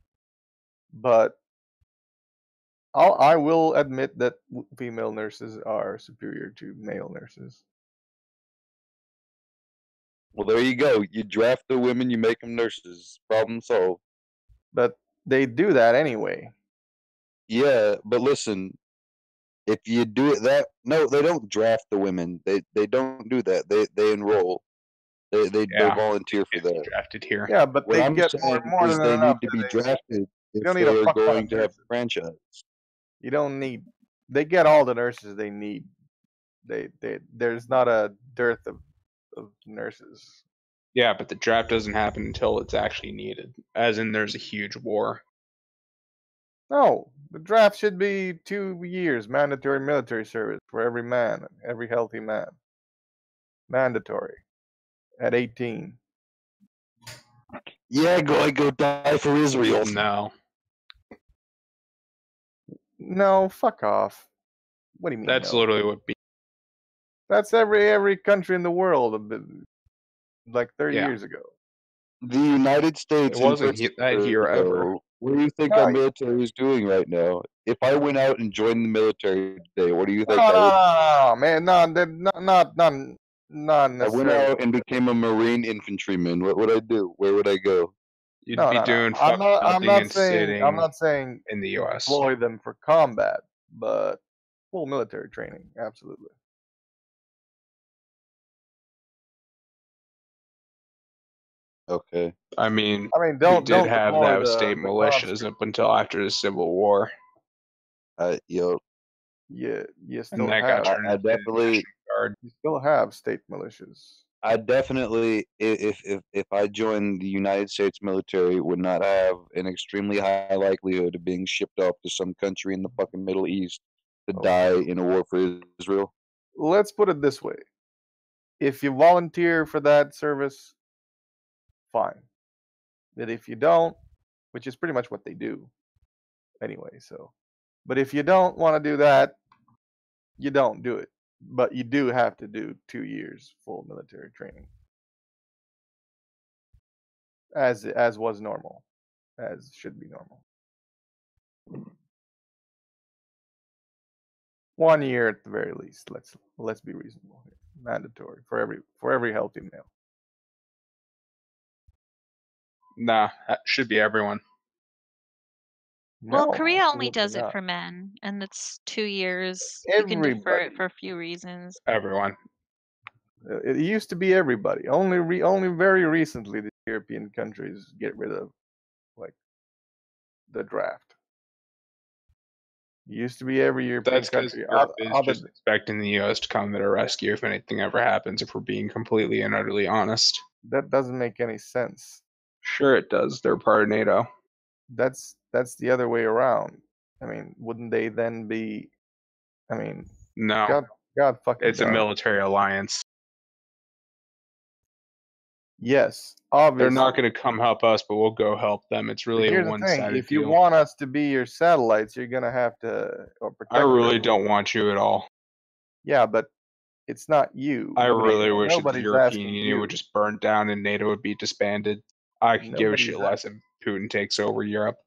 But I will admit that female nurses are superior to male nurses. Well, there you go. You draft the women, you make them nurses. Problem solved. But they do that anyway. Yeah, but listen, if you do it no, they don't draft the women. They don't do that. They enroll. They volunteer for that. Drafted here. Yeah, but what they I'm get saying more is than they enough. need to be drafted if don't need a they're fuck ton going of to have nurses. a franchise. You don't need. They get all the nurses they need. There's not a dearth of nurses. Yeah, but the draft doesn't happen until it's actually needed. As in, there's a huge war. No, the draft should be 2 years mandatory military service for every man, every healthy man. Mandatory at 18. Yeah, go die for Israel. No. No, fuck off. What do you mean? That's no? literally what. That's every country in the world, like 30 years ago. The United States. It wasn't that here ever. What do you think our military is doing right now? If I went out and joined the military today, what do you think? No, man, not I went necessarily. out and became a Marine infantryman. What would I do? Where would I go? You'd be doing fucking I'm not and saying sitting I'm not saying in the U.S. deploy them for combat, but full military training, absolutely. Okay. I mean, we don't did have deploy that with state militias up until after the Civil War. Yo. You And still that have. got turned into the National Guard. You still have state militias. I definitely, if I joined the United States military, would not have an extremely high likelihood of being shipped off to some country in the fucking Middle East to die in a war for Israel. Let's put it this way: if you volunteer for that service, fine. But if you don't, which is pretty much what they do, anyway. So, but if you don't want to do that, you don't do it. But you do have to do 2 years full military training, as was normal, as should be normal. 1 year at the very least. Let's be reasonable here. Mandatory for every healthy male. Nah, that should be everyone. Well, No, Korea only absolutely does it not. for men, and it's 2 years. You can defer Everybody. it for a few reasons. Everyone. It used to be everybody. Only very recently the European countries get rid of like the draft. It used to be every European That's because country. Europe is just expecting the U.S. to come to their rescue if anything ever happens, if we're being completely and utterly honest. That doesn't make any sense. Sure it does. They're part of NATO. That's the other way around. I mean, wouldn't they then be? I mean, No. God fucking. It's a military alliance. Yes, obviously. They're not going to come help us, but we'll go help them. It's really a one-sided deal. If you want us to be your satellites, you're gonna have to. I really don't want you at all. Yeah, but it's not you. I really wish that the European Union would just burn down and NATO would be disbanded. I could give a shit less if Putin takes over Europe.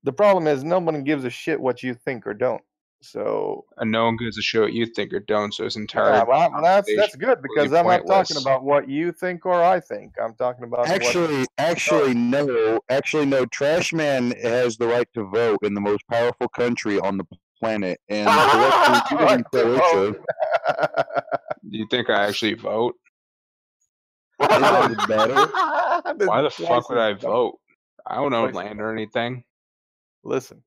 The problem is nobody gives a shit what you think or don't. So. And no one gives a shit what you think or don't. So it's entirely. Yeah, well, that's good because I'm not talking about what you think or I think. I'm talking about. Actually, no. Trash Man has the right to vote in the most powerful country on the planet, and in Croatia. Do you think I actually vote? It doesn't matter. Why the fuck would I vote? I don't own land or anything. Listen,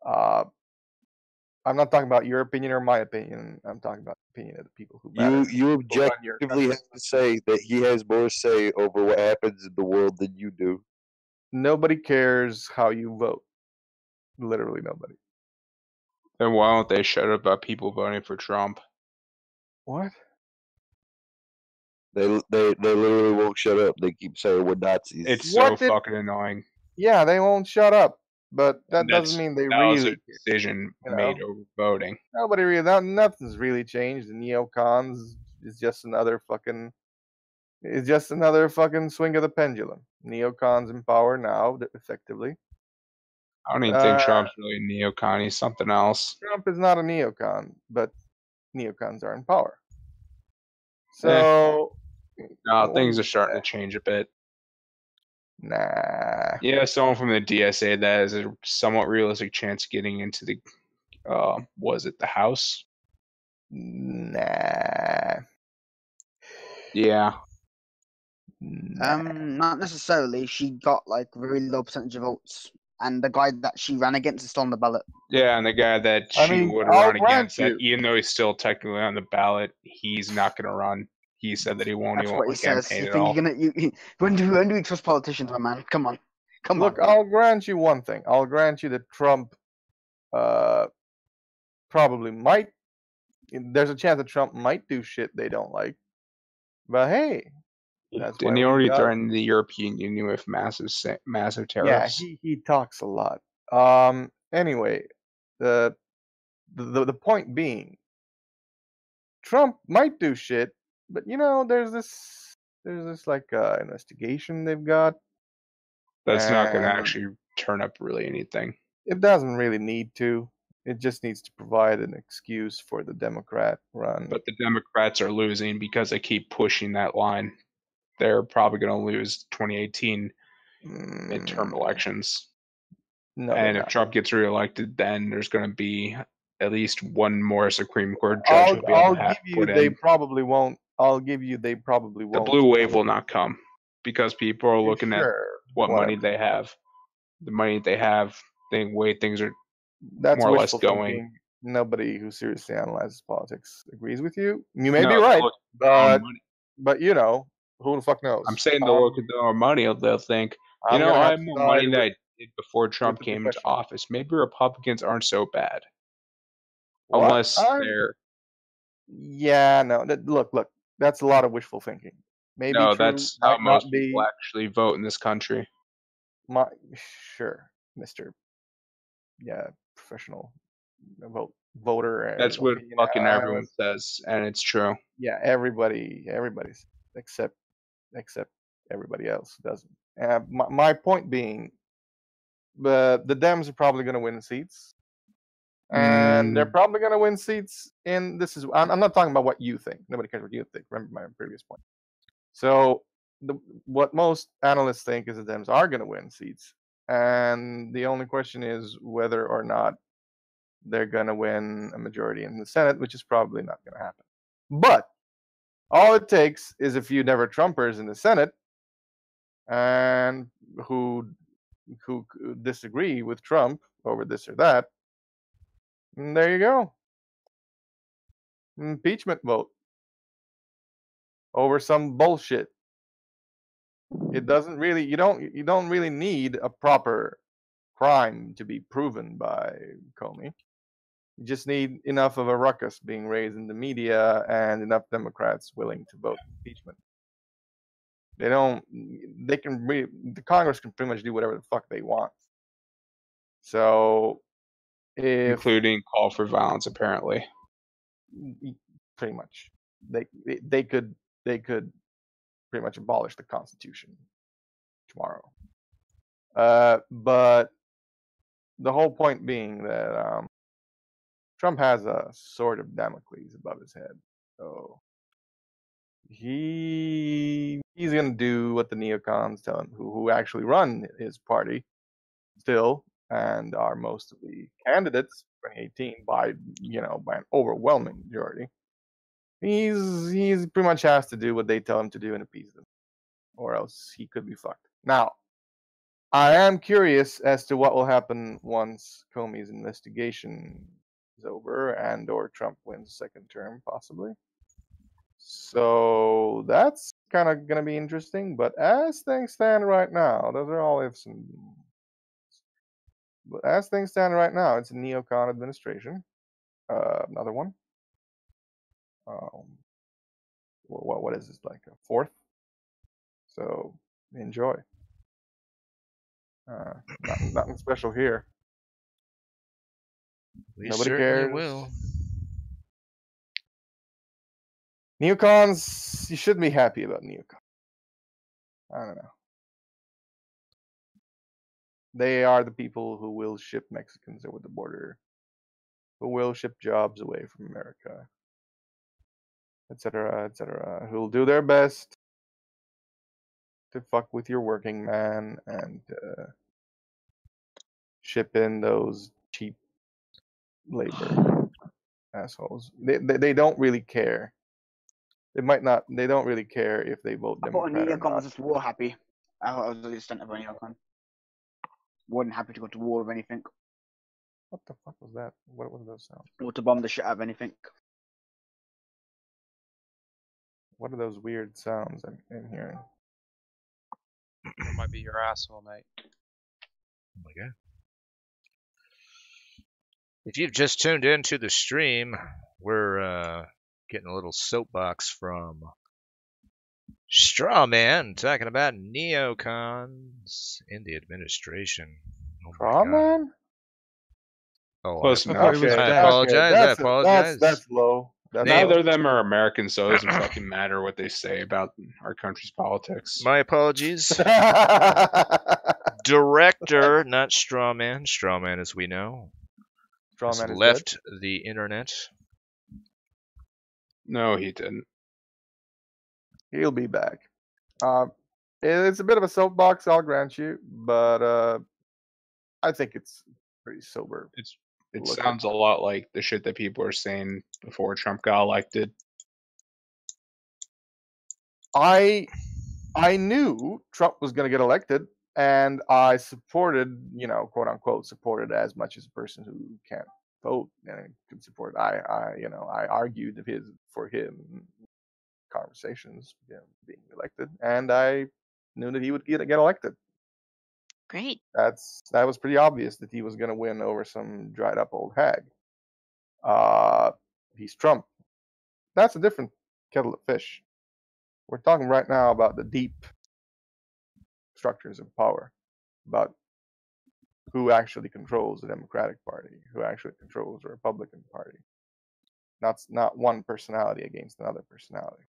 I'm not talking about your opinion or my opinion. I'm talking about the opinion of the people who matter. You objectively have to say that he has more say over what happens in the world than you do. Nobody cares how you vote. Literally nobody. Then why don't they shut up about people voting for Trump? What? They literally won't shut up. They keep saying we're Nazis. It's so fucking annoying. Yeah, they won't shut up. But that doesn't mean they really. That was a decision made over voting. Nobody really. Nothing's really changed. The neocons is just another fucking. It's just another fucking swing of the pendulum. Neocons in power now, effectively. I don't even think Trump's really a neocon. He's something else. Trump is not a neocon, but neocons are in power. So. No, things are starting to change a bit. Nah. Yeah, someone from the DSA that has a somewhat realistic chance of getting into the, was it the House? Nah. Yeah. Not necessarily. She got like a very low percentage of votes, and the guy that she ran against is still on the ballot. Yeah, and the guy that she would run against, that, even though he's still technically on the ballot, he's not going to run. He said that he won't. That's he what won't he says. campaign You at think all. you're gonna? When do we trust politicians, my man? Come on. Look, I'll grant you one thing. I'll grant you that Trump, probably might. There's a chance that Trump might do shit they don't like. But hey, Didn't he already threaten the European Union with massive tariffs? Yeah, he talks a lot. Anyway, the point being, Trump might do shit, but there's this like investigation they've got. That's not going to actually turn up really anything. It doesn't really need to. It just needs to provide an excuse for the Democrat run. But the Democrats are losing because they keep pushing that line. They're probably going to lose 2018 midterm elections. No, and if Trump gets reelected, then there's going to be at least one more Supreme Court judge will be able to put in. They probably won't. I'll give you they probably won't. The blue wave will not come. because people are looking at what money whatever. they have. The money they have, the way things are That's more or less wishful going. thinking. Nobody who seriously analyzes politics agrees with you. You may No, be they right, look at their own but money. you know, who the fuck knows? I'm saying they'll look at their own money. They'll think, you I'm know, gonna I have have to more side money than I did before Trump the came into professional. office. Maybe Republicans aren't so bad, What? unless they're. Yeah, no. Look, that's a lot of wishful thinking. Maybe No, true, that's how might not most people be. actually vote in this country. Sure, Mister. Yeah, professional voter That's what opinion fucking everyone analyst. says, and it's true. Yeah, everybody's except everybody else doesn't. My point being, the Dems are probably going to win seats, and they're probably going to win seats. And this is I'm not talking about what you think. Nobody cares what you think. Remember my previous point. So what most analysts think is the Dems are going to win seats, and the only question is whether or not they're going to win a majority in the Senate, which is probably not going to happen. But all it takes is a few never Trumpers in the Senate and who disagree with Trump over this or that. And there you go. Impeachment vote over some bullshit. It doesn't really you don't really need a proper crime to be proven by Comey. You just need enough of a ruckus being raised in the media and enough Democrats willing to vote impeachment. The Congress can pretty much do whatever the fuck they want. So, including call for violence, apparently. Pretty much, they could pretty much abolish the Constitution tomorrow. But the whole point being that Trump has a sword of Damocles above his head, so he's gonna do what the neocons tell him, who actually run his party still and are most of the candidates 2018 by an overwhelming majority. He's pretty much has to do what they tell him to do and appease them, or else he could be fucked. Now, I am curious as to what will happen once Comey's investigation is over and/or Trump wins a second term, possibly. So that's kind of going to be interesting. But as things stand right now, those are all ifs and. But as things stand right now, it's a neocon administration. Another one. What is this, like a fourth? So enjoy. Nothing special here. We Nobody certainly cares. will. Neocons, you shouldn't be happy about neocons. I don't know. They are the people who will ship Mexicans over the border, who will ship jobs away from America, etc., etc., who will do their best to fuck with your working man and ship in those cheap labor assholes. They don't really care. They don't really care if they vote I thought a Democrat or neocon not. was just war happy. I thought it was the extent of a neocon. Wasn't happy to go to war with anything. What the fuck was that? What was those sounds? Or to bomb the shit out of anything. What are those weird sounds I'm hearing? That might be your asshole, mate. Oh my god. If you've just tuned into the stream, we're getting a little soapbox from Strawman talking about neocons in the administration. Oh Strawman? Oh, Close I enough. apologize. That's low. Neither of them are Americans, so it doesn't fucking matter what they say about our country's politics. My apologies. Director, not Strawman. Strawman, as we know, has Strawman is left the internet. No, he didn't. He'll be back. It's a bit of a soapbox, I'll grant you, but I think it's pretty sober. It sounds a lot like the shit that people were saying before Trump got elected. I I knew Trump was going to get elected, and I supported, quote unquote, supported as much as a person who can't vote and can support. I argued for him conversations, being elected, and I knew that he would get elected. Great. That was pretty obvious that he was going to win over some dried up old hag. He's Trump. That's a different kettle of fish. We're talking right now about the deep structures of power, about who actually controls the Democratic Party, who actually controls the Republican Party. Not one personality against another personality.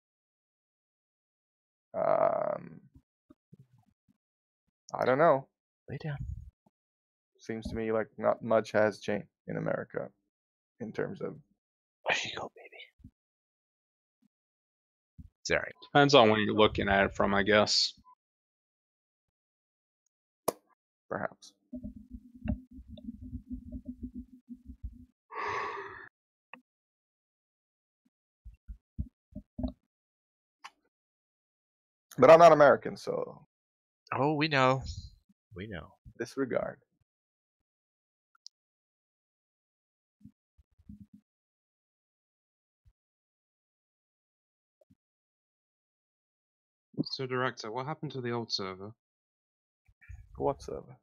I don't know. Lay down. Seems to me like not much has changed in America in terms of. There you go, baby. It's all right. Depends on when you're looking at it from, I guess. Perhaps. But I'm not American, so. Oh, we know. We know. Disregard. So, Director, what happened to the old server? What server?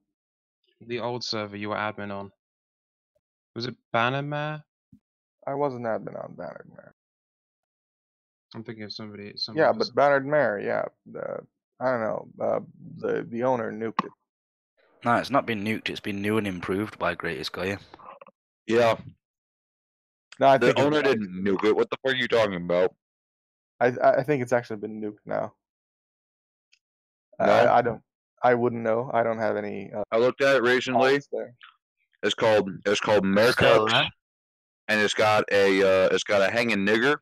The old server you were admin on. Was it Bannermare? I wasn't admin on Bannermare. I'm thinking of somebody. Yeah, but Bannermare, yeah. I don't know. The owner nuked it. No, it's not been nuked. It's been new and improved by Greatest Gaia. Yeah. No, the owner didn't nuke it. What the fuck are you talking about? I think it's actually been nuked now. No? I don't. I wouldn't know. I don't have any. I looked at it recently. It's called Mare Cups, and it's got a hanging nigger.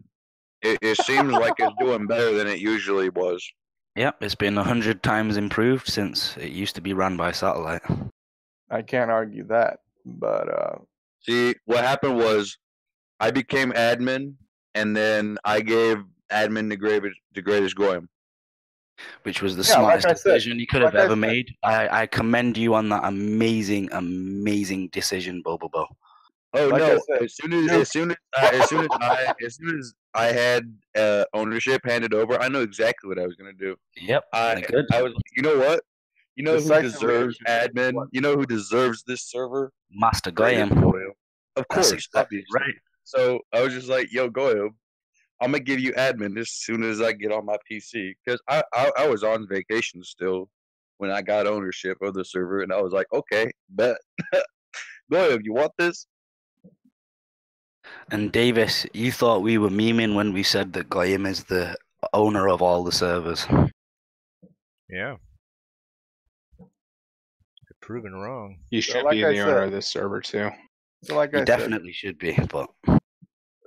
It seems like it's doing better than it usually was. Yep, it's been 100 times improved since it used to be run by satellite. I can't argue that, but see, what happened was I became admin, and then I gave admin the greatest Goyim. Which was the smartest decision you could have ever made. I commend you on that amazing decision, Bobo. Oh no! As soon as I had ownership handed over, I knew exactly what I was gonna do. Yep. I was. You know what? You know who deserves admin? You know who deserves this server? Master Goyim. Of course, obviously. Right. So I was just like, "Yo, Goyim, I'm gonna give you admin as soon as I get on my PC," because I was on vacation still when I got ownership of the server, and I was like, "Okay, bet." Goyim, you want this? And Davis, you thought we were memeing when we said that Goyim is the owner of all the servers. Yeah. You're proven wrong. You should be the owner of this server too. So like you definitely should be, but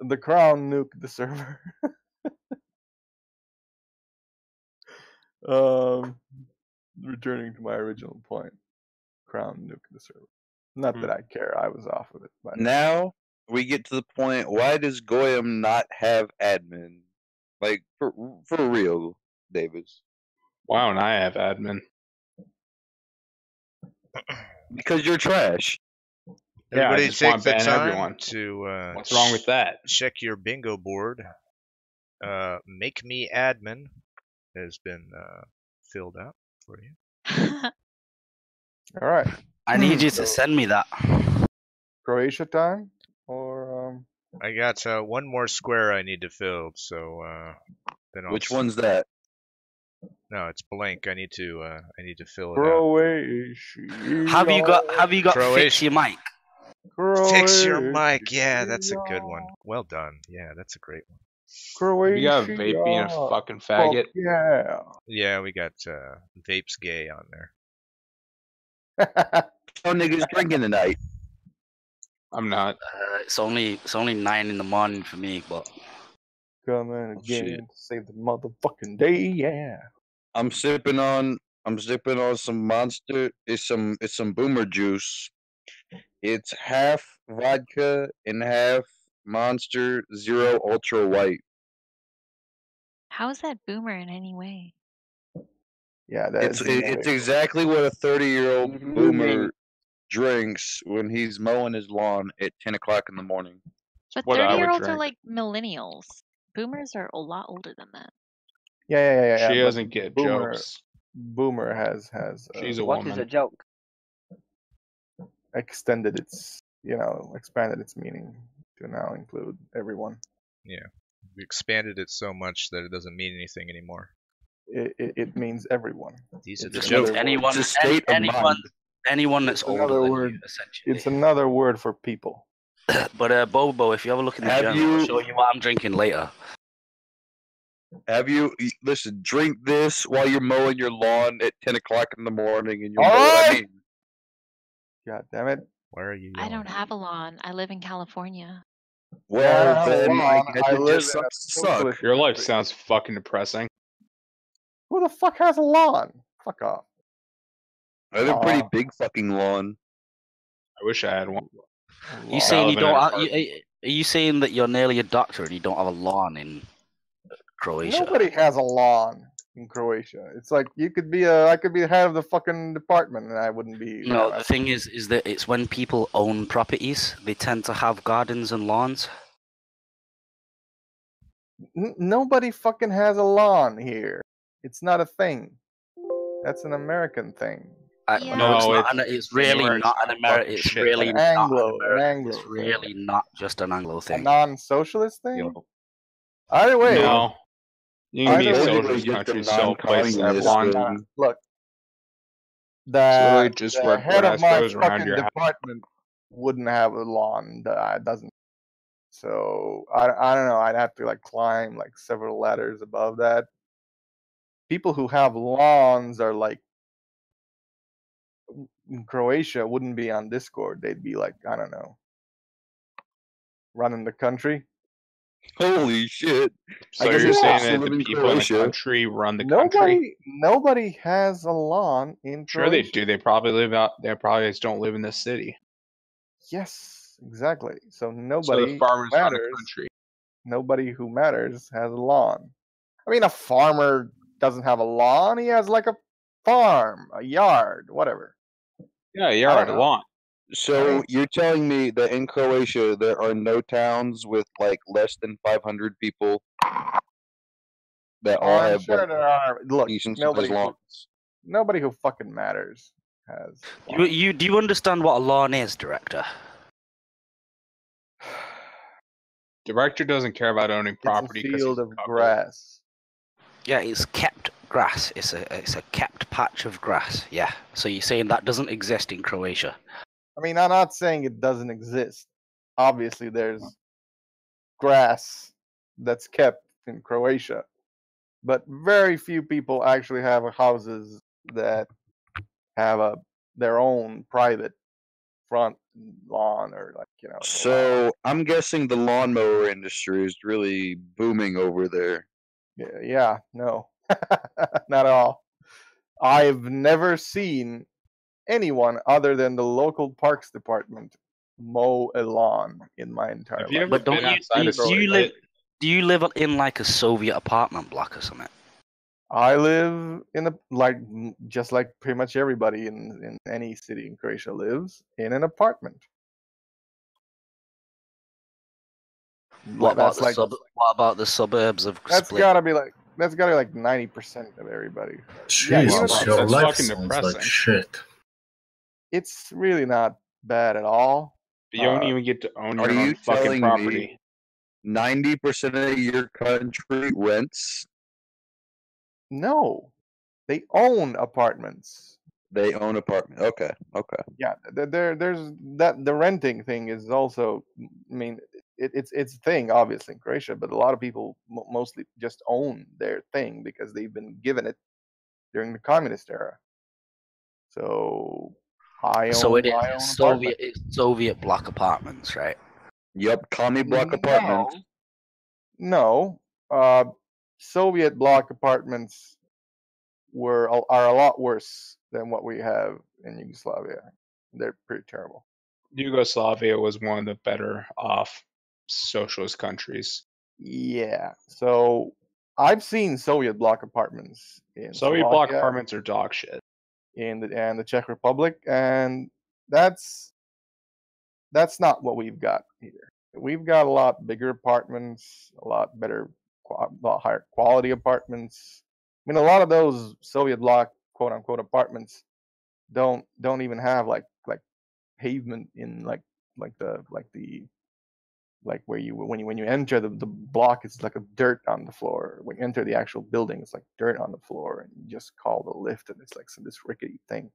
the Crown nuked the server. Returning to my original point, Crown nuked the server. Not that I care. I was off of it. But now we get to the point. Why does Goyim not have admin? Like for real, Davis. Why don't I have admin? Because you're trash. Everybody I just take want the ban time everyone. to What's wrong with that? Check your bingo board. Make me admin has been filled out for you. All right. I need you to send me that. Croatia time or I got one more square I need to fill, so then I'll Which one's that? No, it's blank. I need to fill it Croatia. Have you got Croatia. Fix Your Mic? Fix your mic. Yeah, that's a good one. Well done. Yeah, that's a great one. Croatia. You got vape being a fucking faggot. Yeah. Yeah, we got Vapes Gay on there. Oh, niggas drinking tonight. I'm not. It's only 9 in the morning for me, but coming again to save the motherfucking day. Yeah. I'm sipping on some Monster. It's some Boomer juice. It's half vodka and half Monster Zero Ultra White. How is that boomer in any way? Yeah, it's exactly what a 30-year-old boomer drinks when he's mowing his lawn at 10 o'clock in the morning. But what I would 30-year-olds are drink. like millennials. Boomers are a lot older than that. Yeah. She but doesn't get jokes. Boomer has She's a What woman. is a joke? extended its expanded its meaning to now include everyone. Yeah, we expanded it so much that it doesn't mean anything anymore. It means everyone. These are the Just means jokes. anyone, It's a state of mind. anyone that's It's older another than word. you, essentially. It's another word for people. But Bobo, if you have a look in the Have journal, I'll show you what I'm drinking later. Have you listen? Drink this while you're mowing your lawn at 10 o'clock in the morning, and you'll All know what I right! mean. God damn it! Where are you? I don't have a lawn. I live in California. Well, Yeah, then hold I on. guess I it live just in a sucks to suck. socialist Your life country. sounds fucking depressing. Who the fuck has a lawn? Fuck off. I have a pretty big fucking lawn. I wish I had one. You saying you don't? Are you saying that you're nearly a doctor and you don't have a lawn in Croatia? Nobody has a lawn in Croatia. It's like I could be the head of the fucking department and I wouldn't be. No, the thing is that it's when people own properties, they tend to have gardens and lawns. Nobody fucking has a lawn here. It's not a thing. That's an American thing. No, it's not. It's really not an American. It's really An not an Anglo American. It's thing. really not just an Anglo A thing. non-socialist thing. Either way, No. You can be a either way, socialist country, still a place that have lawns. Look, It's literally the just where head of grass my grows around fucking your house. department wouldn't have a lawn. Doesn't. So I don't know. I'd have to like climb like several ladders above that. People who have lawns are like in Croatia wouldn't be on Discord. They'd be like, I don't know, running the country. Holy shit! So you're saying that the people in the country run the country? Nobody has a lawn in Sure Croatia. they do. They probably live out. They probably just don't live in the city. Yes, exactly. So So nobody the farmers run the matters. country. Nobody who matters has a lawn. I mean, a farmer doesn't have a lawn. He has like a farm, a yard, whatever. Yeah, a yard, a lawn. So you're telling me that in Croatia there are no towns with like less than 500 people that all I'm have sure like, there are. Look, decent nobody sized who, lawns? nobody who fucking matters has. Do you understand what a lawn is, Director? Director doesn't care about owning property because he's Field a of cuckold. grass. Yeah, it's kept grass. It's a kept patch of grass. Yeah. So you're saying that doesn't exist in Croatia? I mean, I'm not saying it doesn't exist. Obviously, there's grass that's kept in Croatia, but very few people actually have houses that have their own private front lawn or like So I'm guessing the lawnmower industry is really booming over there. Yeah, no, not at all. I've never seen anyone other than the local parks department mow a lawn in my entire Have you life. ever been outside of Croatia? Do you live in like a Soviet apartment block or something? I live in just like pretty much everybody in any city in Croatia lives in an apartment. What about That's the suburbs of That's Split? gotta be like 90% of everybody. Jesus, even your that's life fucking sounds like depressing. shit. It's really not bad at all. You don't even get to own Are your you own fucking telling property. me 90% of your country rents? No, they own apartments. They own apartment. Okay. Yeah, there's that. The renting thing is also. I mean, it's a thing obviously in Croatia, but a lot of people mostly just own their thing because they've been given it during the communist era. So I So own it is my own apartment. Soviet block apartments, right? Yep, commie block apartments. No, Soviet block apartments are a lot worse than what we have in Yugoslavia. They're pretty terrible. Yugoslavia was one of the better off socialist countries. Yeah. So I've seen Soviet bloc apartments in Soviet bloc Slovakia, apartments are dog shit. in the Czech Republic, and that's not what we've got here. We've got a lot bigger apartments, a lot better, a lot higher quality apartments. I mean, a lot of those Soviet bloc quote unquote apartments don't even have like pavement in like where you when you enter the block, it's like a dirt on the floor. When you enter the actual building, it's like dirt on the floor, and you just call the lift, and it's like this rickety thing.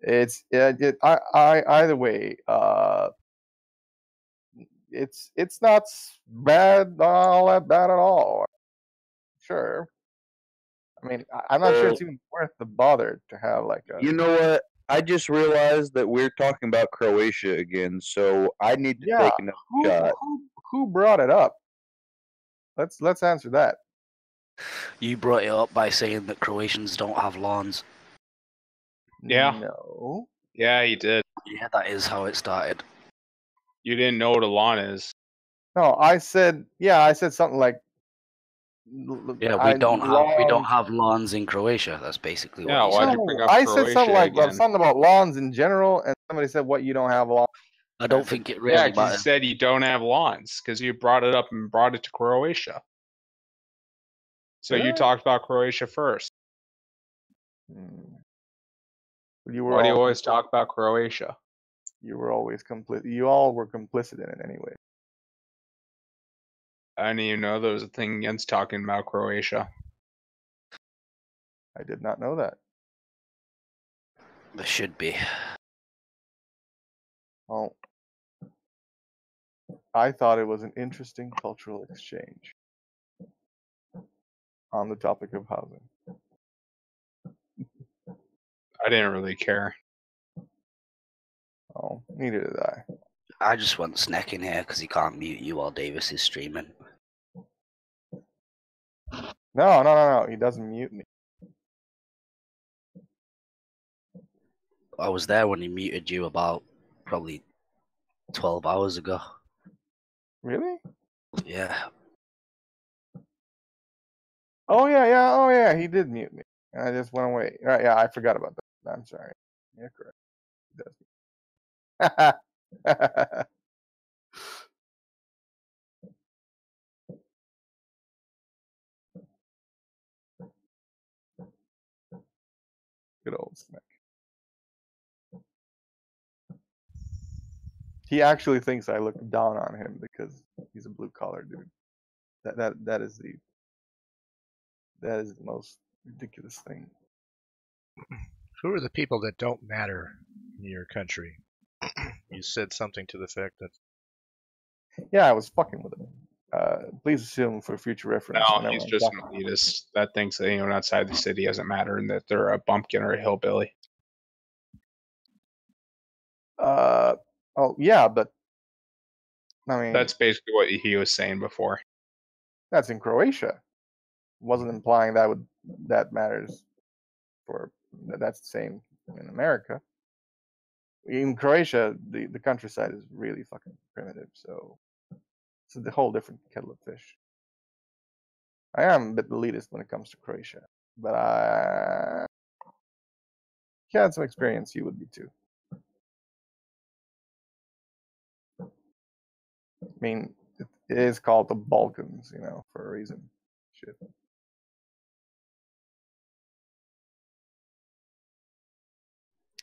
It's either way, it's not bad, all that bad at all. Sure. I mean, I'm not sure it's even worth the bother to have like a. You know what? I just realized that we're talking about Croatia again, so I need to take another shot. Who brought it up? Let's answer that. You brought it up by saying that Croatians don't have lawns. Yeah. No. Yeah, he did. Yeah, that is how it started. You didn't know what a lawn is. No, I said something like. Yeah, we don't have lawns in Croatia. That's basically what. Why'd you bring up I Croatia said something like again? something about lawns in general, and somebody said, "What, you don't have lawns?" I don't think it really Yeah, 'cause you matters. said you don't have lawns because you brought it up and brought it to Croatia. So you talked about Croatia first. You Why do you always talk about Croatia? You were always complicit. You all were complicit in it anyway. I didn't even know there was a thing against talking about Croatia. I did not know that. There should be. Well, I thought it was an interesting cultural exchange on the topic of housing. I didn't really care. Oh, neither did I. I just want Snack in here because he can't mute you while Davis is streaming. No. He doesn't mute me. I was there when he muted you about probably 12 hours ago. Really? Yeah. Oh yeah. He did mute me, and I just went away. Right? Yeah, I forgot about that. I'm sorry. Yeah, correct. He does. Good old Snack. He actually thinks I look down on him because he's a blue collar dude. That is the most ridiculous thing. Who are the people that don't matter in your country? You said something to the effect that. Yeah, I was fucking with him. Please assume for future reference. No, he's just an elitist that thinks that anyone outside the city doesn't matter and that they're a bumpkin or a hillbilly. Oh yeah, but I mean that's basically what he was saying before. That's in Croatia. Wasn't implying that matters for that's the same in America. In Croatia, the countryside is really fucking primitive, so it's a whole different kettle of fish. I am a bit elitist when it comes to Croatia, but if you had some experience, you would be too. I mean, it is called the Balkans, for a reason. Shit.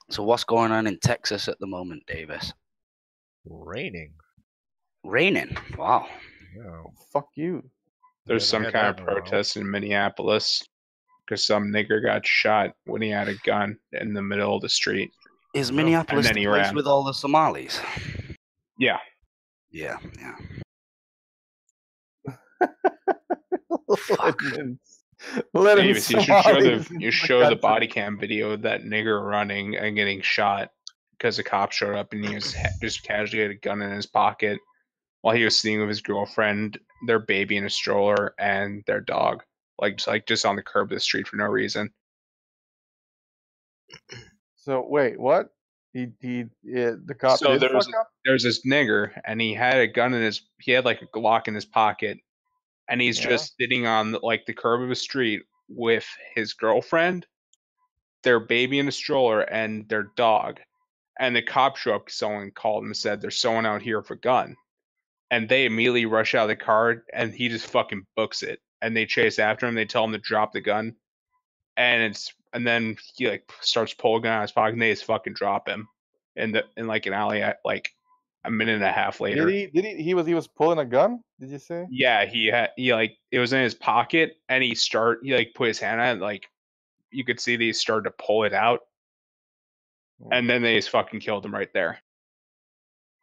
So what's going on in Texas at the moment, Davis? Raining. Raining? Wow. No. Fuck you. There's some kind of protest in Minneapolis because some nigger got shot when he had a gun in the middle of the street. Is Minneapolis the place with all the Somalis? Yeah. Yeah. Fuck. Davis, you should show the body cam video of that nigger running and getting shot because the cop showed up and he was just casually had a gun in his pocket while he was sitting with his girlfriend, their baby in a stroller, and their dog, just on the curb of the street for no reason. So wait, what? The cop. So there's this nigger, and he had a gun he had like a Glock in his pocket, and he's just sitting on like the curb of a street with his girlfriend, their baby in a stroller, and their dog. And the cop show up. Someone called and said there's someone out here with a gun, and they immediately rush out of the car, and he just fucking books it. And they chase after him. They tell him to drop the gun, and then he like starts pulling a gun out of his pocket, and they just fucking drop him in like an alley at like a minute and a half later. He was pulling a gun? Did you say? Yeah, he like it was in his pocket, and he like put his hand on it, like you could see that he started to pull it out, and then they just fucking killed him right there.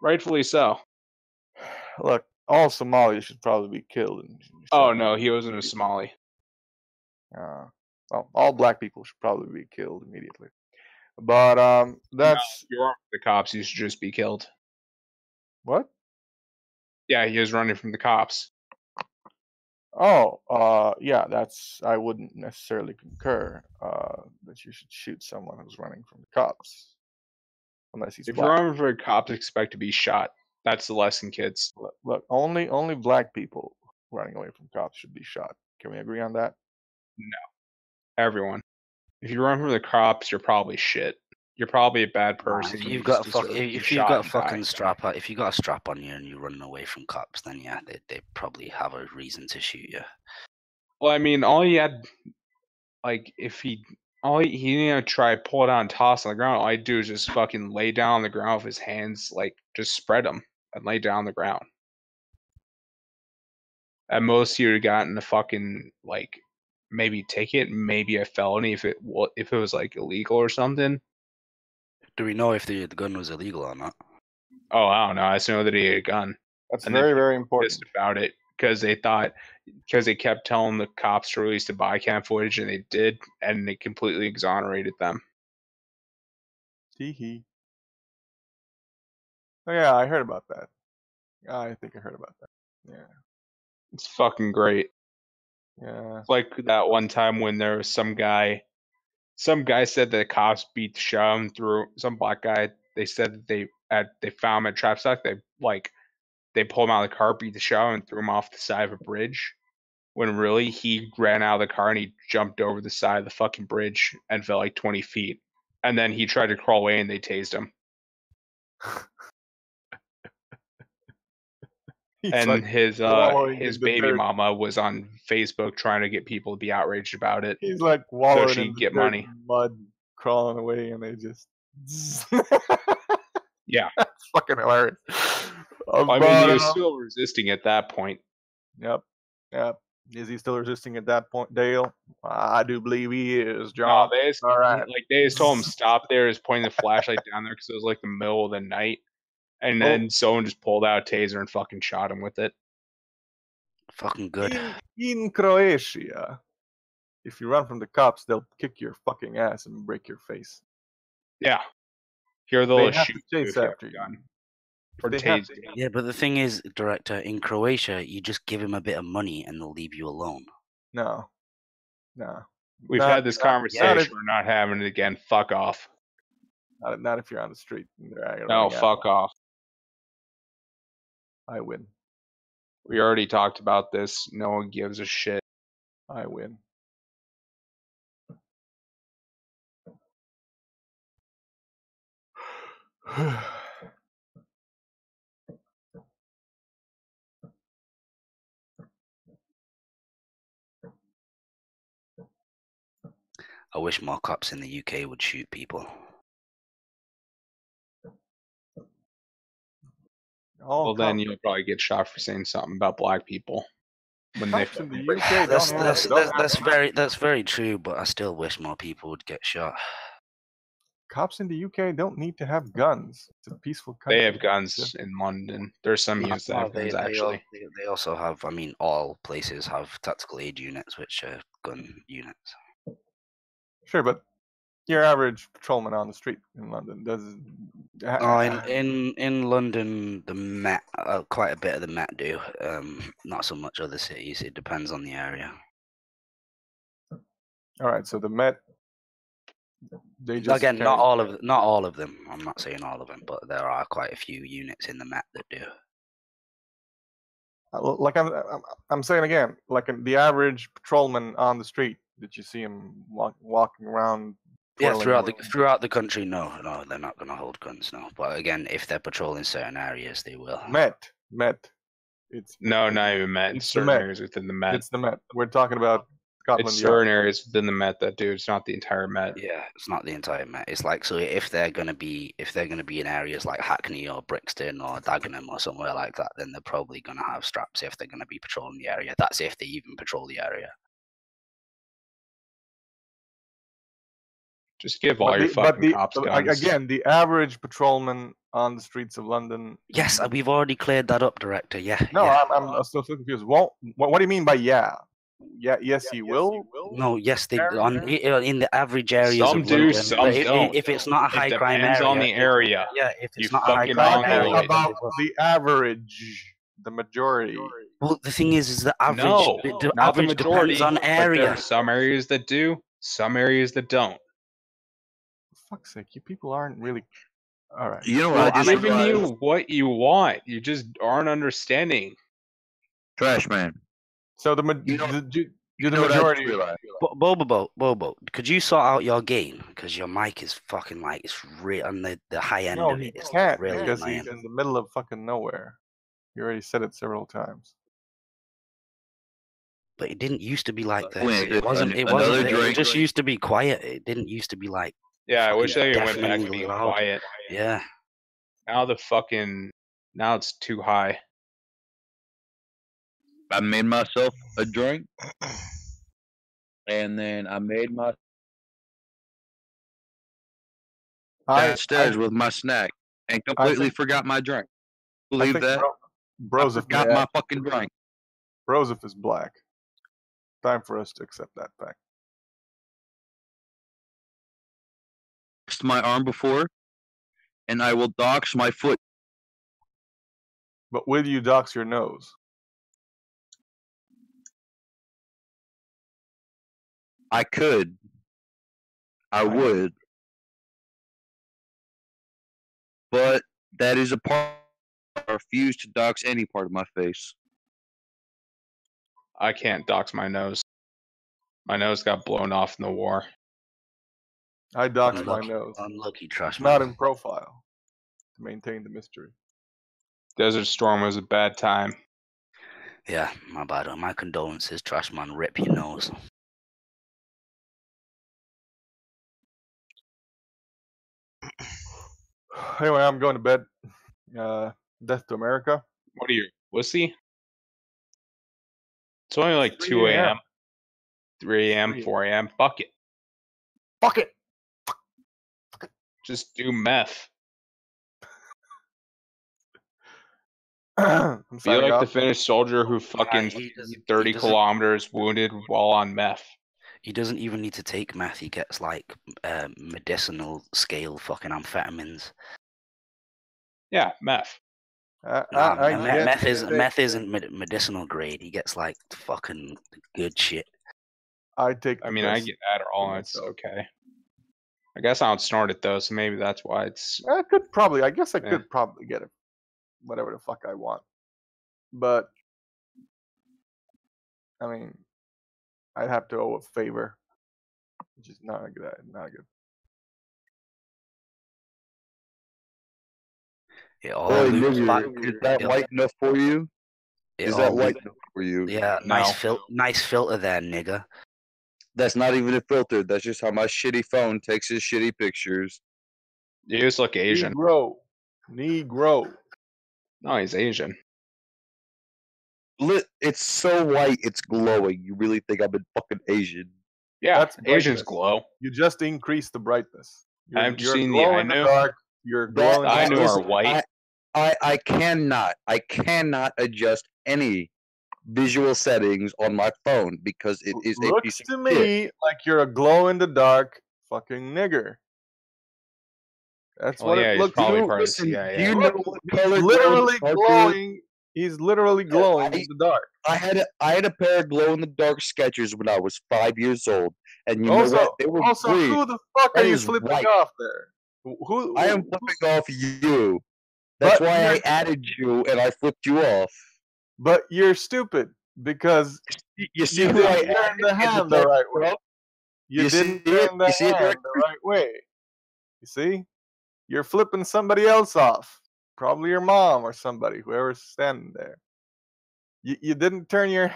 Rightfully so. Look, all Somalis should probably be killed. Oh no, he wasn't a Somali. Well, all black people should probably be killed immediately. But that's if you're armed with the cops, you should just be killed. What? Yeah, he was running from the cops. Oh, yeah, I wouldn't necessarily concur that you should shoot someone who's running from the cops. Unless he's If black. you're running from the cops, expect to be shot. That's the lesson, kids. Look, only black people running away from cops should be shot. Can we agree on that? No. Everyone. If you run from the cops, you're probably shit. You're probably a bad person. If you've got a fucking strap on, if you got a strap on you and you're running away from cops, then yeah, they probably have a reason to shoot you. Well, I mean, all he had, like, if he didn't try pull it out and toss on the ground. All he'd do is just fucking lay down on the ground with his hands, like, just spread them and lay down on the ground. At most, he would have gotten a fucking like maybe ticket, maybe a felony if it was like illegal or something. Do we know if the gun was illegal or not? Oh, I don't know. I just know that he had a gun. That's very, very important. Pissed about it because they kept telling the cops to release the body cam footage, and they did, and they completely exonerated them. Hee. Oh yeah, I heard about that. I think I heard about that. Yeah. It's fucking great. Yeah. It's like that one time when there was some guy said that the cops beat the shit out of him through some black guy. They said that they found him at trap stock. They pulled him out of the car, beat the shit out of him, and threw him off the side of a bridge. When really he ran out of the car and he jumped over the side of the fucking bridge and fell like 20 feet. And then he tried to crawl away and they tased him. And like his baby mama was on Facebook trying to get people to be outraged about it. He's like wallowing so she in get money. Mud, crawling away, and they just yeah, that's fucking hilarious. I mean, he was still resisting at that point. Yep. Is he still resisting at that point, Dale? I do believe he is, John. No, all right. Like they just told him stop there. Just pointing the flashlight down there because it was like the middle of the night. And then someone just pulled out a taser and fucking shot him with it. Fucking good. In Croatia, if you run from the cops, they'll kick your fucking ass and break your face. Yeah. Here they'll have shoot to chase after you. Or tase. Yeah, but the thing is, director, in Croatia, you just give him a bit of money and they'll leave you alone. No. We've had this conversation. We're not having it again. Fuck off. Not if you're on the street. No, fuck off. I win. We already talked about this. No one gives a shit. I win. I wish more cops in the UK would shoot people. Well, then you'll probably get shot for saying something about black people. When they in the UK that's very true, but I still wish more people would get shot. Cops in the UK don't need to have guns. It's a peaceful country. They have guns in London. There's some units that have guns, actually. They also have, I mean, all places have tactical aid units, which are gun units. Sure, but your average patrolman on the street in London doesn't. In London, the Met, quite a bit of the Met do. Not so much other cities. It depends on the area. All right, so the Met. They just again, not all of them. I'm not saying all of them, but there are quite a few units in the Met that do. Like I'm saying again, like the average patrolman on the street. Did you see him walking around? Yeah, throughout the country, no, they're not going to hold guns, no. But again, if they're patrolling certain areas, they will. Met. It's not even Met. It's certain areas within the Met. It's the Met. We're talking about Scotland It's Yard. certain areas within the Met that do. It's not the entire Met. Yeah, it's not the entire Met. It's like, so if they're gonna be in areas like Hackney or Brixton or Dagenham or somewhere like that, then they're probably gonna have straps if they're gonna be patrolling the area. That's if they even patrol the area. Just give all your fucking cops guns. Again, the average patrolman on the streets of London. Yes, we've already cleared that up, Director. Yeah. No, yeah. I'm still so confused. What do you mean by yeah? Yeah, yes, he will. No, yes, they in the average areas. Some of do, London, some but don't. If it's not a high crime area, depends on the area. Yeah, if it's You not a high fucking crime wrong area, About the average, the majority. Well, the thing is the average. No, the not the average majority. depends on but there area. are some areas that do, some areas that don't. For fuck's sake, you people aren't really. All right. You know what? I'm giving you what you want. You just aren't understanding. Trash man. So the majority. Bobo, could you sort out your gain? Because your mic is fucking like it's real on the high end No, of he it. It's can't really because annoying. he's in the middle of fucking nowhere. You already said it several times. But it didn't used to be like this. Wait, It wasn't. It another wasn't. It drink? just used to be quiet. It didn't used to be like. Yeah, I wish they went back to deafeningly being loud. quiet. Yeah. Now it's too high. I made myself a drink, and then I made my downstairs with my snack, and completely forgot my drink. Believe that? Broseph I forgot my fucking drink. Broseph is black. Time for us to accept that fact. My arm before, and I will dox my foot. But will you dox your nose? I could. I would. But that is a part. I refuse to dox any part of my face. I can't dox my nose. My nose got blown off in the war. I dox my nose. Unlucky trash Not man. in profile. To maintain the mystery. Desert Storm was a bad time. Yeah, my bad. My condolences, trash man. Rip your nose. Anyway, I'm going to bed. Death to America. What are you, wussy? It's only like 2 a.m., 3 a.m., 4 a.m. Fuck it. Fuck it. Just do meth. Be like the Finnish soldier who fucking 30 kilometers wounded while on meth. He doesn't even need to take meth. He gets like medicinal scale fucking amphetamines. Yeah, meth. Meth isn't medicinal grade. He gets like fucking good shit. I get Adderall and it's okay. I guess I don't snort it though, so maybe that's why it's. I could probably. I guess I could probably get it. Whatever the fuck I want. But I mean, I'd have to owe a favor, which is not good. Not good. Is that light enough for you? Is that light enough for you? Yeah, nice filter there, nigga. That's not even a filter. That's just how my shitty phone takes his shitty pictures. You just look Asian. Negro. No, he's Asian. It's so white, it's glowing. You really think I'm fucking Asian? Yeah, Asians glow. You just increase the brightness. I've seen the I know. Dark. You're glowing. I know are white. I cannot adjust any visual settings on my phone because it is a piece to of me shit. like you're a glow in the dark fucking nigger. That's what it looks probably like. part of the CIA. Do you know what color Literally glowing? He's literally glowing in the dark. I had a pair of glow in the dark Skechers when I was 5 years old, and you know what? They were green. Who the fuck are you is flipping white. off there? Who I am flipping off you. That's why I added you and I flipped you off. But you're stupid because you see you who I didn't turn the hand the right way. You didn't turn the hand the right way. You see? You're flipping somebody else off. Probably your mom or somebody, whoever's standing there. You didn't turn your...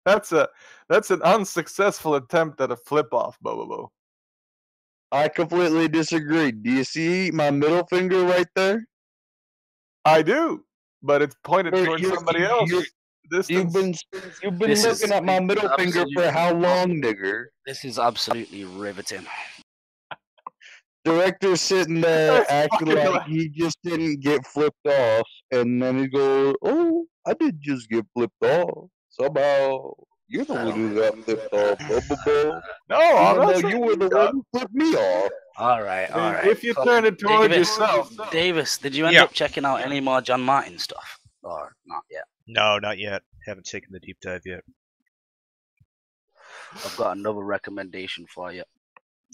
That's an unsuccessful attempt at a flip-off, Bobo. I completely disagree. Do you see my middle finger right there? I do, but it's pointed towards somebody else. You've been looking at my middle finger for how long, nigger? This is absolutely riveting. Director's sitting there acting like he just didn't get flipped off, and then he goes, "Oh, I did just get flipped off. Somehow you're the one who got flipped off, Bobo." No, even though you were the one who flipped me off. All right, all right. If you turn it towards yourself. Davis, did you end up checking out any more John Martin stuff, or not yet? No, not yet. Haven't taken the deep dive yet. I've got another recommendation for you.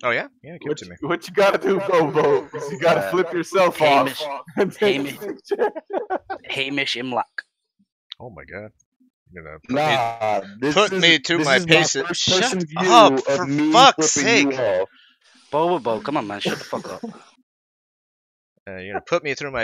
Oh yeah, yeah. Give it to me. What you gotta do, Bobo, is you gotta flip yourself off. Hamish Imlach. Oh my god. Nah, put me to my paces. Shut up, for fuck's sake. Bobo, come on, man, shut the fuck up. You're gonna put me through my